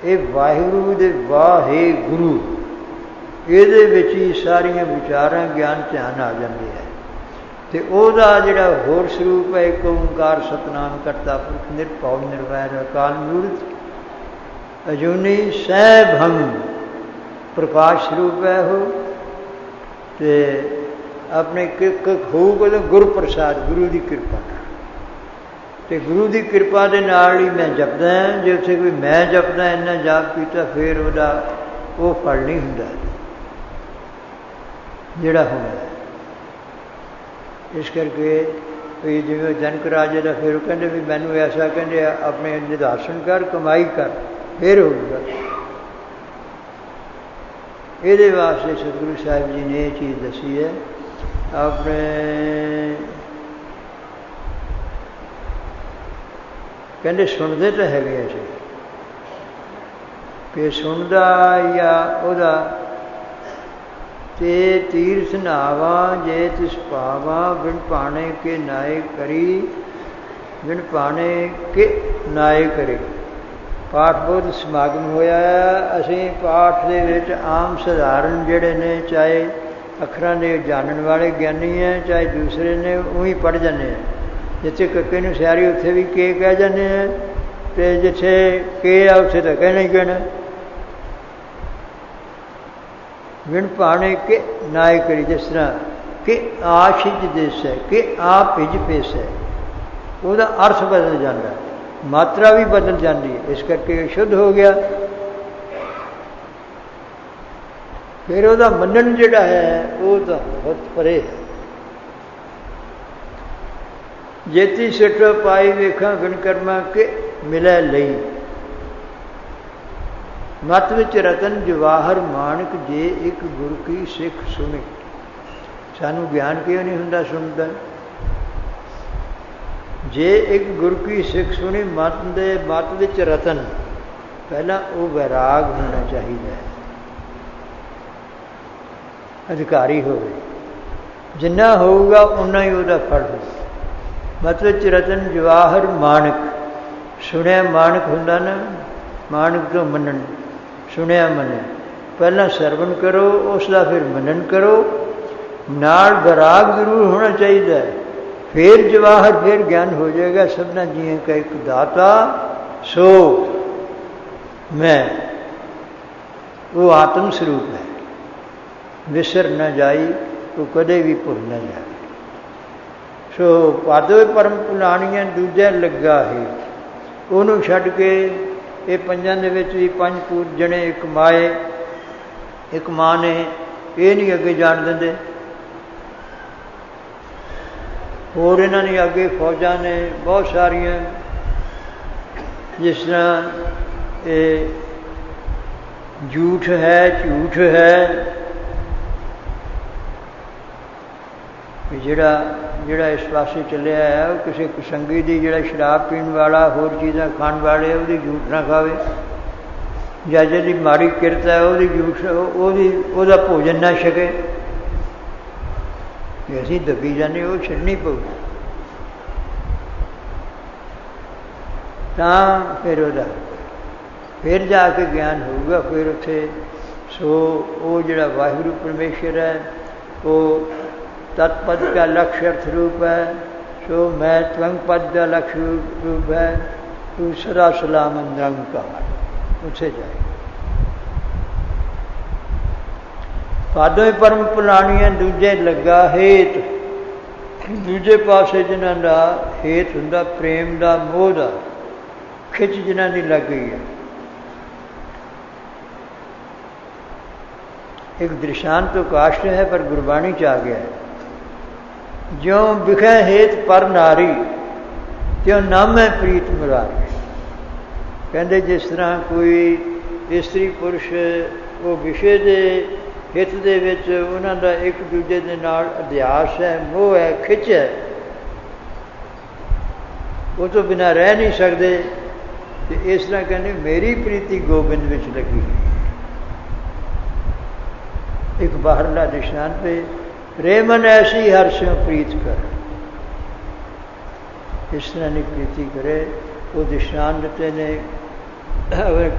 Speaker 1: ये वाहिगुरू दे वाहे गुरु ਇਹਦੇ ਵਿੱਚ ही सारिया विचारां ज्ञान ध्यान आ जाते हैं। तो ਉਹਦਾ ਜਿਹੜਾ ਹੋਰ ਸਰੂਪ है एक ओंकार सतनाम करता पुरख निरभਉ निर्वैर अकाल मूर्त अजूनी सैभंग प्रकाश स्वरूप है वो। तो अपने होगा तो गुर प्रसाद, गुरु की कृपा। तो गुरु की कृपा के नाल ही मैं जपदा है। जे उत्थे कोई मैं जपदा इन्ना जाप किया फिर वह वो फल नहीं हुंदा जिहड़ा होना है। इस करके जिवें जनक राजे का फिर कहते भी मैनू ऐसा कहते अपने निधासन कर, कमाई कर, फिर होगा। ये वास्ते सतगुरु साहिब जी ने ये चीज़ दसी है। अपने कहते सुनते तो है कि सुनता या उहदा ते तीर्थ नावा जे तिस पावा बिन पाने के नाए करी बिन पाने के नाए करी। पाठ बहुत समागम होया है। असी पाठ दे विच आम सधारण जिहड़े ने चाहे अखरां दे जानन वाले ज्ञानी हैं चाहे दूसरे ने उही पढ़ जाने हैं। जिथे कक्के नूं सियारी उत्थे भी के कह जाने हैं ते जिथे के आ उत्थे तां कहना ही कहना। बिन पाने के नाए करी जिस तरह कि आशिज देस है कि आप हिज पेश है ਉਹਦਾ अर्थ बदल जाता है मात्रा भी बदल जाती है इस करके शुद्ध हो गया। फिर ਉਹਦਾ ਮੰਨਣ ਜਿਹੜਾ ਹੈ ਉਹ ਤਾਂ ਬਹੁਤ ਪਰੇ ਹੈ। ਜੇਤੀ ਸਿੱਟ ਪਾਈ ਵੇਖਾਂ ਬਿਨ ਕਰਮਾਂ ਕੇ ਮਿਲੈ ਲਈ मत विच रतन जवाहर माणक जे एक गुरु की सिख सुने। सानू ज्ञान क्यों नहीं हुंदा सुनदा जे एक गुरु की सिख सुनी मत विच रतन पहला वो वैराग होना चाहिए अधिकारी होवे जिन्ना होगा उन्ना ही उहदा फल हो। मत विच रतन जवाहर माणक सुनिया माणक हुंदा ना माणक तो मनन सुनिया मने पहला सरवण करो उसका फिर मनन करो नाल वैराग जरूर होना चाहिए फिर जवाहर फिर ज्ञान हो जाएगा। सबना जिये का एक दाता सो मैं वो आत्म स्वरूप है विसर न जाई वो कदे भी भुल न जाए। सो पादो परम पुलाणियां दूजा लगा है ਉਹਨੂੰ ਛੱਡ ਕੇ ਇਹ ਪੰਜਾਂ ਦੇ ਵਿੱਚ ਵੀ ਪੰਜ ਪੂਜਣੇ ਇੱਕ ਮਾਏ ਇੱਕ ਮਾਂ ਨੇ ਇਹ ਨਹੀਂ ਅੱਗੇ ਜਾਣ ਦਿੰਦੇ। ਹੋਰ ਇਹਨਾਂ ਨੇ ਅੱਗੇ ਫੌਜਾਂ ਨੇ ਬਹੁਤ ਸਾਰੀਆਂ ਜਿਸ ਤਰ੍ਹਾਂ ਇਹ ਝੂਠ ਹੈ ਝੂਠ ਹੈ ਜਿਹੜਾ इस पासे चलिया है वो किसी कुसंगी की जोड़ा शराब पीने वाला होर चीज़ां खाने वाले वो झूठ ना खावे या जी माड़ी किरत है वो झूठ वो भोजन ना छके असीं दबी जाने वो छड्डनी पऊ तां फिर जाके ज्ञान होगा। फिर उत्थे सो वो जिहड़ा वाहिगुरू परमेश्वर है वो तत्पद का लक्ष्य अर्थ रूप है। सो मैं त्वंग पद का लक्ष्य रूप है तू सदा सलाम निरंकार उसे जाए। पादों परम पुलाणियां दूजे लगा हेत दूजे पासे जिन्हां दा हेत हुंदा प्रेम दा मोह दा खिच जिन्हां दी लग गई है। एक दृष्टांत तो काष्ट है पर गुरबाणी च आ गया है। ज्यों बिखै हेत पर नारी त्यों नामै प्रीत मुरारी। कहते जिस तरह कोई स्त्री पुरुष वो विषय के हित दे विच उन्हां दा एक दूजे दे नाल अध्यास है मोह है खिच है वो तो बिना रह नहीं सकते। तो इस तरह कहते मेरी प्रीति गोबिंद विच लगी। एक बाहरला दृष्टांत पे रेमन ऐसी हर स्यों प्रीत कर इस तरह की प्रीति करे वो दृष्टांत देते ने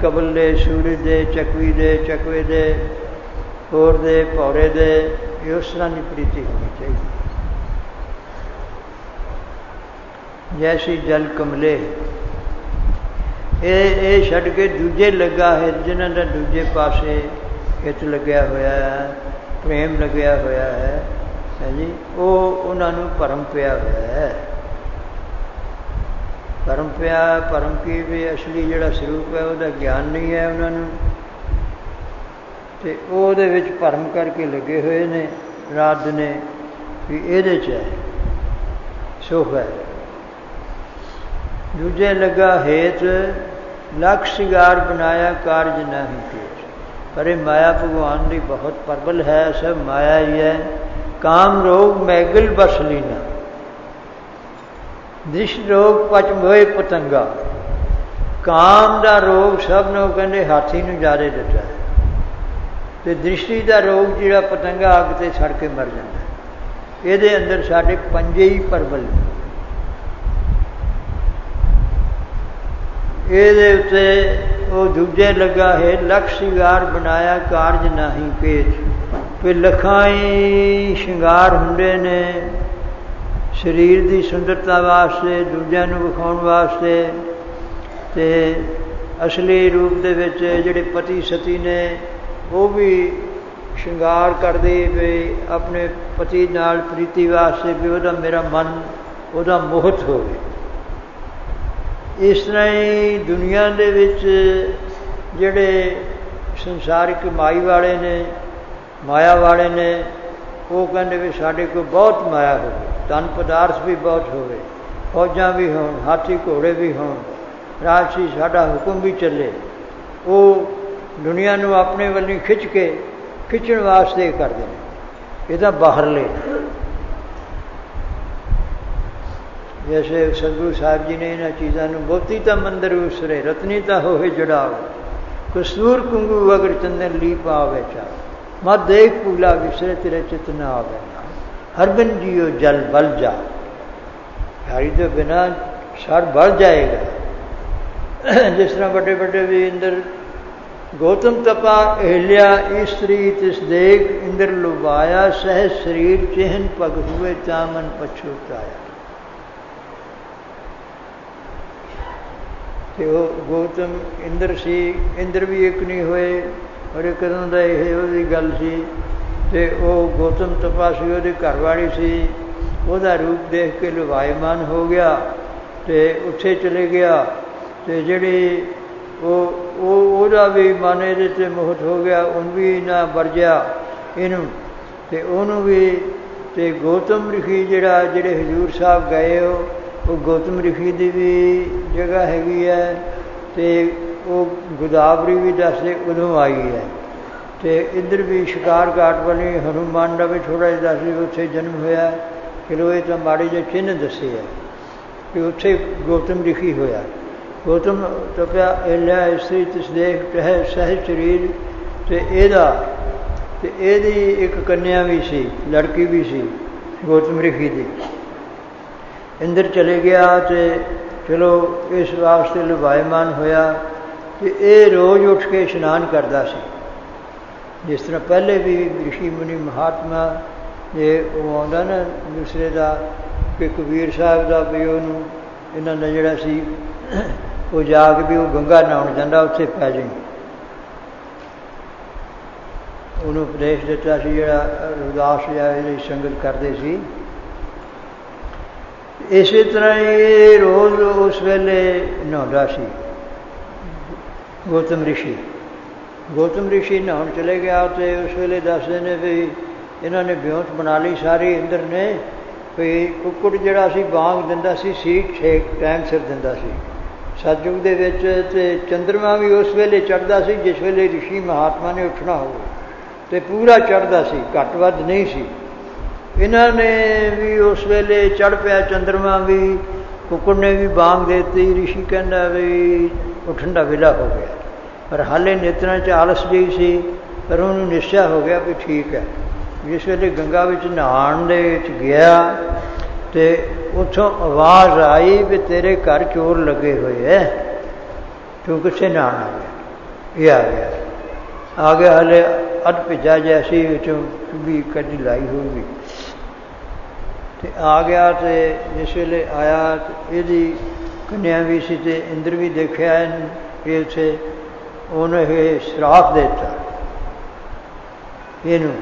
Speaker 1: कबल दे सूरज दे चकवी दे चकवे दे होर दे भौरे दे उस तरह की प्रीति होनी चाहिए। जैसी जल कमले ये छड्ड के दूजे लगा है जिन्हां दा दूजे पासे हित लग्या होया है प्रेम लग्या होया है जी वो उन्होंने भरम पिया होया है। भरम पिया भरम की भी असली जिहड़ा स्वरूप है वह ज्ञान नहीं है उन्होंने तो ਉਹਦੇ ਵਿੱਚ ਭਰਮ करके लगे हुए ने रात ने भी ਇਹਦੇ ਚ है सुख है। दूजे लगा हेत लख सिगार बनाया कारज नहीं किया। पर माया भगवान की बहुत प्रबल है सब माया ही है। काम रोग मैगल बस लीना दिश रोग पच मोए पतंगा। काम का रोग सब ने कहते हाथी नूं ज़्यादा दिता है तो दृष्टि का रोग जिहड़ा पतंगा अग ते सड़ के मर जाता, ये अंदर साढ़े पंजे ही परबल ने। ये उत्ते वो दूजे लगा है, लख शिंगार बनाया कारज नाही पेच। फिर लखाई शिंगार हुंदे ने शरीर की सुंदरता वास्ते, दूजिਆਂ ਨੂੰ ਵਿਖਾਉਣ वास्ते। तो असली रूप दे विच जिहड़े पति सती ने वो भी शिंगार करते भी अपने पति नाल प्रीति वास्ते भी वह मेरा मन वह मोहित हो गए। इस तरह ही दुनिया दे विच जिहड़े संसारिक माई वाले ने, माया वाले ने, वो कहते भी साढ़े को बहुत माया हो, धन पदार्थ भी बहुत हो, फौजां भी होण, हाथी घोड़े भी होण, राजसी साडा हुक्म भी चले, वो दुनिया नूं अपने वल्ली खिचण वास्ते करते हैं। ये तो बाहरले जैसे सतगुरु साहब जी ने इन्होंने चीज़ों को बहुती तो मंदिर उसरे, रतनी तो होए जड़ाव, कसूर कुंगू अगर चंदन ली पावे चा, मत देख पूला विसरे तेरे चित न आवे। हर बिन जियो जल बल जा, यारी तो बिना सर बल जाएगा। जिस तरह बड़े बड़े भी इंद्र गौतम तपा एलिया स्त्री तिस देख, इंद्र लुभाया सहज शरीर चिहन पग हुए चामन पछुताया। तो गौतम इंद्र सी, इंद्र भी एक नहीं हुए और एक कदम का यह गल सी। तो वह गौतम तपा सी, वो घरवाली सी, वह रूप देख के लुभायमान हो गया, तो उत्थे चले गया। तो जिहड़ी वो भी मन ये मोहत हो गया, उन भी ना वरजिया इनू, तो उन्होंने भी। तो गौतम ऋषि जिहड़े हजूर साहब गए वो गौतम ऋषि की भी जगह हैगी है। तो वो गोदावरी भी दसदे उदों आई है। तो इधर भी शिकार घाट वाली हनुमान का भी थोड़ा जिहा दसदे उत्थे जन्म होया। चलो ये तो माड़े जे चिन्ह दसे है कि उत्थे गौतम ऋषि होया। गौतम तपया एलिया स्त्री तिस देख टह सहज शरीर। तो यदी एक कन्या भी सी, लड़की भी सी गौतम ऋषि की। इंद्र चले गया तो चलो इस वास्ते लुभायमान होया कि ये रोज़ उठ के इशनान करता सी। जिस तरह पहले भी ऋषि मुनि महात्मा ये वो आंदा ना दूसरे का कि कबीर साहब का भी उन्होंने इन्होंने जड़ा सी वो जाके भी वो गंगा नहाउण जांदा, उत्थे पै जाई। उन्होंने उपदेश दिता सी जिहड़ा रविदास जी संगत करते सी। इस तरह ही रोज़ उस वेले नहाउंदा सी गौतम ऋषि। गौतम ऋषि नहाउण चले गया तो उस वेले दसदे ने भी इन्होंने ब्योंत बना ली सारी इंद्र ने भी कुक्कुड़ जिहड़ा सी बांग दिंदा सी, सीट छेक टाइम सिर दिंदा सी। सतयुग दे विच ते चंद्रमा भी उस वेले चढ़दा सी जिस वेले ऋषि महात्मा ने उठना हो, तो पूरा चढ़दा सी, घट वध नहीं सी। इन्होंने भी उस वेले चढ़ पाया चंद्रमा भी, कुक्कुड़ ने भी बांग देती। ऋषि कहना भी उठन का वेला हो गया, पर हाले नेत्रा च आलस जी सी, पर उन्होंने निश्चय हो गया भी ठीक है। जिस वेले गंगा विच नहाण दे विच गया तो उत्थों आवाज़ आई भी तेरे घर चोर लगे हुए है, तू किसे नहाण आ गया। ये आ गया हाले अध भिजा जैसी भी कदी लाई होगी। तो आ गया तो जिस वेले आया तो यदी कन्या भी सी, ते इंद्र भी देखा ये उसे उन्हें श्राप देता इनू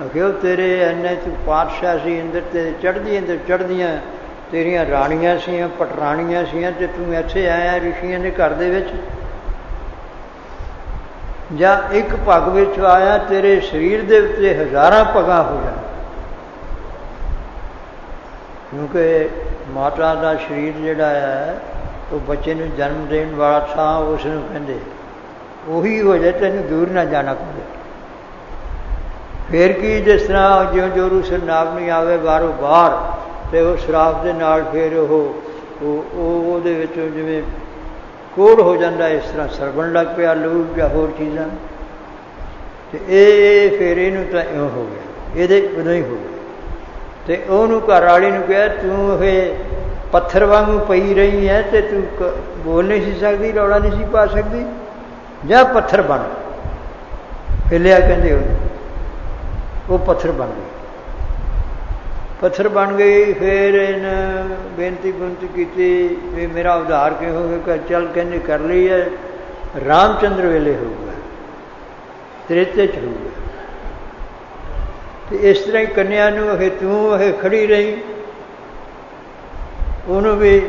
Speaker 1: आखियो तेरे इन्ने तू पातशाह सी, इंद्र ते चढ़दियां तेरियां राणियां सियां, पटराणियां सियां, ते तू इत्थे आया ऋषियों के घर दे विच, जां एक पग विच आया तेरे शरीर दे उत्ते हज़ारां पगां हो जाण। क्योंकि माता का शरीर जिहड़ा है वो बच्चे नूं जन्म देण वाला थां उसनूं कहंदे, उही हो जाए तैनूं दूर ना जाना पवे। फिर की जिस तरह ज्यों जोरू सरनाम नहीं आवे बाहरों बाहर, तो वो श्राप के नाल फिर वो जिवें कोड़ हो जाता, इस तरह सरबन लग पिया लूप या होर चीज़ां। ਤੇ ਇਹ ਫਿਰ ਇਹਨੂੰ ਤਾਂ ਇਉਂ ਹੋ ਗਿਆ, ਇਹਦੇ ਉਦੋਂ ਹੀ ਹੋ ਗਿਆ। ਤੇ ਉਹਨੂੰ ਘਰ ਵਾਲੀ ਨੂੰ ਕਿਹਾ, ਤੂੰ ਇਹ ਪੱਥਰ ਵਾਂਗੂ ਪਈ ਰਹੀ ਹੈ ਤੇ ਤੂੰ ਬੋਲ ਨਹੀਂ ਸੀ ਸਕਦੀ, ਰੌਲਾ ਨਹੀਂ ਸੀ ਪਾ ਸਕਦੀ, ਜਾਂ ਪੱਥਰ ਬਣ। ਹਿੱਲਿਆ ਕਹਿੰਦੇ ਉਹ ਪੱਥਰ ਬਣ ਗਈ, ਪੱਥਰ ਬਣ ਗਈ। ਫਿਰ ਇਹਨੇ ਬੇਨਤੀ ਕੀਤੀ ਵੀ ਮੇਰਾ ਉਧਾਰ ਕਿਉਂ ਹੋਵੇਗਾ? ਚੱਲ ਕਹਿੰਦੇ ਕਰ ਲਈ ਹੈ, ਰਾਮਚੰਦਰ ਵੇਲੇ ਹੋਊਗਾ, ਤ੍ਰੇਤੇ 'ਚ ਹੋਊਗਾ। ਤੇ ਇਸ ਤਰ੍ਹਾਂ ਹੀ ਕੰਨਿਆ ਨੂੰ ਤੂੰ ਖੜੀ ਰਹੀ, ਉਹਨੂੰ ਵੀ,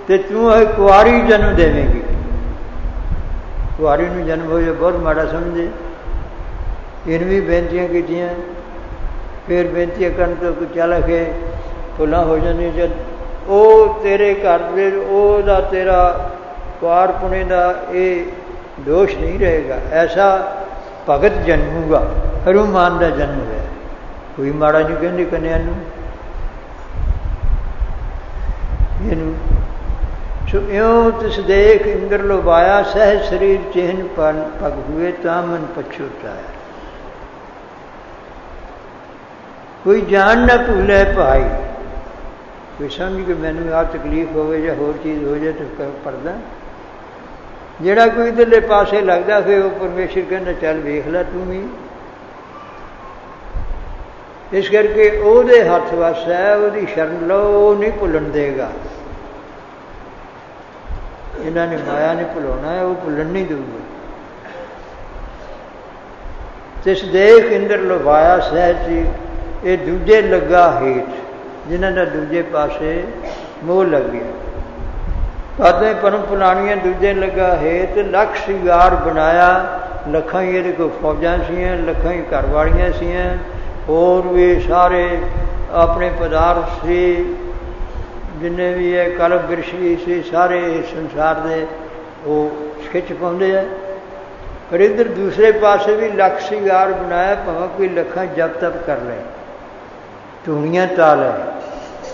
Speaker 1: ਤੇ ਤੂੰ ਕੁਆਰੀ ਜਨਮ ਦੇਵੇਂਗੀ। ਕੁਆਰੀ ਨੂੰ ਜਨਮ ਹੋ ਜਾਏ ਬਹੁਤ ਮਾੜਾ ਸਮਝੇ। ਇਹਨੂੰ ਵੀ ਬੇਨਤੀਆਂ ਕੀਤੀਆਂ, ਫਿਰ ਬੇਨਤੀਆਂ ਕਰਨ ਤੋਂ ਚੱਲ ਕੇ ਭੁੱਲਾਂ ਹੋ ਜਾਂਦੀਆਂ। ਜਦ ਉਹ ਤੇਰੇ ਘਰ ਦੇ ਉਹਦਾ ਤੇਰਾ ਕੁਆਰ ਪੁਣੇ ਦਾ ਇਹ ਦੋਸ਼ ਨਹੀਂ ਰਹੇਗਾ, ਐਸਾ ਭਗਤ ਜਨਮੂਗਾ। ਹਨੂੰਮਾਨ ਦਾ ਜਨਮ ਹੋਇਆ, ਕੋਈ ਮਾੜਾ ਨਹੀਂ ਕਹਿੰਦੀ ਕੰਨਿਆ ਨੂੰ। ਇਹਨੂੰ ਸੋ ਇਉਂ ਤਿਸ ਦੇਖ ਇੰਦਰ ਲੋਭਾਇਆ, ਸਹਿਜ ਸਰੀਰ ਚਿਹਨ ਪਗ ਹੋਏ, ਤਾਂ ਮਨ ਪਛੋਤਾਇਆ। ਕੋਈ ਜਾਣ ਨਾ ਭੁੱਲੇ ਭਾਈ, ਕੋਈ ਸਮਝ ਕੇ ਮੈਨੂੰ ਆਹ ਤਕਲੀਫ ਹੋਵੇ ਜਾਂ ਹੋਰ ਚੀਜ਼ ਹੋ ਜਾਏ ਤਾਂ ਪੜਦਾ। ਜਿਹੜਾ ਕੋਈ ਇੱਧਰਲੇ ਪਾਸੇ ਲੱਗਦਾ ਫਿਰ ਉਹ ਪਰਮੇਸ਼ਰ ਕਹਿੰਦਾ ਚੱਲ ਵੇਖ ਲੈ ਤੂੰ ਵੀ। ਇਸ ਕਰਕੇ ਉਹਦੇ ਹੱਥ ਵੱਸ ਹੈ, ਉਹਦੀ ਸ਼ਰਨ ਲਓ, ਉਹ ਨਹੀਂ ਭੁੱਲਣ ਦੇਗਾ। ਇਹਨਾਂ ਨੇ ਮਾਇਆ ਨੇ ਭੁਲਾਉਣਾ ਹੈ, ਉਹ ਭੁੱਲਣ ਨਹੀਂ ਦੇਊਗਾ। ਤਿਸ ਦੇਖ ਇੰਦਰ ਲੋਭਾਇਆ ਸਹਿਜ ਜੀ, ਇਹ ਦੂਜੇ ਲੱਗਾ ਹੇਠ, ਜਿਨ੍ਹਾਂ ਦਾ ਦੂਜੇ ਪਾਸੇ ਮੋਹ ਲੱਗ ਗਿਆ। ਪਾਦੇ ਪਰਮ ਪੁਲਾਣੀਆਂ ਦੂਜੇ ਲੱਗਾ ਹੇਠ, ਲੱਖ ਸ਼ਿੰਗਾਰ ਬਣਾਇਆ। ਲੱਖਾਂ ਹੀ ਇਹਦੇ ਕੋਲ ਫੌਜਾਂ ਸੀਆਂ, ਲੱਖਾਂ ਹੀ ਘਰ ਵਾਲੀਆਂ ਸੀਆਂ, ਹੋਰ ਵੀ ਸਾਰੇ ਆਪਣੇ ਪਦਾਰਥ ਸੀ, ਜਿੰਨੇ ਵੀ ਇਹ ਕਲਪ ਬਿਰਸ਼ ਵੀ ਸੀ, ਸਾਰੇ ਸੰਸਾਰ ਦੇ ਉਹ ਖਿੱਚ ਪਾਉਂਦੇ ਆ। ਪਰ ਇੱਧਰ ਦੂਸਰੇ ਪਾਸੇ ਵੀ ਲੱਖ ਸ਼ਿੰਗਾਰ ਬਣਾਇਆ, ਭਾਵੇਂ ਕੋਈ ਲੱਖਾਂ ਜਪ ਤਪ ਕਰ ਲੈ, ਧੂਣੀਆਂ ਤਾ ਲੈ,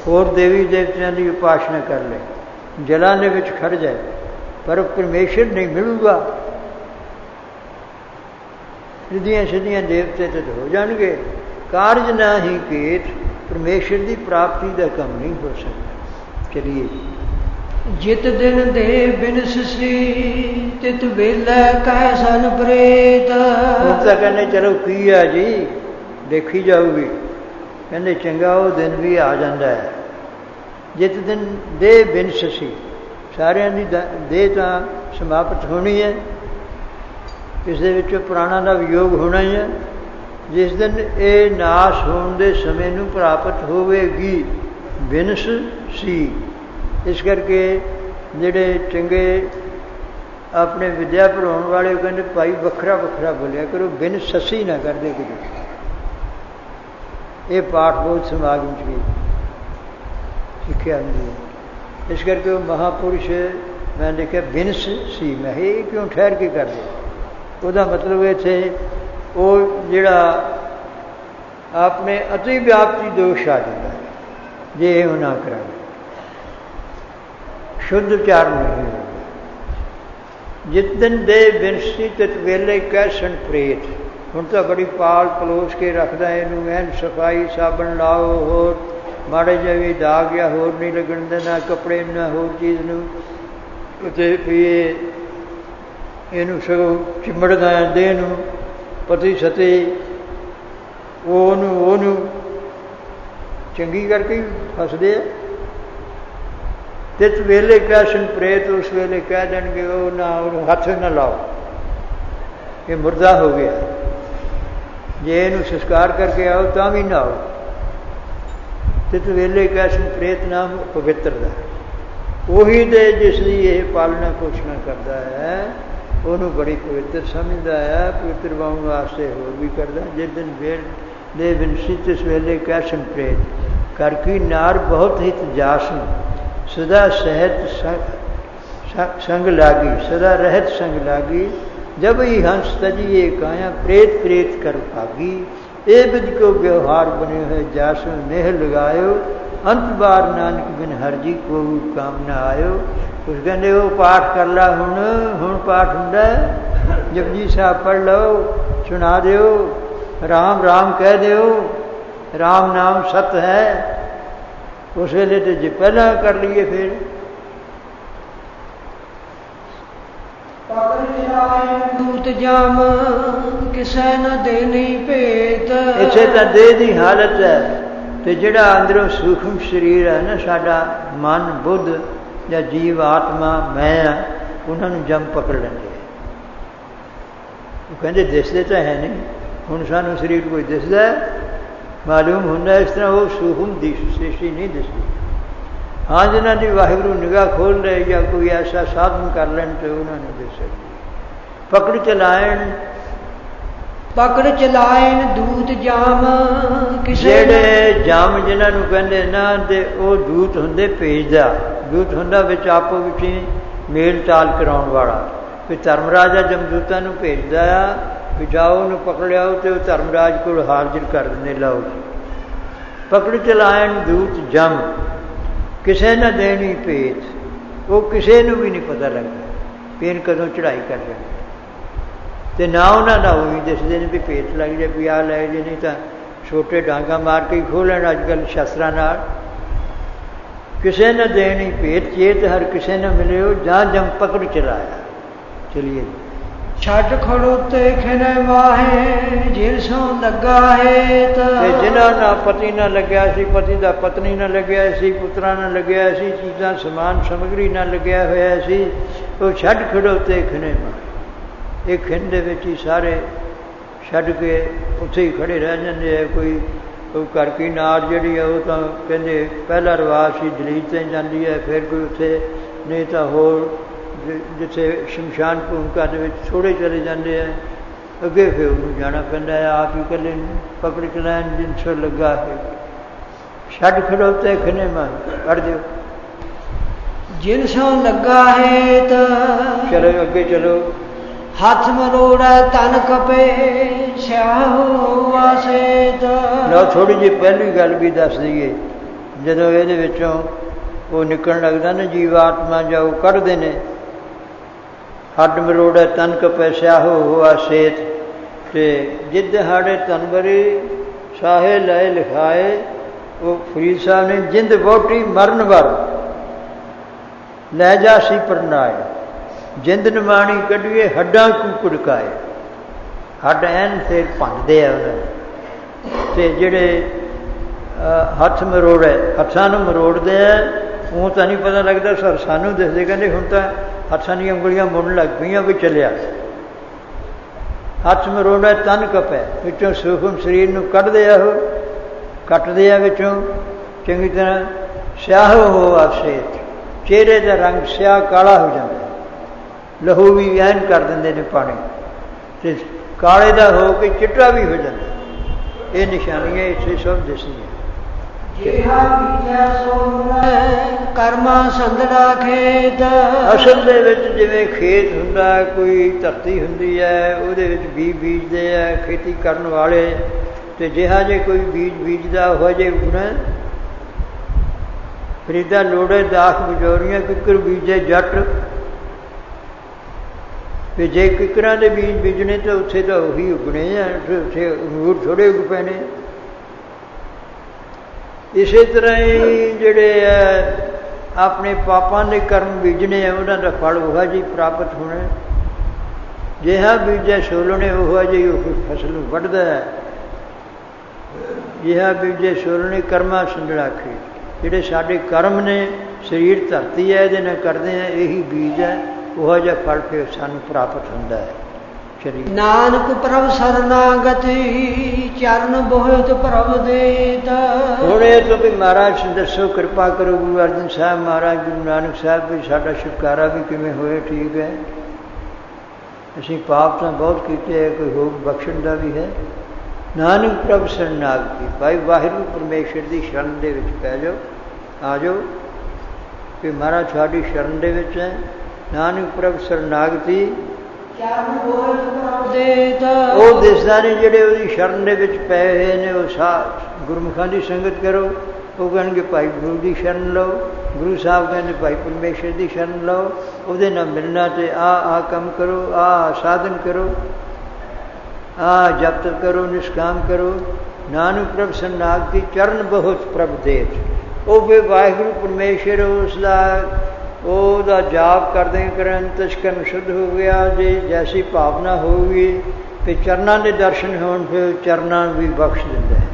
Speaker 1: ਹੋਰ ਦੇਵੀ ਦੇਵਤਿਆਂ ਦੀ ਉਪਾਸਨਾ ਕਰ ਲੈ, ਜਲਾਂ ਦੇ ਵਿੱਚ ਖੜ ਜਾਏ, ਪਰ ਪਰਮੇਸ਼ਰ ਨਹੀਂ ਮਿਲੂਗਾ। ਸਿੱਧੀਆਂ ਸਿੱਧੀਆਂ ਦੇਵਤੇ ਤੇ ਹੋ ਜਾਣਗੇ, ਕਾਰਜ ਨਾ ਹੀ ਕੇਤ, ਪਰਮੇਸ਼ਰ ਦੀ ਪ੍ਰਾਪਤੀ ਦਾ ਕੰਮ ਨਹੀਂ ਹੋ ਸਕਦਾ। ਚਲੀਏ।
Speaker 2: ਜਿਤ ਦਿਨ ਦੇ ਬਿਨਸੀ, ਤਿਤ ਵੇਲੇ ਕਹਿ ਸਨ ਪ੍ਰੇਤ।
Speaker 1: ਹੁਣ ਤਾਂ ਕਹਿੰਦੇ ਚਲੋ ਕੀ ਆ ਜੀ, ਦੇਖੀ ਜਾਊਗੀ। ਕਹਿੰਦੇ ਚੰਗਾ ਉਹ ਦਿਨ ਵੀ ਆ ਜਾਂਦਾ ਹੈ। ਜਿਤ ਦਿਨ ਦੇ ਬਿਨਸੀ, ਸਾਰਿਆਂ ਦੀ ਦੇਹ ਤਾਂ ਸਮਾਪਤ ਹੋਣੀ ਹੈ, ਇਸ ਦੇ ਵਿੱਚ ਪ੍ਰਾਣਾਂ ਦਾ ਵਿਯੋਗ ਹੋਣਾ ਹੀ ਹੈ। ਜਿਸ ਦਿਨ ਇਹ ਨਾਸ਼ ਹੋਣ ਦੇ ਸਮੇਂ ਨੂੰ ਪ੍ਰਾਪਤ ਹੋਵੇਗੀ, ਬਿਨਸ ਸੀ। ਇਸ ਕਰਕੇ ਜਿਹੜੇ ਚੰਗੇ ਆਪਣੇ ਵਿਦਿਆ ਪੜ੍ਹਾਉਣ ਵਾਲੇ ਕਹਿੰਦੇ ਭਾਈ ਵੱਖਰਾ ਵੱਖਰਾ ਬੋਲਿਆ ਕਰੋ, ਬਿਨ ਸੱਸੀ ਨਾ ਕਰਦੇ ਕਿਤੇ। ਇਹ ਪਾਠ ਬਹੁਤ ਸਮਾਗਮ 'ਚ ਵੀ ਸਿੱਖਿਆ ਹੁੰਦੀ ਹੈ। ਇਸ ਕਰਕੇ ਉਹ ਮਹਾਂਪੁਰਸ਼ ਮੈਂ ਦੇਖਿਆ ਬਿਨਸ ਸੀ। ਮੈਂ ਇਹ ਕਿਉਂ ਠਹਿਰ ਕੇ ਕਰਦੇ? ਉਹਦਾ ਮਤਲਬ ਇੱਥੇ ਉਹ ਜਿਹੜਾ ਆਪਣੇ ਅਤੀ ਵਿਆਪਤੀ ਦੋਸ਼ ਆ ਜਾਂਦਾ ਹੈ, ਜੇ ਇਹ ਨਾ ਕਰਾਂਗੇ, ਸ਼ੁੱਧ ਉਚਾਰਨ ਨਹੀਂ ਹੋਊਗਾ। ਜਿਤ ਦਿਨ ਦੇ ਬਿਨਸੀ ਤਿਤ ਵੇਲੇ ਕੈਸਣ ਪ੍ਰੇਤ। ਹੁਣ ਤਾਂ ਬੜੀ ਪਾਲ ਪਲੋਸ ਕੇ ਰੱਖਦਾ ਇਹਨੂੰ, ਐਨ ਸਫਾਈ ਸਾਬਣ ਲਾਓ, ਹੋਰ ਮਾੜੇ ਜਿਹੇ ਵੀ ਦਾਗ ਜਾਂ ਹੋਰ ਨਹੀਂ ਲੱਗਣ ਦੇਣਾ ਕੱਪੜੇ ਨੂੰ, ਨਾ ਹੋਰ ਚੀਜ਼ ਨੂੰ। ਅਤੇ ਵੀ ਇਹਨੂੰ ਸਗੋਂ ਚਿੰਬੜਦਾ ਦੇਹ ਨੂੰ, ਪਤੀ ਸਤੇ ਉਹਨੂੰ ਚੰਗੀ ਕਰਕੇ ਫਸਦੇ ਆ। ਤਿਤ ਵੇਲੇ ਕੈਸਣ ਪ੍ਰੇਤ, ਉਸ ਵੇਲੇ ਕਹਿ ਦੇਣਗੇ ਉਹ ਨਾ, ਉਹਨੂੰ ਹੱਥ ਨਾ ਲਾਓ, ਇਹ ਮੁਰਦਾ ਹੋ ਗਿਆ। ਜੇ ਇਹਨੂੰ ਸੰਸਕਾਰ ਕਰਕੇ ਆਓ ਤਾਂ ਵੀ ਨਾ ਆਓ। ਤਿਤ ਵੇਲੇ ਕੈਸਣ ਪ੍ਰੇਤ ਨਾਮ ਪਵਿੱਤਰ ਦਾ, ਉਹੀ ਦੇ ਜਿਸ ਦੀ ਇਹ ਪਾਲਣਾ ਪੋਸ਼ਣਾ ਕਰਦਾ ਹੈ, ਉਹਨੂੰ ਬੜੀ ਪਵਿੱਤਰ ਸਮਝਦਾ ਹੈ। ਪਵਿੱਤਰ ਬਣਾਉਣ ਵਾਸਤੇ ਹੋਰ ਵੀ ਕਰਦਾ। ਜਿਸ ਦਿਨ ਵੇਲ ਦੇ ਬਿਨਸੀ ਤਿਸ ਵੇਲੇ ਕੈਸਣ ਪ੍ਰੇਤ, ਕਰ ਕੀ ਨਾਰ ਬਹੁਤ ਹਿਤ ਜਾਸਨ, ਸਦਾ ਸਹਿਤ ਸੰਗ ਲਾਗੀ, ਸਦਾ ਰਹਿਤ ਸੰਗ ਲਾਗੀ। जब ही हंस तजिए काया, प्रेत प्रेत कर भागी। ए विद को व्यवहार बने हुए जासु नेह लगायो, अंत बार नानक बिन हर जी को काम न आयो। कुछ कहते वो पाठ कर ला, हुण पाठ हुंदा, जपजी साहब पढ़ लो, सुना दियो, राम राम कह दियो, राम नाम सत है। उस वेले तो जे पहला कर लिए फिर
Speaker 2: दूत जाम किसे न दे नहीं भेत।
Speaker 1: इसे तो देह की हालत है, तो जिहड़ा अंदरों सूक्ष्म शरीर है ना साडा, मन बुद्ध या जीव आत्मा मैं, उन्होंने जम पकड़ लेंगे। वो कहते दिसते तो है नहीं, हुण सानू शरीर कोई दिसदा मालूम होंदा, इस तरह वो सूक्ष्म सृष्टि नहीं दिसती। हाँ जिन्हों की वाहिगुरू निगाह खोल रहे या कोई ऐसा साधन कर लें तो उन्होंने दिस सकती। पकड़ चलायन
Speaker 2: पकड़ चलायन दूत जाम किसे
Speaker 1: जेड़े जाम जिन्होंने कहते ना, ते वो दूत होंदे भेजदा। दूत होंदा विच आपो विच मेल टाल कराउण वाला। फिर धर्मराजा जमदूतां नूं भेजदा आ भी जाओ उन्हें पकड़ आओ, तो धर्मराज को हाजिर कर देंगे, लाओ जी। पकड़ चलायन दूत जम किसे न देनी भेत। वो किसी नूं भी नहीं पता लगता भी इन कदों चढ़ाई कर जाए, तो ना उन्होंने उही दसदे ने भी भेत लग जाए भी आ लै जे, नहीं तो छोटे डांगा मार के ही खो लैण अजकल शस्त्रां नाल। किसे न देनी भेत चेत हर किसे न मिले हो, जहाँ जम पकड़ चलाया। चलिए
Speaker 2: छट खड़ोते खिने माहे जिन सो लगा है।
Speaker 1: जिन्हों ना पति ना लग्या सी, पति का पत्नी ना लग्या सी, पुत्रा ना लग्या सी, चीज़ां समान समग्री ना लग्या होया सी, वो छट खड़ोते खिने माहे। एक खिन दे विच ही सारे छड्ड के उत्थे ही खड़े रह जाते हैं। कोई घर की नार जिहड़ी है वो तो कहते पहला रिवाज सी दलीत ते जाती है, फिर कोई उत्थे नहीं तो होर जिथे शमशान भूमिका के थोड़े चले जाते हैं, अगे फिर उन्होंने जाना पैंदा है। आप ही कले पकड़ चलायन जिन सो लगा है। छड्ड खड़ोते खिने मां पढ़ दो
Speaker 2: जिन सो लगा है। तो
Speaker 1: चलो अगे चलो।
Speaker 2: हाथ मरोड़ा तन कपे स्याह से।
Speaker 1: लो थोड़ी जी पहली गल भी दस दईए, जदों इहदे विचों वो निकलण लगदा ना जीवात्मा जाओ कढ़दे ने, हड्ड मरोड़े तन कपे स्याहो हुआ सेत। ते जिद हाड़े तनबरी साहे लय लिखाए। वो फरीद साहब ने जिंद वोटी मरन वर लै जा सी परनाए। जिंद नमाणी कढ़िए हड्डां कू कुड़काए। हड्ड एन फिर भंडदे आ उन्होंने, ते जिहड़े हथ मरोड़े हथां नूं मरोड़दे आ, वो तो नहीं पता लगता सर सानू दसदे, कहते हुण तां हथां दी उंगलियां मुड़न लग पईयां भी चलिया। हथ मरोड़ा तन कपै, विचों सूखम शरीर नूं कढ़दे आ, वो कटदे आ विचों चंगी तरह। स्याह हो सेत, चेहरे का रंग स्याह काला हो जाता, लहू भी ऐन कर देंगे ने पानी, ते काले का हो के चिट्टा भी हो जाता। ये निशानियां इत्थे सब दसियां।
Speaker 2: कर्मा संदड़ा खेत।
Speaker 1: असल दे विच जिवें खेत हुंदा, कोई धरती हुंदी है, उहदे विच बीज बीजदे है खेती करन वाले, ते जिहा जे कोई बीज बीजदा हो जे उगना। फरीदा लोड़े दाख बजोरियां किकर बीजे जट। भी जे किकरां दे बीज बीजने तो उत्थे तो उही उगने हैं, उत्थे अंगूर थोड़े उग पैने। इसे तरह ही जिहड़े अपने पापां दे कर्म बीजने हैं, उन्हां दा फल उहा जी प्राप्त होना। जिहा बीजे सोलने उहा जी फसल वढ़दा है। जिहा बीजे सोलने कर्मा संदड़ा खेत। जिहड़े साडे कर्म ने, शरीर धरती है, इहदे नाल करदे हैं, यही बीज है, उहा जिहा फल फिर सानूं प्राप्त हुंदा है।
Speaker 2: नानक प्रभ शरणागति चरण बहुत प्रभ देत।
Speaker 1: हुणे तो भी महाराज दसो, कृपा करो गुरु अर्जन साहब महाराज, गुरु नानक साहब भी साडा छुटकारा भी किवें होए। ठीक है, असीं पाप तो बहुत कीते है, कोई होग बख्शण दा भी है। नानक प्रभ शरणागति, भाई वाहिगुरू परमेश्वर की शरण दे विच पै जाओ, आ जाओ कि महाराज साडी शरण दे विच है। नानक प्रभ शरणागति वो दिसदा नहीं, जिहड़े उहदी शरण दे विच पै होए ने, वो गुरमुखां दी संगत करो। वो कहणगे भाई गुरु की शरण लो, गुरु साहब कहते भाई परमेश्वर की शरण लो, उहदे नाल मिलना, ते आ काम करो, आ साधन करो। जप तप करो निष्काम करो नानक प्रभ सन्नागति चरण बहुत प्रभ देत। ਉਹ ਫਿਰ ਵਾਹਿਗੁਰੂ ਪਰਮੇਸ਼ਰ ਉਸ ਦਾ ਉਹਦਾ ਜਾਪ ਕਰਦੇ ਕਰਨ ਅੰਤਸ਼ਕਰਨ ਸ਼ੁੱਧ ਹੋ ਗਿਆ। ਜੇ ਜੈਸੀ ਭਾਵਨਾ ਹੋਊਗੀ ਕਿ ਚਰਨਾਂ ਦੇ ਦਰਸ਼ਨ ਹੋਣ ਫਿਰ ਚਰਨਾਂ ਵੀ ਬਖਸ਼ ਦਿੰਦਾ ਹੈ।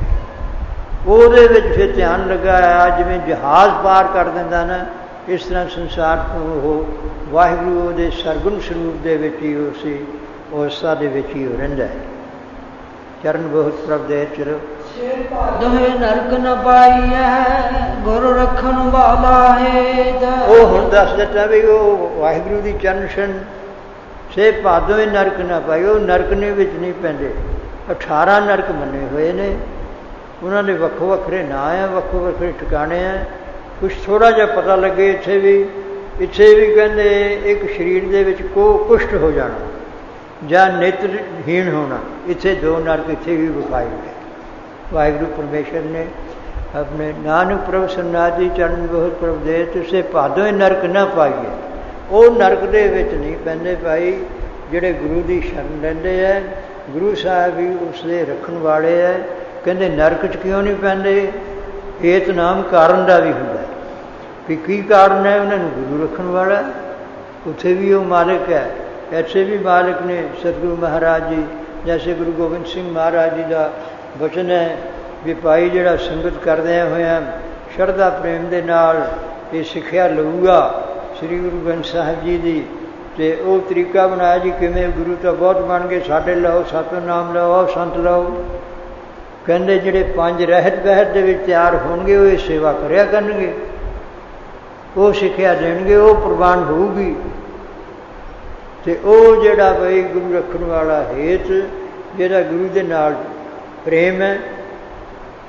Speaker 1: ਉਹਦੇ ਵਿੱਚ ਫਿਰ ਧਿਆਨ ਲਗਾਇਆ ਜਿਵੇਂ ਜਹਾਜ਼ ਪਾਰ ਕਰ ਦਿੰਦਾ ਨਾ, ਇਸ ਤਰ੍ਹਾਂ ਸੰਸਾਰ ਤੋਂ ਉਹ ਵਾਹਿਗੁਰੂ ਉਹਦੇ ਸਰਗੁਣ ਸਰੂਪ ਦੇ ਵਿੱਚ ਹੀ ਉਸੇ ਅਵਸਥਾ ਦੇ ਵਿੱਚ ਹੀ ਉਹ ਰਹਿੰਦਾ ਹੈ। ਚਰਨ ਬਹੁਤ ਪ੍ਰਭ ਦੇ ਚਲੋ
Speaker 2: ਦੋਹੇ ਨਰਕ ਨ ਪਾਈਐ ਗੁਰ ਰੱਖਣ ਵਾਲਾ ਹੈ।
Speaker 1: ਉਹ ਹੁਣ ਦੱਸ ਦਿੱਤਾ ਵੀ ਉਹ ਵਾਹਿਗੁਰੂ ਦੀ ਚਰਨ ਛਣ ਸੇ ਭਾਦੋਵੇਂ ਨਰਕ ਨਾ ਪਾਈ। ਉਹ ਨਰਕ ਨੇ ਵਿੱਚ ਨਹੀਂ ਪੈਂਦੇ। 18 ਨਰਕ ਮੰਨੇ ਹੋਏ ਨੇ, ਉਹਨਾਂ ਦੇ ਵੱਖੋ ਵੱਖਰੇ ਨਾਂ ਆ, ਵੱਖੋ ਵੱਖਰੇ ਠਿਕਾਣੇ ਆ। ਕੁਛ ਥੋੜ੍ਹਾ ਜਿਹਾ ਪਤਾ ਲੱਗੇ ਇੱਥੇ ਵੀ ਕਹਿੰਦੇ ਇੱਕ ਸਰੀਰ ਦੇ ਵਿੱਚ ਕੁਸ਼ਟ ਹੋ ਜਾਣਾ ਜਾਂ ਨੇਤਰਹੀਣ ਹੋਣਾ, ਇੱਥੇ 2 ਨਰਕ ਇੱਥੇ ਵੀ ਵਿਖਾਏ ਗਏ। ਵਾਹਿਗੁਰੂ ਪਰਮੇਸ਼ਰ ਨੇ ਆਪਣੇ ਨਾਨਕ ਪ੍ਰਭ ਸਨਾਦੀ ਚਰਨ ਬਹੁਤ ਪ੍ਰਭ ਦੇ ਤੁਸੇ ਭਾਦੋਂ ਨਰਕ ਨਾ ਪਾਈਏ। ਉਹ ਨਰਕ ਦੇ ਵਿੱਚ ਨਹੀਂ ਪੈਂਦੇ ਭਾਈ ਜਿਹੜੇ ਗੁਰੂ ਦੀ ਸ਼ਰਨ ਲੈਂਦੇ ਹੈ। ਗੁਰੂ ਸਾਹਿਬ ਵੀ ਉਸਦੇ ਰੱਖਣ ਵਾਲੇ ਹੈ। ਕਹਿੰਦੇ ਨਰਕ 'ਚ ਕਿਉਂ ਨਹੀਂ ਪੈਂਦੇ? ਏਤ ਨਾਮ ਕਾਰਨ ਦਾ ਵੀ ਹੁੰਦਾ ਵੀ ਕੀ ਕਾਰਨ ਹੈ? ਉਹਨਾਂ ਨੂੰ ਗੁਰੂ ਰੱਖਣ ਵਾਲਾ, ਉੱਥੇ ਵੀ ਉਹ ਮਾਲਿਕ ਹੈ। ਇੱਥੇ ਵੀ ਮਾਲਿਕ ਨੇ ਸਤਿਗੁਰੂ ਮਹਾਰਾਜ ਜੀ। ਜੈਸੇ ਗੁਰੂ ਗੋਬਿੰਦ ਸਿੰਘ ਮਹਾਰਾਜ ਜੀ ਦਾ ਬਚਨ ਹੈ ਵੀ ਭਾਈ ਜਿਹੜਾ ਸੰਗਤ ਕਰਦਿਆਂ ਹੋਇਆਂ ਸ਼ਰਧਾ ਪ੍ਰੇਮ ਦੇ ਨਾਲ ਇਹ ਸਿੱਖਿਆ ਲਊਗਾ ਸ੍ਰੀ ਗੁਰੂ ਗ੍ਰੰਥ ਸਾਹਿਬ ਜੀ ਦੀ, ਅਤੇ ਉਹ ਤਰੀਕਾ ਬਣਾਇਆ ਜੀ ਕਿਵੇਂ ਗੁਰੂ ਤਾਂ ਬਹੁਤ ਬਣ ਗਏ, ਸਾਡੇ ਲਓ ਸਤਿਨਾਮ ਲਓ ਸੰਤ ਲਓ। ਕਹਿੰਦੇ ਜਿਹੜੇ 5 ਰਹਿਤ ਬਹਿਤ ਦੇ ਵਿੱਚ ਤਿਆਰ ਹੋਣਗੇ ਉਹ ਇਹ ਸੇਵਾ ਕਰਿਆ ਕਰਨਗੇ, ਉਹ ਸਿੱਖਿਆ ਦੇਣਗੇ, ਉਹ ਪ੍ਰਵਾਨ ਹੋਊਗੀ। ਅਤੇ ਉਹ ਜਿਹੜਾ ਬਈ ਗੁਰੂ ਰੱਖਣ ਵਾਲਾ ਹੇਤ ਜਿਹੜਾ ਗੁਰੂ ਦੇ ਨਾਲ ਪ੍ਰੇਮ ਹੈ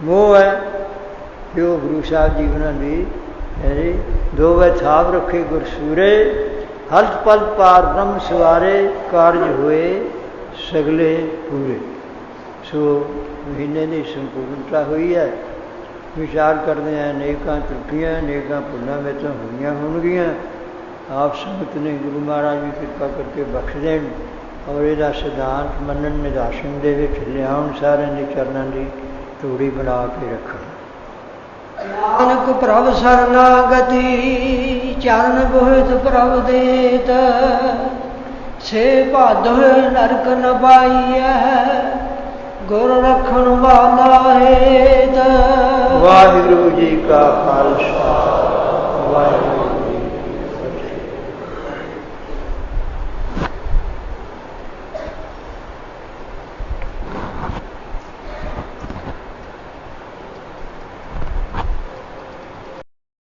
Speaker 1: ਮੋਹ ਹੈ, ਜੋ ਗੁਰੂ ਸਾਹਿਬ ਜੀ ਉਹਨਾਂ ਦੀ ਦੋਵੇਂ ਥਾਪ ਰੱਖੇ ਗੁਰਸੂਰੇ ਹਲਤ ਪਲ ਪਾਰ ਬ੍ਰਹਮ ਸਵਾਰੇ ਕਾਰਜ ਹੋਏ ਸਗਲੇ ਪੂਰੇ। ਸੋ ਮਹੀਨੇ ਦੀ ਸੰਪੂਰਨਤਾ ਹੋਈ ਹੈ। ਵਿਚਾਰ ਕਰਦੇ ਹਾਂ ਅਨੇਕਾਂ ਤਰੱਕੀਆਂ ਅਨੇਕਾਂ ਭੁੱਲਾਂ ਵਿੱਚ ਹੋਈਆਂ ਹੋਣਗੀਆਂ। ਆਪ ਸੰਗਤ ਨੇ ਗੁਰੂ ਮਹਾਰਾਜ ਵੀ ਕਿਰਪਾ ਕਰਕੇ ਬਖਸ਼ ਦੇਣ ਔਰ ਇਹਦਾ ਸਿਧਾਂਤ ਮੰਨਣ ਨਿਦਾਸ਼ਨ ਦੇ ਵਿੱਚ ਲਿਆਉਣ, ਸਾਰਿਆਂ ਦੇ ਚਰਨਾਂ ਦੀ ਤੂੜੀ ਬਣਾ ਕੇ ਰੱਖਣ।
Speaker 2: ਨਾਨਕ ਪ੍ਰਭ ਸਰਨਾਗਤੀ ਚਰਨ ਬਹੁਤ ਪ੍ਰਭ ਦੇਤ ਸੇ ਭਾਦੋਏ ਨਰਕ ਨ ਪਾਈਐ ਗੁਰ ਰੱਖਣ ਵਾਲਾ ਹੈ। ਵਾਹਿਗੁਰੂ ਜੀ ਕਾ ਖਾਲਸਾ ਵਾਹਿਗੁਰੂ